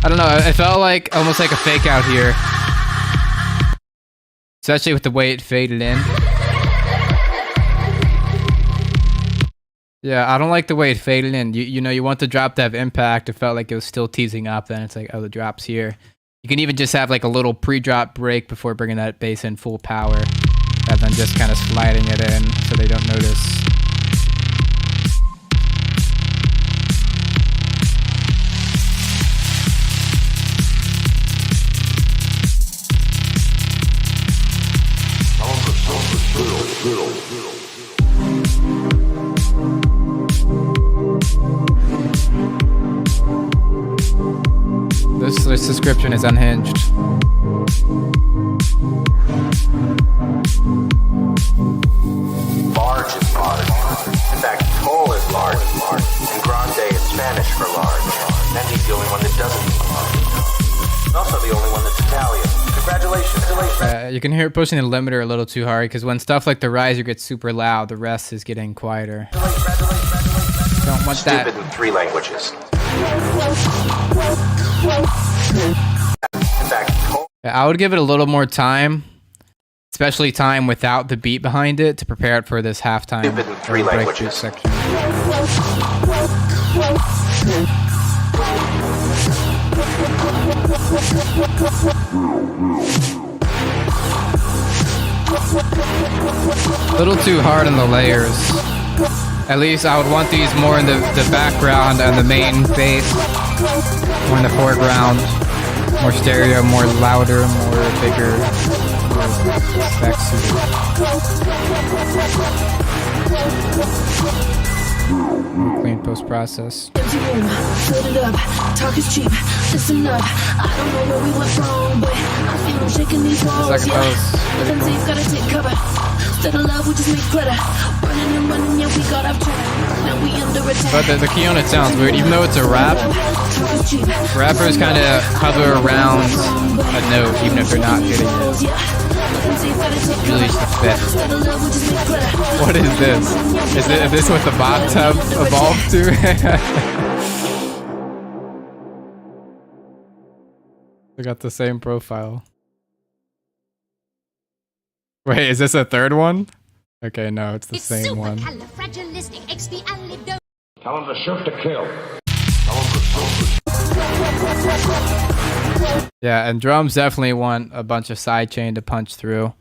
I don't know. It felt like almost like a fake out here, especially with the way it faded in. Yeah, I don't like the way it faded in. You know, you want the drop to have impact. It felt like it was still teasing up. Then it's like, oh, the drop's here. You can even just have like a little pre-drop break before bringing that bass in full power, rather than just kind of sliding it in so they don't notice. This description is unhinged. Large is large. In fact, tall is large, and grande is Spanish for large. And he's the only one that doesn't mean large. And also the only one that's Italian. Congratulations. You can hear it pushing the limiter a little too hard because when stuff like the riser gets super loud, the rest is getting quieter. Don't want that. Stupid in 3 languages. In fact, I would give it a little more time, especially time without the beat behind it, to prepare it for this halftime breakthrough section. A little too hard on the layers. At least I would want these more in the background and the main bass, more in the foreground, more stereo, more louder, more bigger, more effects. Clean post process. Empty room, fill it up, talk is cheap, listen up. I don't know where we went wrong, but I feel I'm shaking these walls. Second Yeah, post. living safe, gotta take cover. Instead of love, we just make glitter. Running and running, yeah, we got off track. Now we under attack. But the key on it sounds weird, even though it's a rap. Rappers kind of hover around a note, even if they're not hitting it. Usually it's the fifth. What is this? Is this what the bots have evolved to? They got the same profile. Wait, is this a third one? Okay, no, it's the same one. Tell him to shoot to kill. Tell him to Yeah, and drums definitely want a bunch of sidechain to punch through.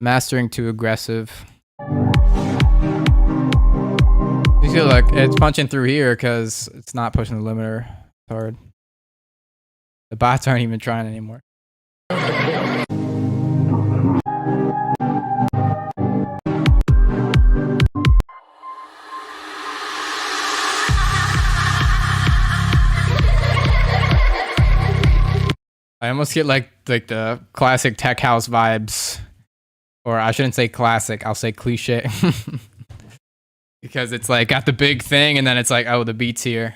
Mastering too aggressive. You feel like it's punching through here because it's not pushing the limiter hard. The bots aren't even trying anymore. I almost get like the classic tech house vibes. Or I shouldn't say classic, I'll say cliche. Because it's like got the big thing and then it's like, oh, the beat's here.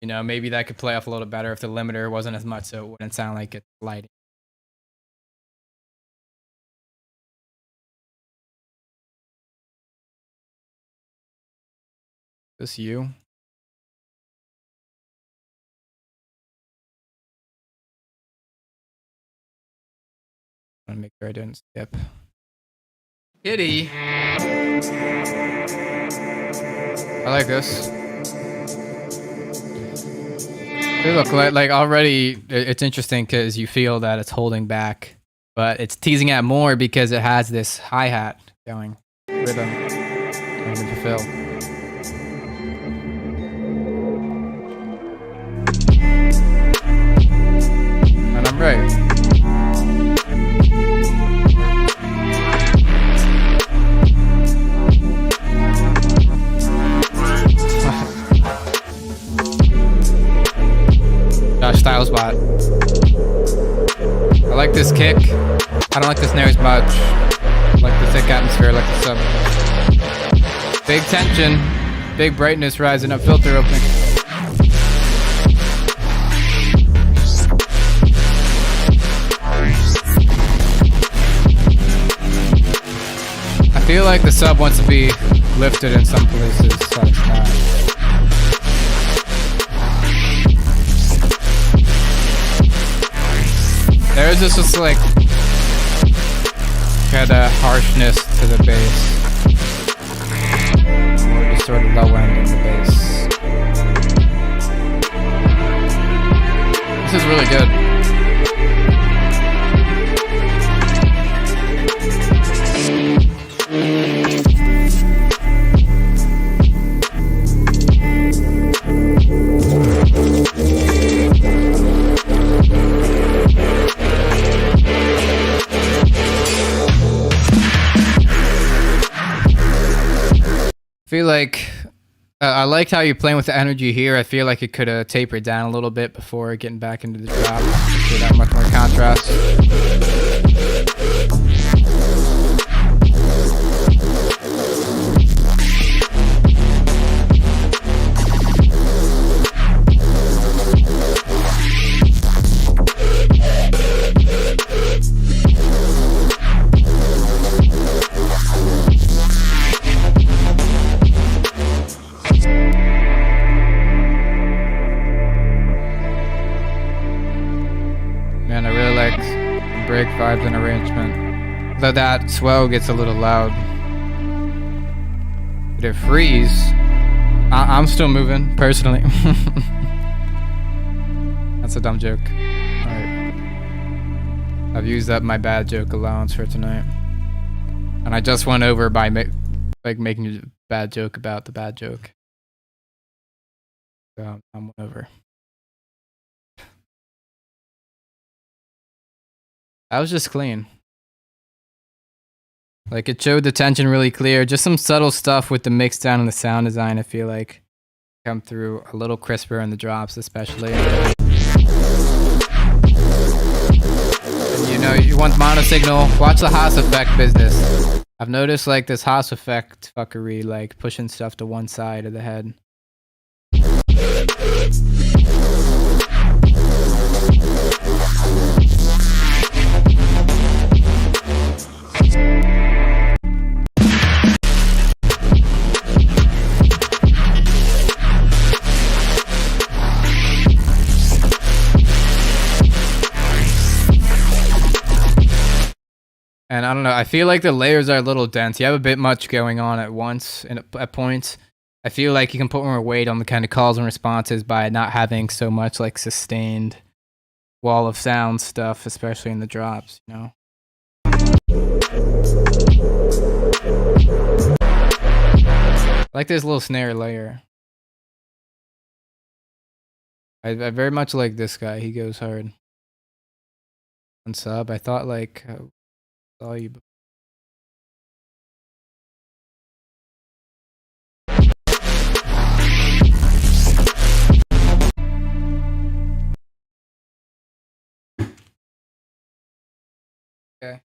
You know, maybe that could play off a little better if the limiter wasn't as much so it wouldn't sound like it's lighting. This you? I want to make sure I didn't skip. Kitty. I like this. Hey, look, like already, it's interesting because you feel that it's holding back, but it's teasing out more because it has this hi-hat going rhythm and to fulfill. And I'm right. Josh Styles bot. I like this kick. I don't like the snares much. I like the thick atmosphere, I like the sub. Big tension. Big brightness rising up, filter opening. I feel like the sub wants to be lifted in some places, so it's not. There's just like kind of harshness to the bass. Or just sort of low end in the bass. This is really good. I feel like I liked how you're playing with the energy here. I feel like it could have tapered down a little bit before getting back into the drop. So that much more contrast. Man, I really like break vibes and arrangement. Though that swell gets a little loud. But it freeze. I'm still moving, personally. That's a dumb joke. Alright. I've used up my bad joke allowance for tonight. And I just went over by making a bad joke about the bad joke. So I'm over. That was just clean. Like, it showed the tension really clear. Just some subtle stuff with the mix down and the sound design, I feel like, come through a little crisper in the drops, especially. And, you know, you want mono signal, watch the Haas effect business. I've noticed, like, this Haas effect fuckery, like, pushing stuff to one side of the head. And I don't know, I feel like the layers are a little dense. You have a bit much going on at once and at points. I feel like you can put more weight on the kind of calls and responses by not having so much like sustained wall of sound stuff, especially in the drops, you know? I like this little snare layer. I very much like this guy. He goes hard. On sub, I thought like... saw you. Okay.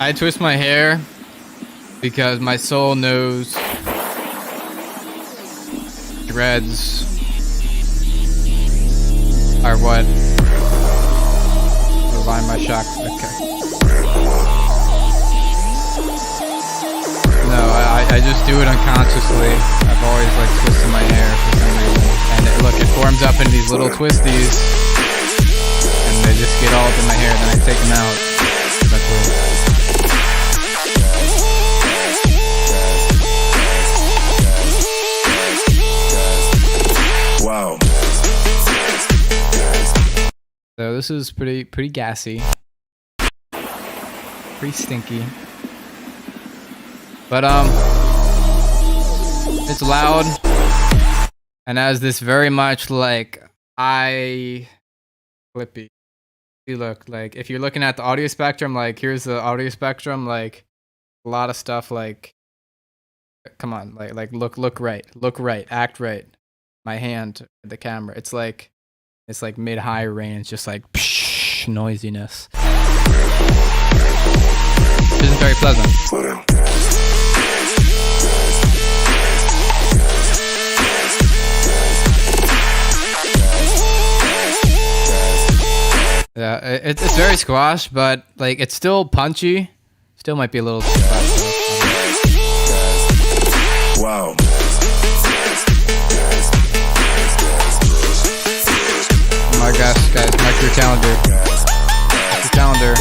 I twist my hair because my soul knows dreads are what revive my shock. Okay. No, I just do it unconsciously. I've always like twisted my hair for some reason. And look, it forms up into these little twisties. And they just get all up in my hair, then I take them out. That's weird. Wow. So this is pretty gassy. Pretty stinky. But it's loud. And has this very much like eye flippy. See, look, like if you're looking at the audio spectrum, like here's the audio spectrum, like a lot of stuff like come on, like look right, act right. My hand at the camera. It's like mid-high range, just like psh, noisiness. It isn't very pleasant. Yeah, it's very squash, but like it's still punchy. Still might be a little too fast. Wow. Oh my gosh, guys, mark your calendar. Mark your calendar.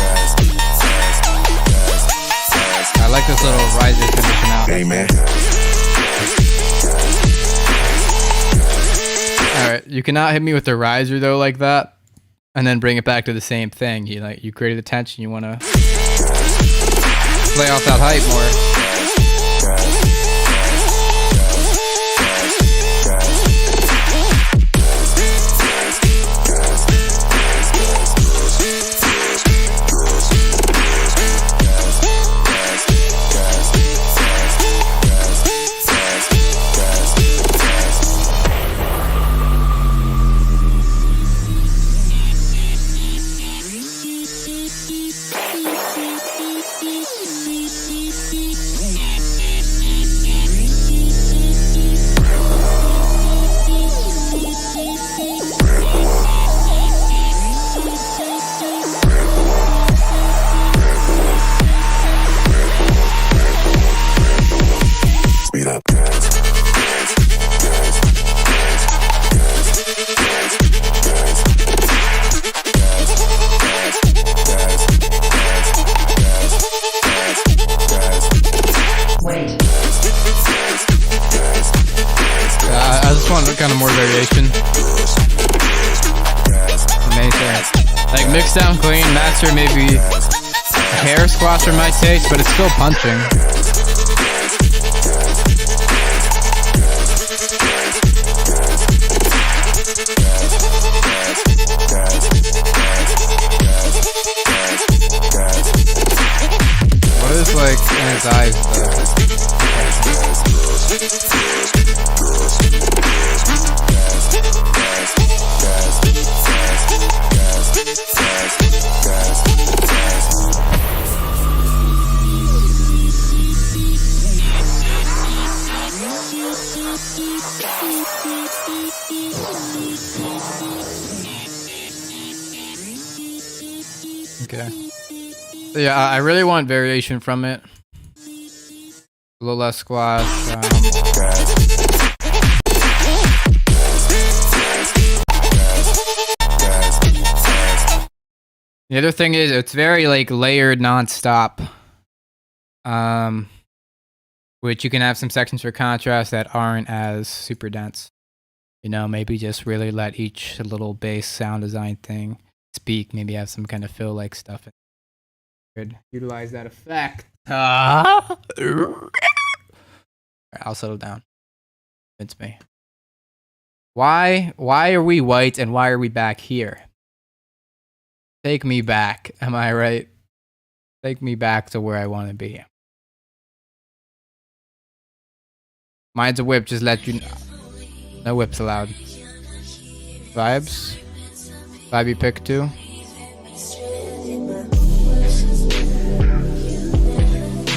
I like this little riser finishing out. Hey, man. Alright, you cannot hit me with the riser though like that. And then bring it back to the same thing. You created the tension, you wanna play off that hype more. kind of more variation. Amazing. Like mix down clean, master maybe hair squash for my taste, but it's still punching. What is like in his eyes though? Okay. So yeah, I really want variation from it. A little less squash. The other thing is it's very like layered non-stop. Which you can have some sections for contrast that aren't as super dense. You know, maybe just really let each little bass sound design thing speak. Maybe have some kind of fill like stuff. Could utilize that effect. Alright, I'll settle down. Convince me. Why are we white and why are we back here? Take me back. Am I right? Take me back to where I want to be. Mine's a whip, just let you know. No whips allowed. Vibes? Vibe pick two?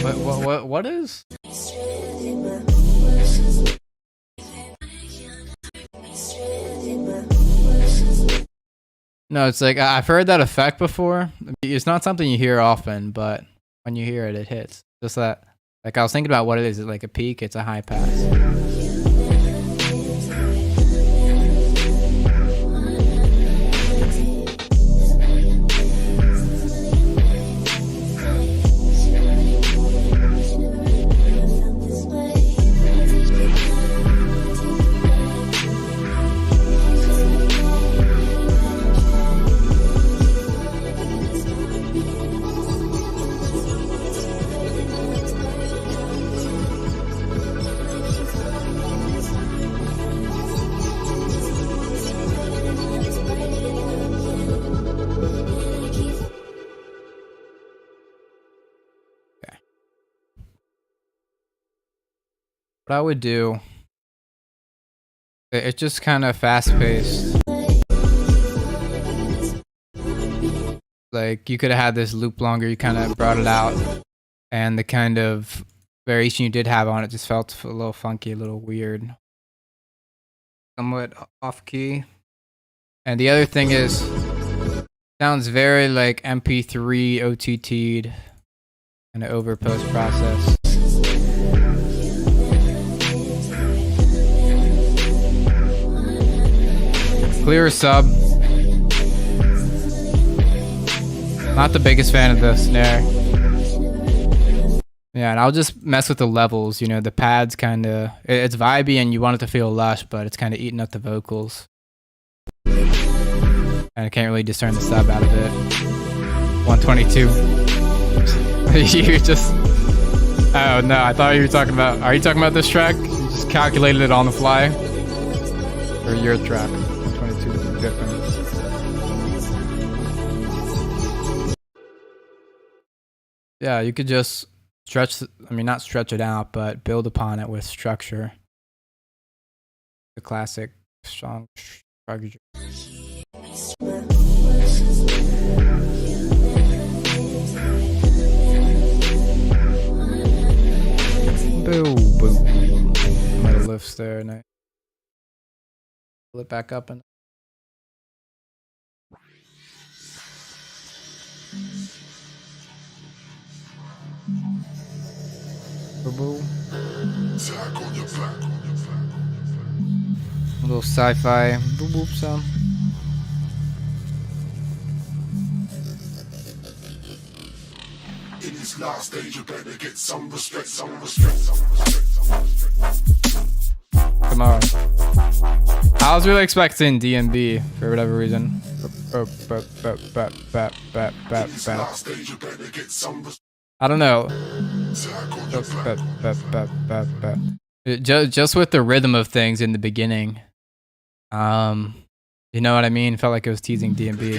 What is? No, it's like, I've heard that effect before. It's not something you hear often, but when you hear it, it hits. Just that, like I was thinking about what it is. It's like a peak, it's a high pass. What I would do, it's just kind of fast-paced. Like, you could have had this loop longer, you kind of brought it out, and the kind of variation you did have on it just felt a little funky, a little weird. Somewhat off-key. And the other thing is, sounds very like MP3 OTT'd, kind of over post-process. Clear sub. Not the biggest fan of the snare. Yeah, and I'll just mess with the levels, you know, the pads kind of, it's vibey and you want it to feel lush, but it's kind of eating up the vocals. And I can't really discern the sub out of it. 122. You just, oh no, I thought you were talking about, are you talking about this track? You just calculated it on the fly? Or your track? 122 is different. Yeah, you could just stretch, I mean, not stretch it out, but build upon it with structure. The classic strong structure. Boom, boom. Might have lifts there, and I pull it back up and. Boom. A little sci-fi boop boop sound. In this last stage, you better get some respect, some respect, some respect, some respect. Come on. I was really expecting DMB for whatever reason. I don't know. Just with the rhythm of things in the beginning. You know what I mean? Felt like it was teasing DMB.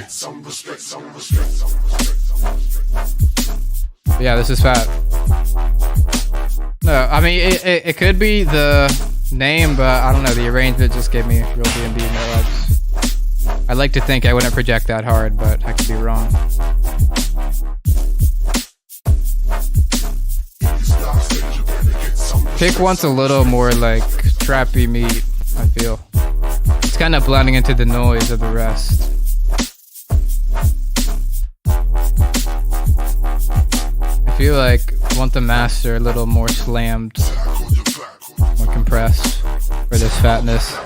Yeah, this is fat. No, I mean it could be the name, but I don't know. The arrangement just gave me real DMB vibes. I'd like to think I wouldn't project that hard, but I could be wrong. Pick wants a little more like trappy meat, I feel. It's kind of blending into the noise of the rest. I feel like I want the master a little more slammed, more compressed for this fatness.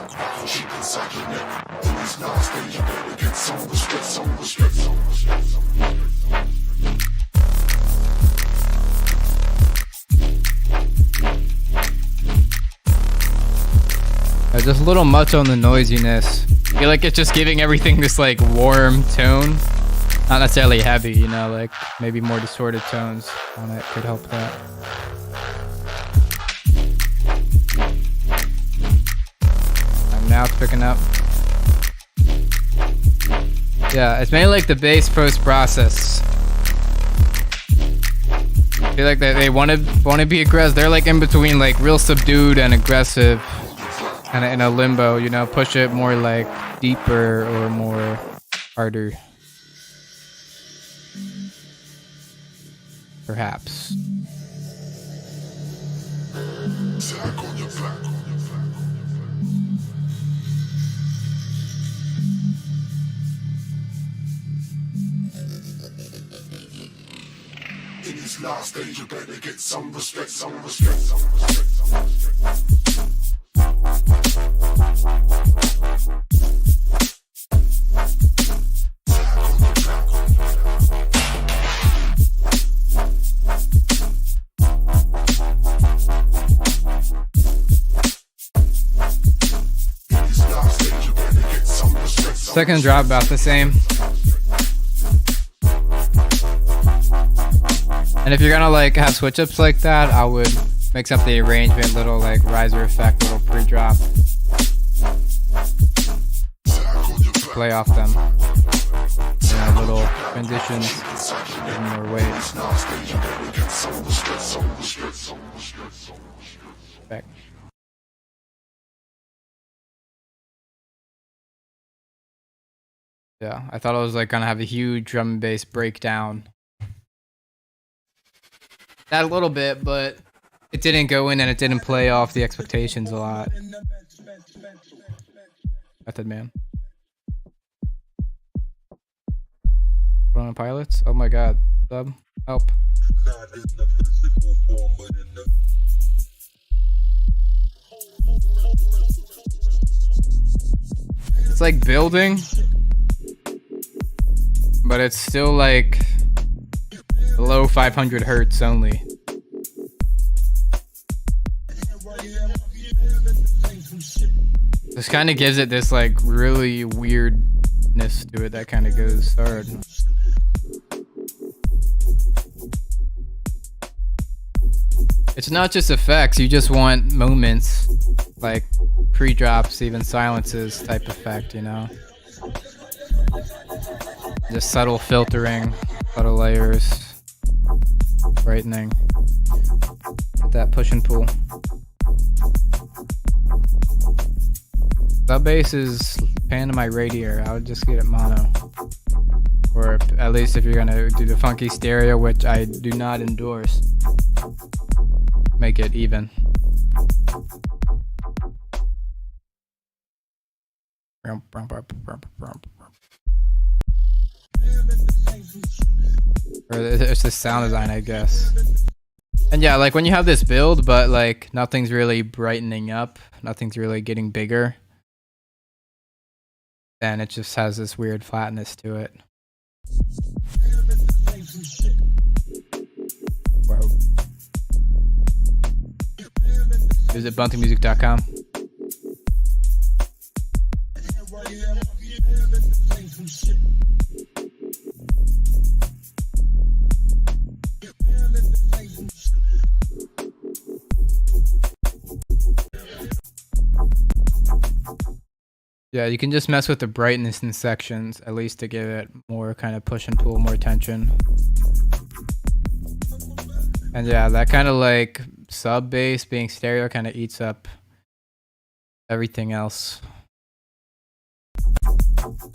Just a little much on the noisiness. I feel like it's just giving everything this like warm tone. Not necessarily heavy, you know, like maybe more distorted tones on it could help that. And now it's picking up. Yeah, it's mainly like the bass post process. I feel like they want to be aggressive. They're like in between like real subdued and aggressive. Kind of in a limbo, you know, push it more like deeper or more harder. Perhaps. In this last stage, you better get some respect, some respect, some respect, some respect. Second drop about the same. And if you're gonna like have switch ups like that, I would mix up the arrangement, little like riser effect, little pre-drop. Play off them. You know, little transitions, give more weight. Back. Yeah, I thought I was like gonna have a huge drum and bass breakdown. That a little bit, but it didn't go in and it didn't play off the expectations a lot. Method Man. Running pilots? Oh my god. Sub. Help. It's like building, but it's still like below 500 hertz only. This kind of gives it this like really weirdness to it that kind of goes hard. It's not just effects, you just want moments, like pre-drops, even silences type effect, you know? Just subtle filtering, subtle layers, brightening. Get that push and pull. Sub bass is pan to my radiator. I would just get it mono. Or at least if you're gonna do the funky stereo, which I do not endorse, make it even. Or it's the sound design, I guess. And yeah, like when you have this build, but like nothing's really brightening up, nothing's really getting bigger, then it just has this weird flatness to it. Whoa. Visit buntingmusic.com. Yeah, you can just mess with the brightness in sections, at least to give it more kind of push and pull, more tension. And yeah, that kind of like sub bass being stereo kind of eats up everything else.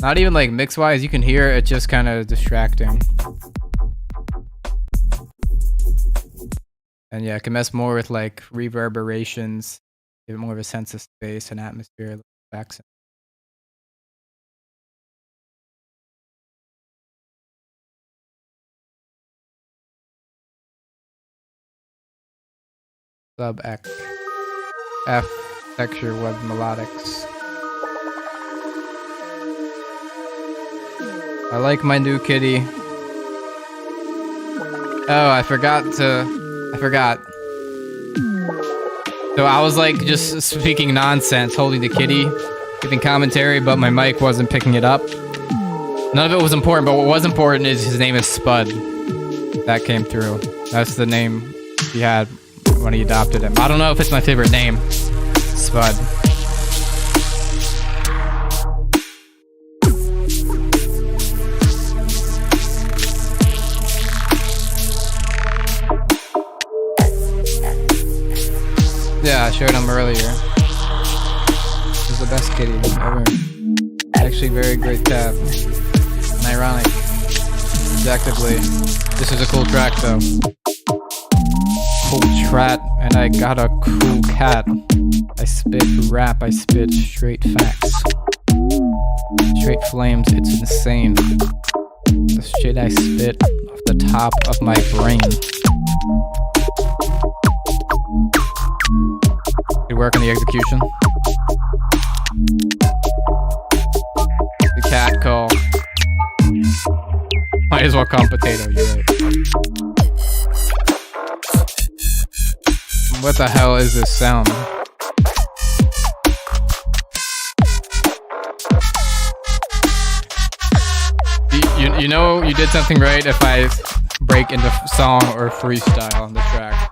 Not even like mix wise, you can hear it's just kind of distracting. And yeah, it can mess more with like reverberations, give it more of a sense of space and atmosphere effects. Sub X F texture web melodics. I like my new kitty. Oh, I forgot. So I was like just speaking nonsense, holding the kitty, giving commentary, but my mic wasn't picking it up. None of it was important, but what was important is his name is Spud. That came through. That's the name he had when he adopted him. I don't know if it's my favorite name. Spud. Yeah, I showed him earlier. He's the best kitty ever. Actually, very great cat. And ironic. Objectively. This is a cool track, though. Cool trat, and I got a cool cat. I spit rap, I spit straight facts. Straight flames, it's insane. The shit I spit off the top of my brain. Good work on the execution. The cat call. Might as well call him Potato, you're right. What the hell is this sound? You know you did something right if I break into song or freestyle on the track.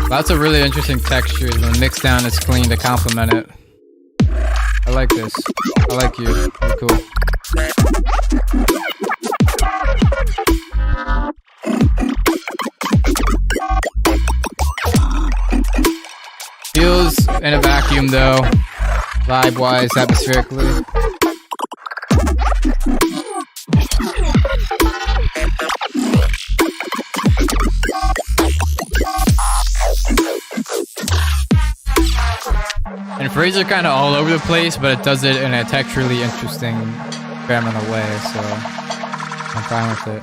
Lots of really interesting textures when the mix down is clean to complement it. I like this. I like you. You're cool. Feels in a vacuum though, vibe-wise, atmospherically. And phrases are kind of all over the place, but it does it in a texturally interesting, experimental way, so I'm fine with it.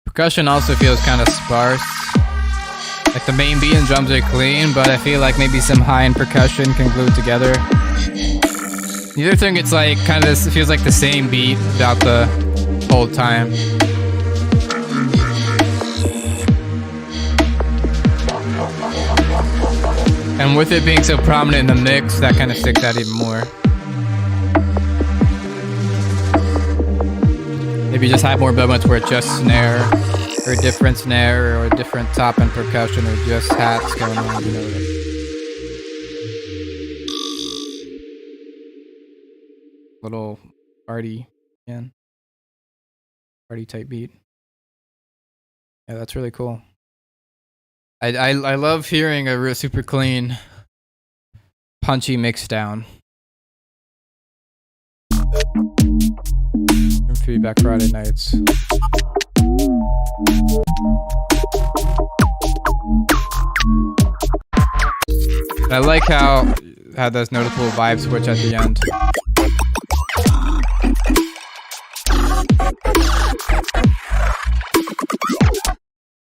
Percussion also feels kind of sparse. Like the main beat and drums are clean, but I feel like maybe some high-end percussion can glue it together. The other thing, it's like kind of this, it feels like the same beat throughout the whole time. And with it being so prominent in the mix, that kind of sticks out even more. Maybe just have more moments where it's just snare, or a different snare, or a different top end percussion, or just hats going on, you know. Little party, again. Party type beat. Yeah, that's really cool. I love hearing a real super clean, punchy mix down. From Feedback Friday nights. I like how it had this noticeable vibe switch at the end.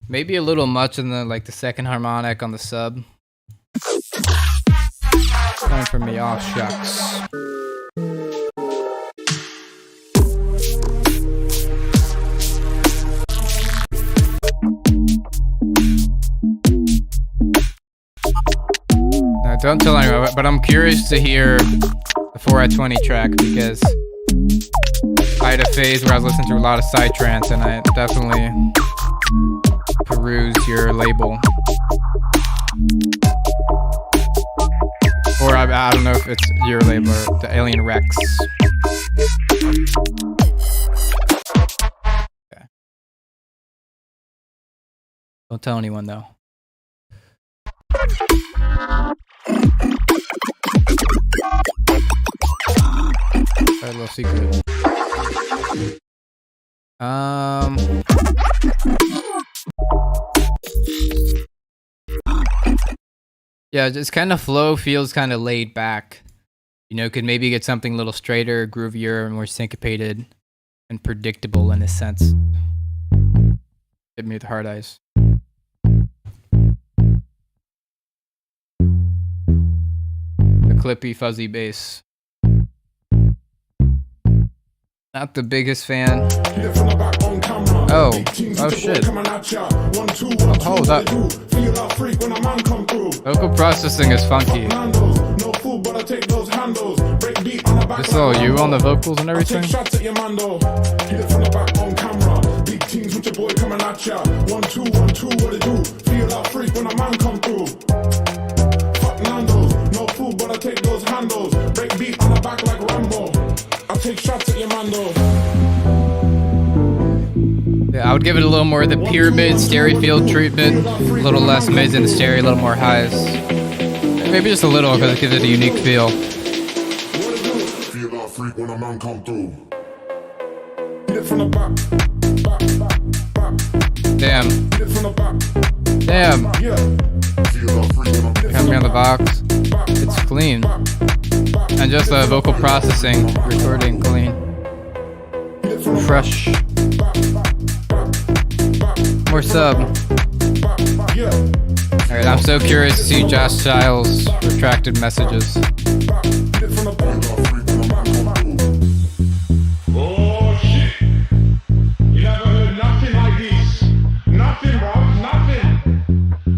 Maybe a little much in the the second harmonic on the sub. Coming from me, oh shucks. No, don't tell anyone, but I'm curious to hear the 4 at 20 track because I had a phase where I was listening to a lot of psytrance and I definitely perused your label. Or I don't know if it's your label or the Alien Rex. Okay. Don't tell anyone though. A little secret. Yeah, just kind of flow feels kind of laid back. You know, could maybe get something a little straighter, groovier, more syncopated, and predictable in a sense. Hit me with hard eyes. The clippy, fuzzy bass. Not the biggest fan. Oh shit. Hold up. Vocal processing is funky. This is all you on the vocals and everything? Yeah, I would give it a little more of the pyramid stereo field treatment, a little less mids in the stereo, a little more highs. Maybe just a little because it gives it a unique feel. Feel our freak when a man come through. Damn. Damn. Coming on the box. It's clean. And just the vocal processing, recording clean. Fresh. More sub. Alright, I'm so curious to see Josh Giles' retracted messages. Oh shit! You never heard nothing like this. Nothing, Rob, nothing.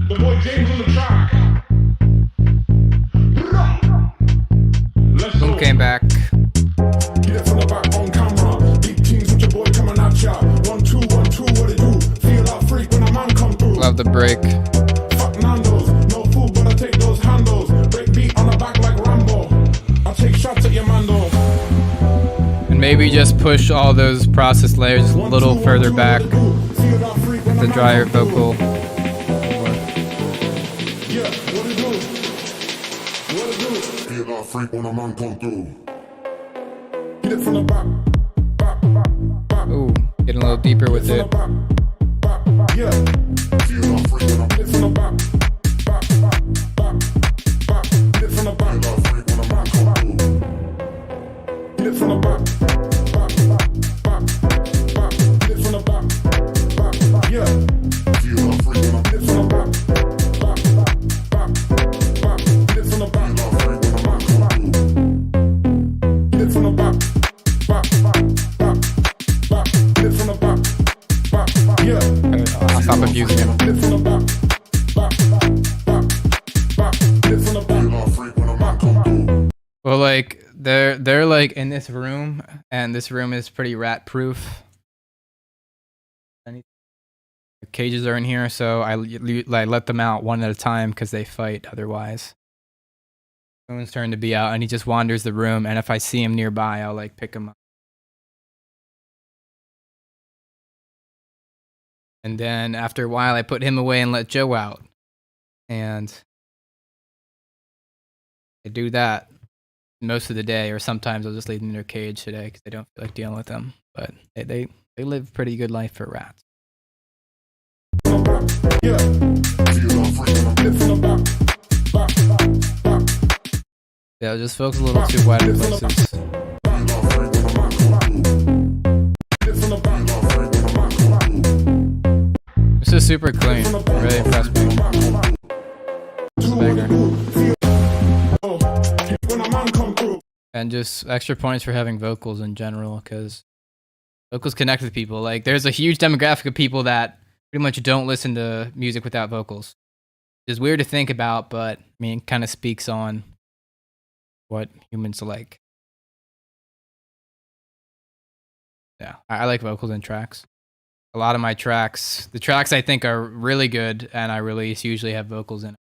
The boy James on the track. Boom came back. Get it from the back on camera. Big teams with your boy coming at ya. 1, 2, 1, 2, what it do? Feel our freak when a man come through. Love the break. Fuck Nando's, no food, but I take those handles. Break beat on the back like Rambo. I take shots at your mando. And maybe just push all those process layers a little further back. The drier vocal. Yeah, what it do? What it do? Feel our freak when a man come through. Get it from the back. Ooh, getting a little deeper with it. Yeah. Feel our freak when I get from the back. Get it from the back. Feel our freak when a man come through. Get it from the back. Get it from the back. Yeah. Feel our freak when I get from the back. Get it from the back. Feel our freak when a man come through. Get it from the back. Get it from the back. Yeah. I'll stop abusing him. Get it from the back. Get it from the back. Feel our freak when a man come through. Well, like they're like in this room, and this room is pretty rat proof. The cages are in here, so I let them out one at a time because they fight otherwise. Someone's turn to be out, and he just wanders the room, and if I see him nearby, I'll like pick him up. And then after a while, I put him away and let Joe out. And I do that most of the day, or sometimes I'll just leave them in their cage today because I don't feel like dealing with them. But they live a pretty good life for rats. Yeah, just folks a little too wide in places. This is super clean. Really impressed me. Bigger. And just extra points for having vocals in general, because vocals connect with people. Like, there's a huge demographic of people that pretty much don't listen to music without vocals. It's weird to think about, but I mean, it kind of speaks on what humans like. Yeah, I like vocals in tracks. A lot of my tracks, the tracks I think are really good and I release, usually have vocals in it.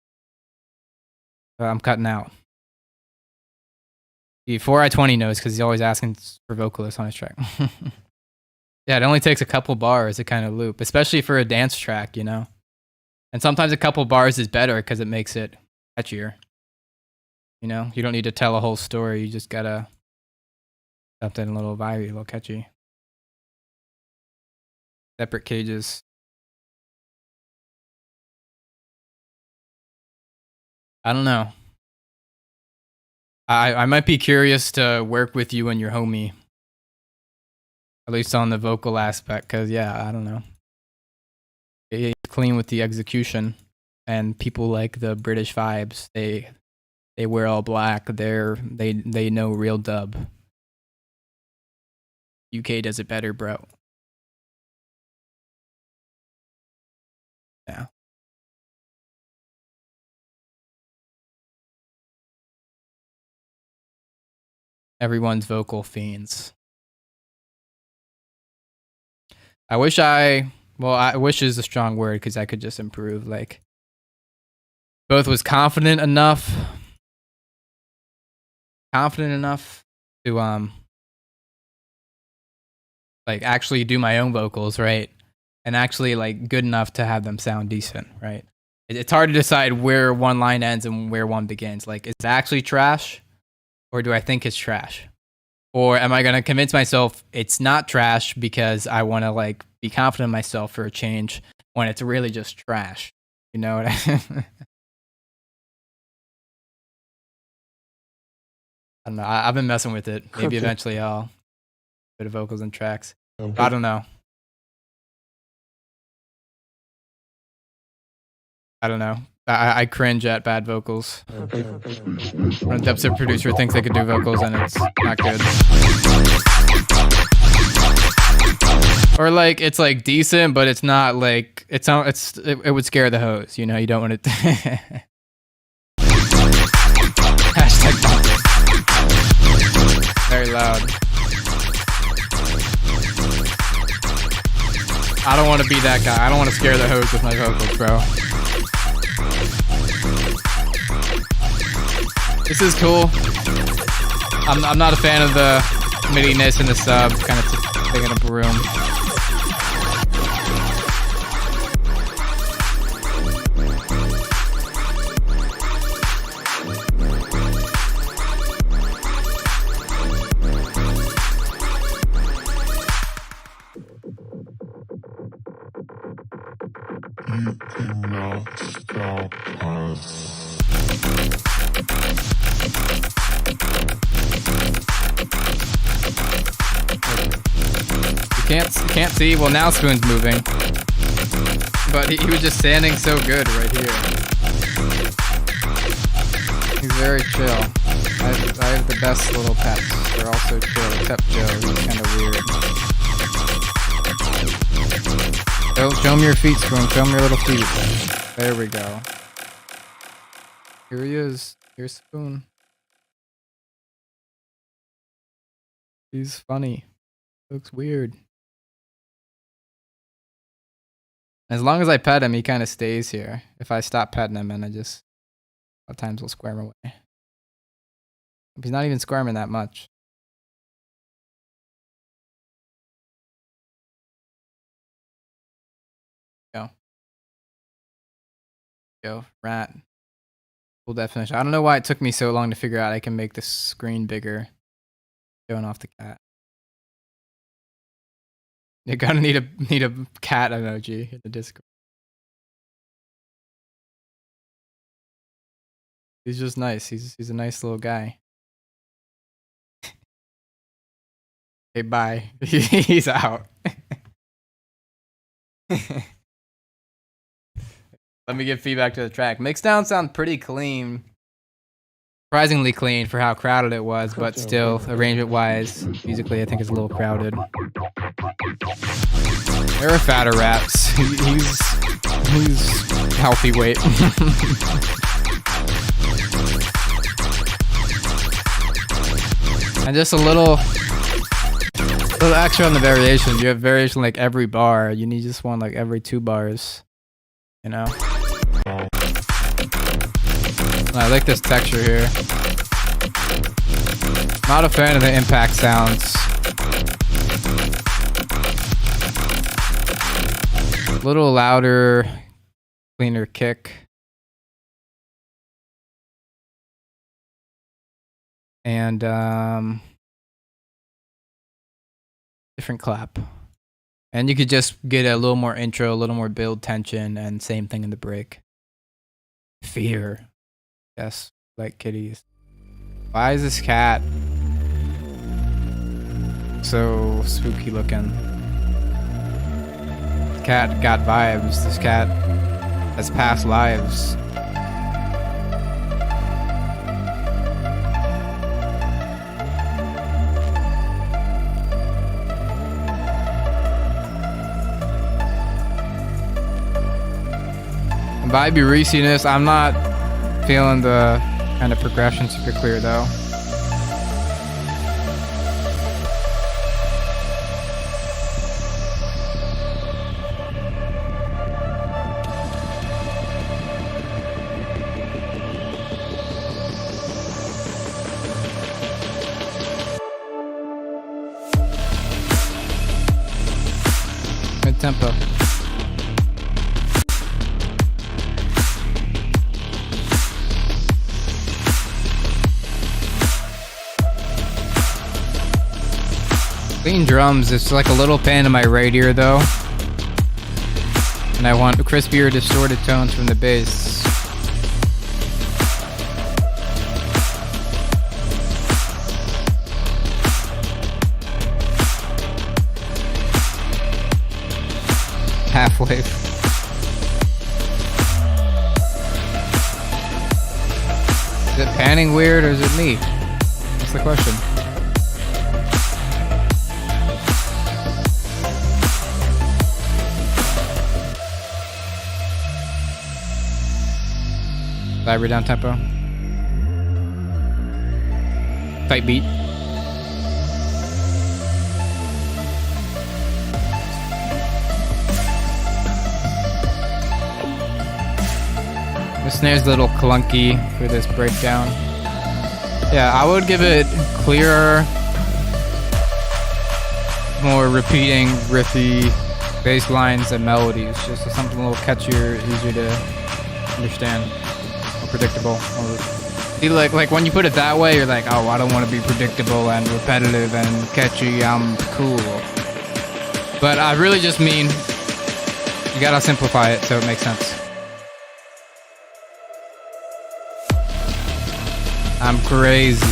I'm cutting out. 4i20 knows because he's always asking for vocalists on his track. Yeah, it only takes a couple bars to kind of loop, especially for a dance track, you know? And sometimes a couple bars is better because it makes it catchier. You know, you don't need to tell a whole story. You just gotta something a little vibey, a little catchy. Separate cages. I don't know. I might be curious to work with you and your homie. At least on the vocal aspect, because, yeah, I don't know. It's clean with the execution. And people like the British vibes. They wear all black. They know real dub. UK does it better, bro. Yeah. Everyone's vocal fiends. I wish is a strong word because I could just improve. Like, both was confident enough to like actually do my own vocals, right? And actually like good enough to have them sound decent, right? It's hard to decide where one line ends and where one begins. Like, is it actually trash? Or do I think it's trash? Or am I going to convince myself it's not trash because I want to like be confident in myself for a change when it's really just trash? You know what I I don't know. I've been messing with it. Maybe eventually I'll put vocals and tracks. I don't know. I don't know. I cringe at bad vocals. When a dubstep producer thinks they could do vocals and it's not good. Or like it's like decent, but it's not like it would scare the hoes. You know, you don't want it. Hashtag Bunting. Very loud. I don't want to be that guy. I don't want to scare the hoes with my vocals, bro. This is cool. I'm not a fan of the MIDI-ness in the sub, kind of taking up a room. You cannot stop us. You can't see. Well, now Spoon's moving, but he was just standing so good right here. He's very chill. I have the best little pets. They're all so chill, except Joe. He's kind of weird. Show me your feet, Spoon. Show me your little feet. There we go. Here he is. Here's Spoon. He's funny. Looks weird. As long as I pet him, he kind of stays here. If I stop petting him, and a lot of times he'll squirm away. He's not even squirming that much. Go, rat. Full definition. I don't know why it took me so long to figure out I can make the screen bigger. Showing off the cat. You're gonna need a cat emoji in the Discord. He's just nice. He's a nice little guy. Okay, bye. He's out. Let me give feedback to the track. Mixdowns sound pretty clean. Surprisingly clean for how crowded it was, but still, arrangement-wise, musically, I think it's a little crowded. There are fatter raps. He's healthy weight. And just a little extra on the variation. You have variation like every bar. You need just one like every 2 bars. You know? I like this texture here. Not a fan of the impact sounds. A little louder, cleaner kick. And different clap. And you could just get a little more intro, a little more build tension, and same thing in the break. Fear. Yes, like kitties. Why is this cat so spooky looking? This cat got vibes. This cat has past lives. Vibey Reesiness, I'm not feeling the kind of progression super clear though. Mid tempo. Clean drums, it's like a little pain in my right ear though. And I want crispier distorted tones from the bass. Halfway. Is it panning weird or is it me? That's the question. Vibrate down tempo. Tight beat. The snare's a little clunky for this breakdown. Yeah, I would give it clearer, more repeating, riffy bass lines and melodies. Just something a little catchier, easier to understand. Predictable. See, like when you put it that way, you're like, oh, I don't want to be predictable and repetitive and catchy. I'm cool. But I really just mean you gotta simplify it so it makes sense. I'm crazy.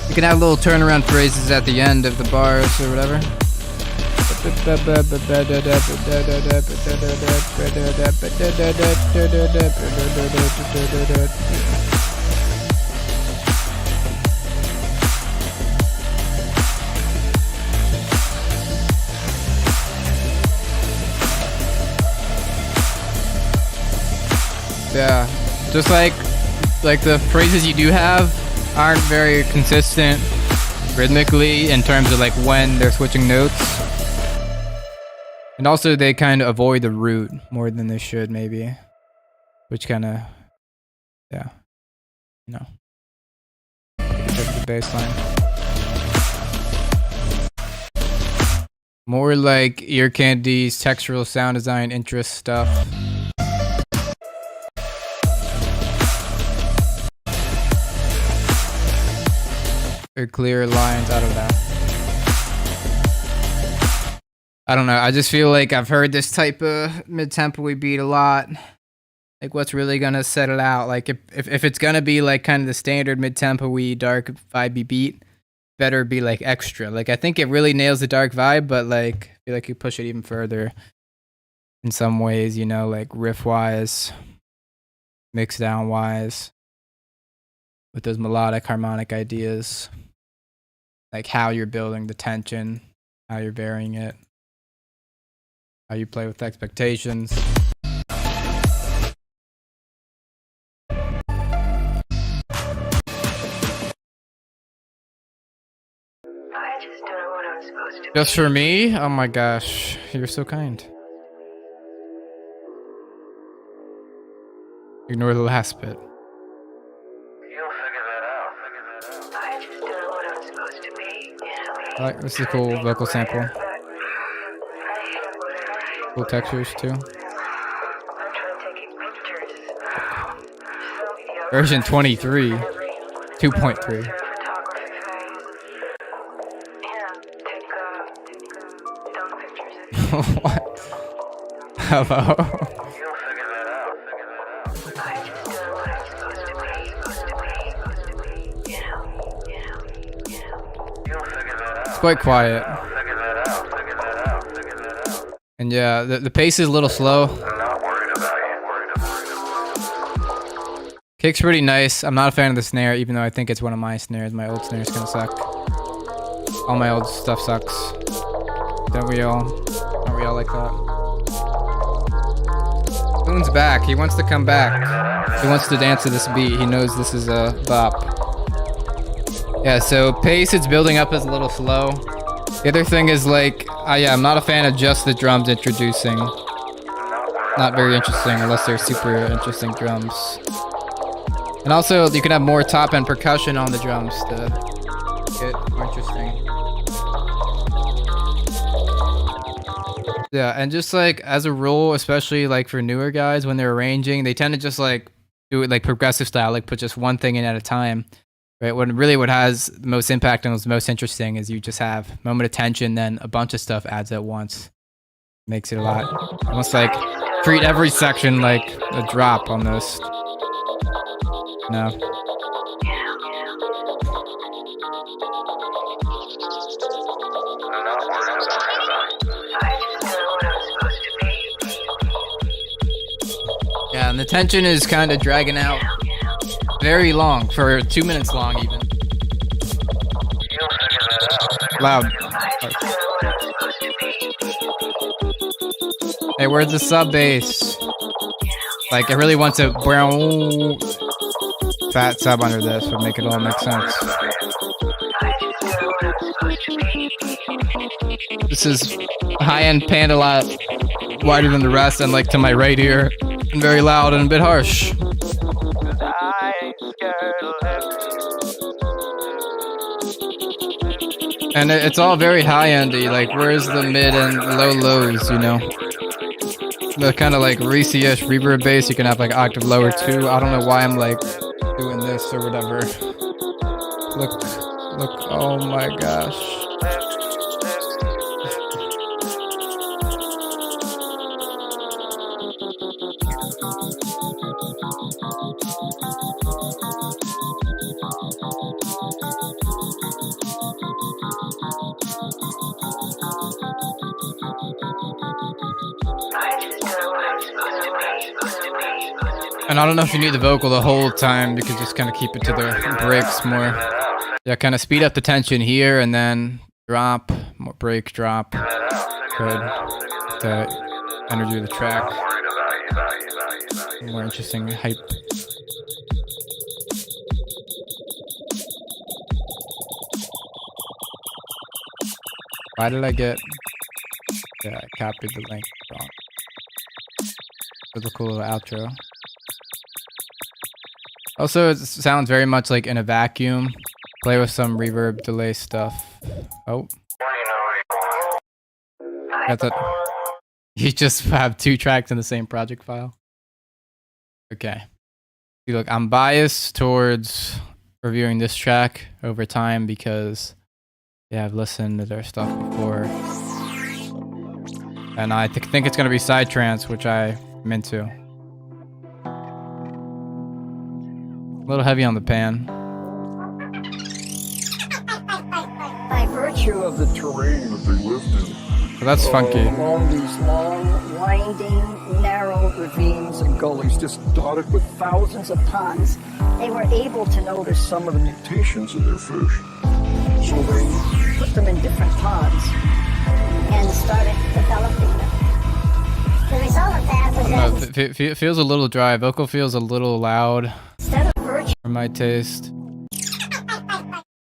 You can have little turnaround phrases at the end of the bars or whatever. Yeah, just like the phrases you do have aren't very consistent rhythmically in terms of like when they're switching notes. And also they kind of avoid the root more than they should maybe. Which kind of, yeah, you know. Check the bass line. More like Ear Candy's textural sound design interest stuff. Or clear lines, I don't know. I don't know, I just feel like I've heard this type of mid-tempo beat a lot. Like what's really gonna set it out? Like if it's gonna be like kind of the standard mid-tempo dark vibey beat, better be like extra. Like I think it really nails the dark vibe, but like I feel like you push it even further in some ways, you know, like riff wise, mix down wise, with those melodic harmonic ideas, like how you're building the tension, how you're varying it, how you play with expectations. Just for me? Oh my gosh, you're so kind. Ignore the last bit. Alright, this is a cool vocal sample. Cool textures too. Version 23, 2.3. What? Hello? It's quite quiet. And yeah, the pace is a little slow. Kick's pretty nice. I'm not a fan of the snare, even though I think it's one of my snares. My old snares kind of suck. All my old stuff sucks. Don't we all? Aren't we all like that? Spoon's back. He wants to come back. He wants to dance to this beat. He knows this is a bop. Yeah, so pace, it's building up is a little slow. The other thing is like, yeah, I'm not a fan of just the drums introducing. Not very interesting unless they're super interesting drums. And also, you can have more top-end percussion on the drums to get more interesting. Yeah, and just like as a rule, especially like for newer guys, when they're arranging, they tend to just like do it like progressive style, like put just one thing in at a time. Right? When really what has the most impact and what's most interesting is you just have moment of tension, then a bunch of stuff adds at once. Makes it a lot. Almost like treat every section like a drop almost. No. Yeah, and the tension is kind of dragging out very long, for 2 minutes long even. Loud. Hey, where's the sub bass? Like, I really want to brown fat sub under this would make it all make sense. This is high-end pan a lot wider than the rest, and like to my right ear, and very loud and a bit harsh. And it's all very high-endy, like where's the mid and low lows, you know? The kind of like Reese-ish reverb bass, you can have like octave lower too. I don't know why I'm like doing this or whatever. Look, oh my gosh. And I don't know if you need the vocal the whole time. You could just kind of keep it to the breaks more. Yeah, kind of speed up the tension here and then drop, more break, drop. Good. The energy of the track. More interesting hype. Why did I get... Yeah, I copied the link wrong. With a cool little outro. Also, it sounds very much like in a vacuum. Play with some reverb delay stuff. Oh. Got that. You just have 2 tracks in the same project file. Okay. See, look, I'm biased towards reviewing this track over time because, yeah, I've listened to their stuff before. And I think it's going to be Psytrance, which I'm into. A little heavy on the pan. virtue of the terrain that they lived in. Well, that's funky. Along these long, winding, narrow ravines and gullies, just dotted with thousands of ponds, they were able to notice some of the mutations in their fish. So they put them in different ponds and started developing them. The result of that was that It feels a little dry. Vocal feels a little loud for my taste.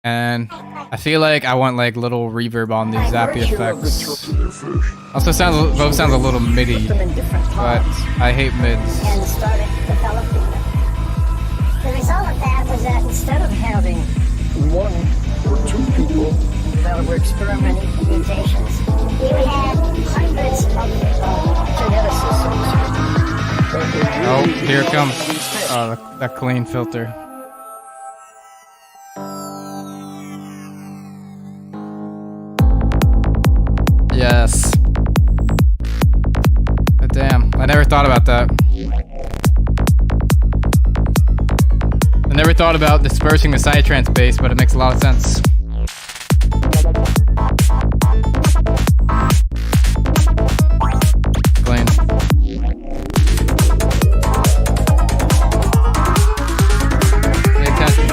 And I feel like I want like little reverb on these zappy effects. Also both sounds a little MIDI, but I hate mids. And started developing them. The result of that was that instead of having one or two people that were experimenting with mutations, you had hundreds of geneticists. Oh, here it comes. Oh, that clean filter. Yes. But damn, I never thought about that. I never thought about dispersing the psytrance bass, but it makes a lot of sense. Clean. Pay attention.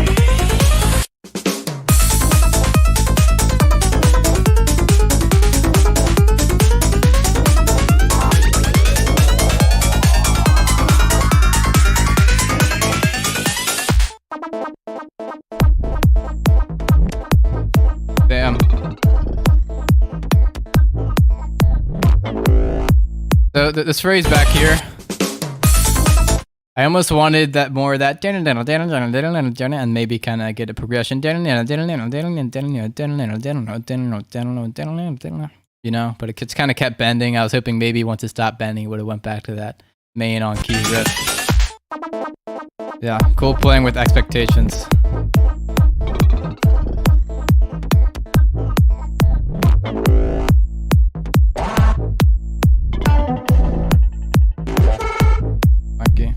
Damn. This phrase back here, I almost wanted that more of that and maybe kind of get a progression, you know, but it's kind of kept bending. I was hoping maybe once it stopped bending, it would have went back to that main on key riff. Yeah, cool playing with expectations. Funky.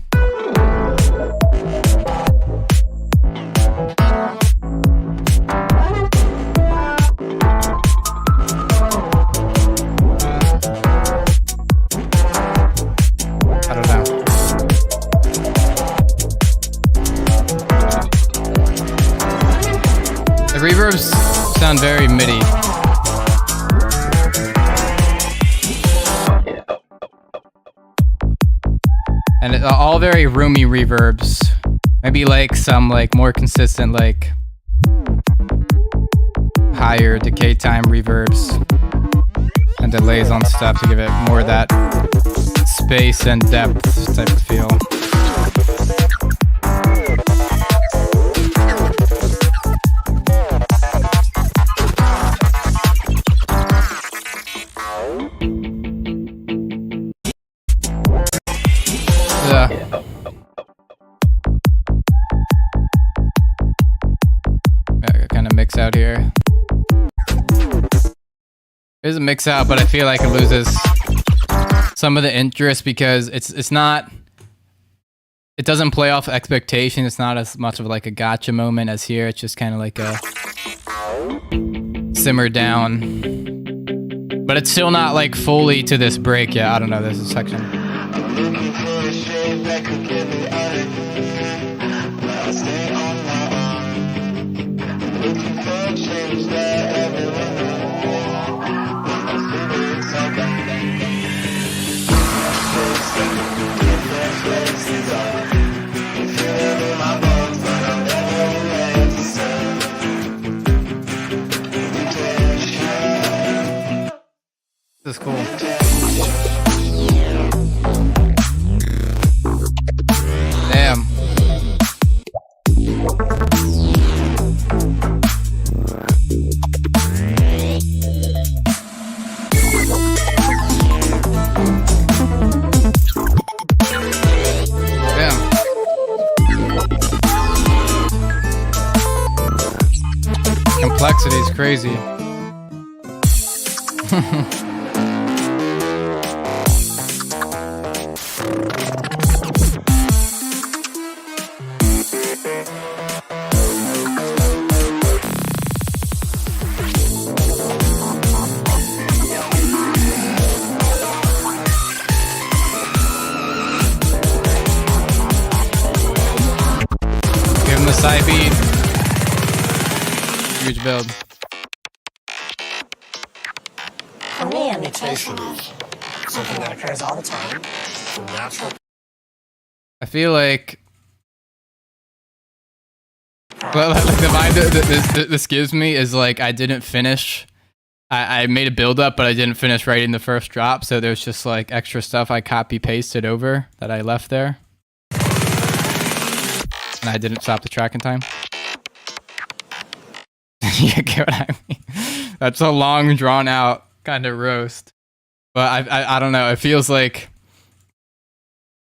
I don't know. The reverbs sound very MIDI. And all very roomy reverbs. Maybe like some like more consistent like higher decay time reverbs and delays on stuff to give it more of that space and depth type of feel. Kind of mix out here. There's a mix out, but I feel like it loses some of the interest because it's not. It doesn't play off expectation. It's not as much of like a gotcha moment as here. It's just kind of like a simmer down, but it's still not like fully to this break yet. I don't know. There's a section. This is cool. Damn. Complexity is crazy. on the side beat. Huge build. For me, a mutation is something that occurs all the time. It's a natural. I feel like the vibe that this gives me is like I didn't finish. I made a build up, but I didn't finish writing the first drop, so there's just like extra stuff I copy pasted over that I left there, and I didn't stop the track in time. You get what I mean? That's a long, drawn out kind of roast, but I don't know. It feels like,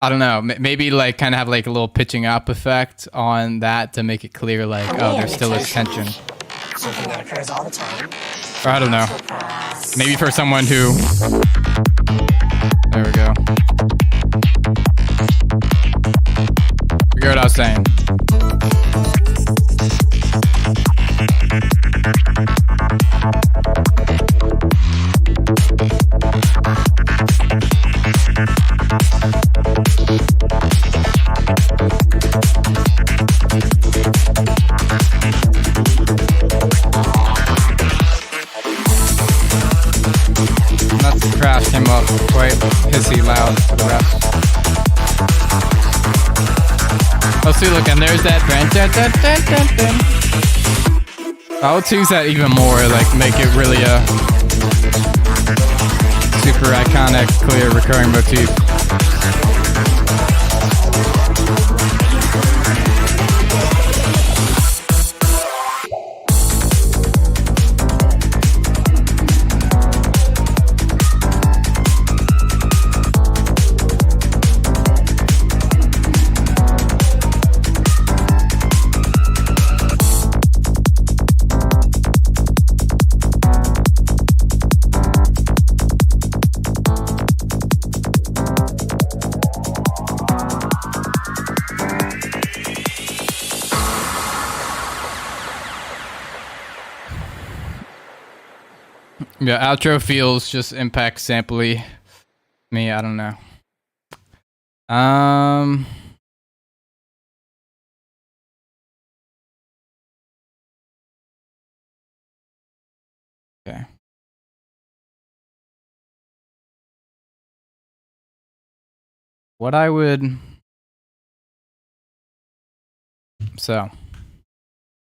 I don't know. Maybe like kind of have like a little pitching up effect on that to make it clear, like, oh, there still is tension. Something that occurs all the time. Or I don't know. Maybe for someone who. There we go. You get what I was saying. Nuts crash came up quite hissy loud for the rest. Oh, see, look, and there's that. I'll choose that even more, like make it really a super iconic, clear, recurring motif. Yeah, outro feels just impact samply. Me, I don't know. Okay. What I would. So.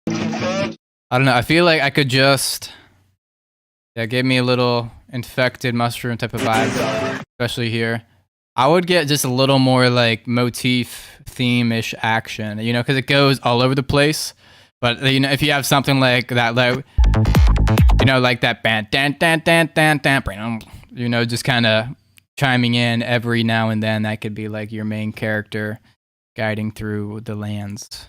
I don't know. I feel like I could just. Yeah, gave me a little infected mushroom type of vibe, especially here. I would get just a little more like motif theme-ish action, you know, because it goes all over the place. But you know, if you have something like that, like, you know, like that band, you know, just kind of chiming in every now and then, that could be like your main character guiding through the lands,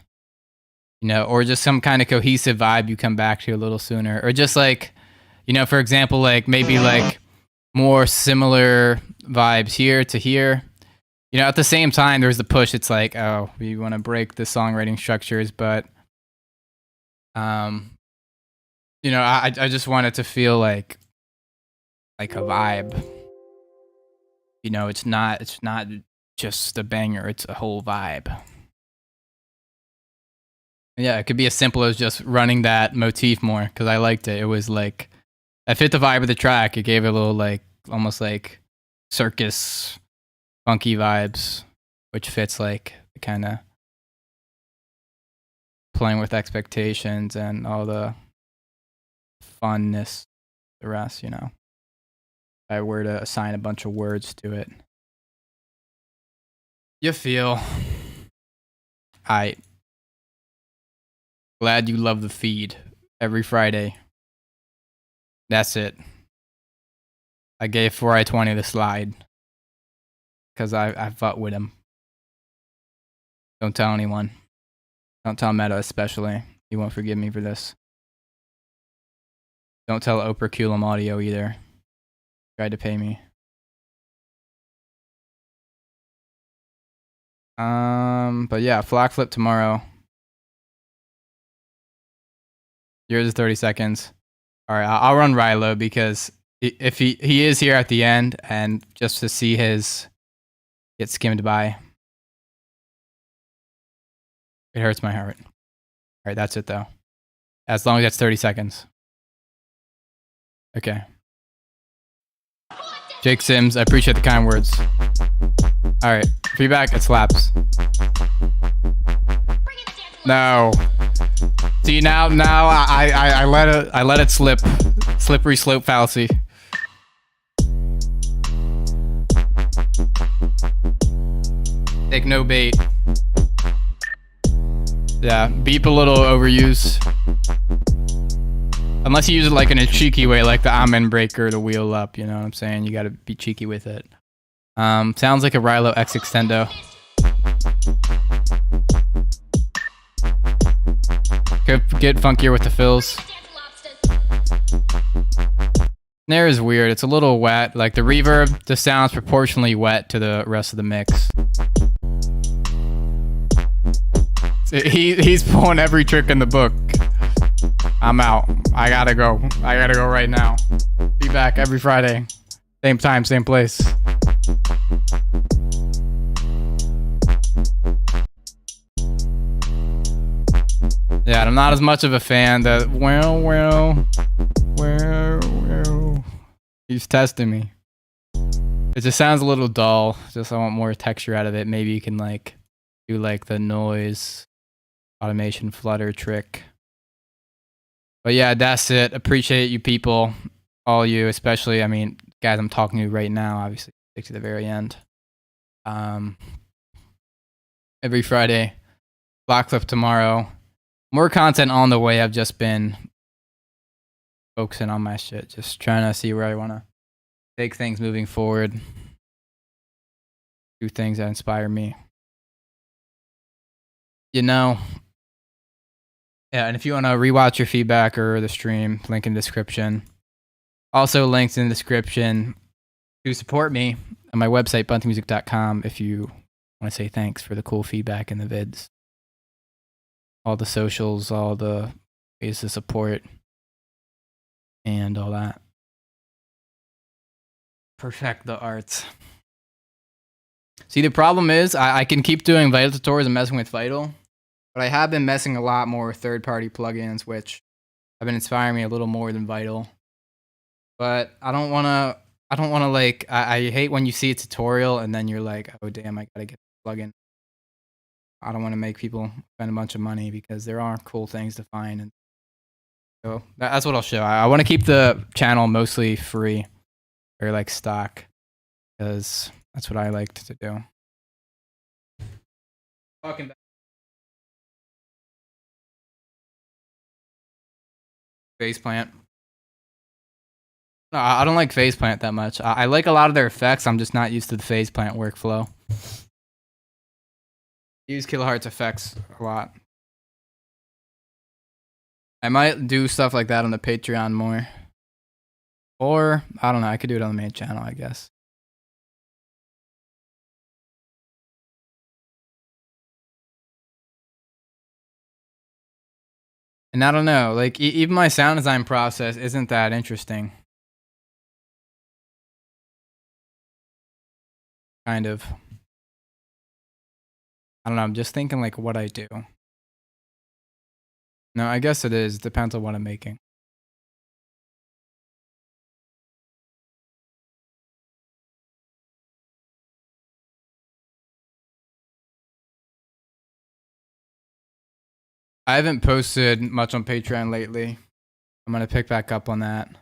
you know, or just some kind of cohesive vibe you come back to a little sooner, or just like. You know, for example, like maybe like more similar vibes here to here. You know, at the same time, there's the push. It's like, oh, we want to break the songwriting structures, but, you know, I just want it to feel like a vibe. You know, it's not just a banger. It's a whole vibe. Yeah, it could be as simple as just running that motif more because I liked it. It was like. I fit the vibe of the track. It gave it a little like almost like circus funky vibes, which fits like kind of playing with expectations and all the funness, the rest, you know. If I were to assign a bunch of words to it. You feel. Glad you love the feed every Friday. That's it. I gave 4i20 the slide. Because I fought with him. Don't tell anyone. Don't tell Meta especially. He won't forgive me for this. Don't tell Operculum Audio either. Tried to pay me. But yeah, Flock Flip tomorrow. Yours is 30 seconds. All right, I'll run Rilo because if he is here at the end and just to see his get skimmed by, it hurts my heart. right, that's it though. As long as that's 30 seconds. Okay. Jake Sims, I appreciate the kind words. All right, feedback, it slaps. No. See now I let it slip. Slippery slope fallacy. Take no bait. Yeah, beep a little overuse. Unless you use it like in a cheeky way, like the amen breaker to wheel up, you know what I'm saying? You gotta be cheeky with it. Sounds like a Rilo X Extendo. Get funkier with the fills. Snare is weird. It's a little wet. Like the reverb, the sound's proportionally wet to the rest of the mix. He's pulling every trick in the book. I'm out. I gotta go. I gotta go right now. Be back every Friday. Same time, same place. Yeah, I'm not as much of a fan that well. He's testing me. It just sounds a little dull. Just I want more texture out of it. Maybe you can like do like the noise automation flutter trick. But yeah, that's it. Appreciate you people. All you, especially, I mean, guys I'm talking to right now, obviously stick to the very end. Every Friday. Block Clip tomorrow. More content on the way. I've just been focusing on my shit. Just trying to see where I want to take things moving forward. Do things that inspire me. You know. Yeah, and if you want to rewatch your feedback or the stream, link in the description. Also, links in the description to support me on my website, buntingmusic.com, if you want to say thanks for the cool feedback in the vids. All the socials, all the ways to support, and all that. Perfect the arts. See, the problem is I can keep doing Vital tutorials and messing with Vital, but I have been messing a lot more with third-party plugins, which have been inspiring me a little more than Vital. But I don't want to like, I hate when you see a tutorial and then you're like, oh damn, I gotta get the plugin. I don't want to make people spend a bunch of money because there are cool things to find. And so that's what I'll show. I want to keep the channel mostly free or like stock because that's what I like to do. Fucking Faceplant. No, I don't like Faceplant that much. I like a lot of their effects. I'm just not used to the Faceplant workflow. Use Kiloheart's effects a lot. I might do stuff like that on the Patreon more. Or, I don't know, I could do it on the main channel, I guess. And I don't know, like, even my sound design process isn't that interesting. Kind of. I don't know, I'm just thinking like what I do. No, I guess it is. Depends on what I'm making. I haven't posted much on Patreon lately. I'm gonna pick back up on that.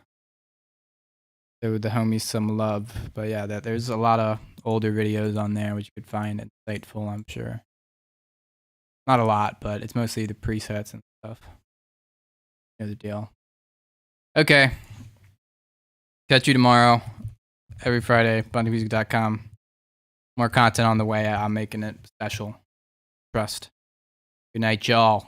Show the homies some love. But yeah, there's a lot of older videos on there which you could find insightful, I'm sure. Not a lot, but it's mostly the presets and stuff. You know the deal. Okay. Catch you tomorrow. Every Friday, buntingmusic.com. More content on the way. I'm making it special. Trust. Good night, y'all.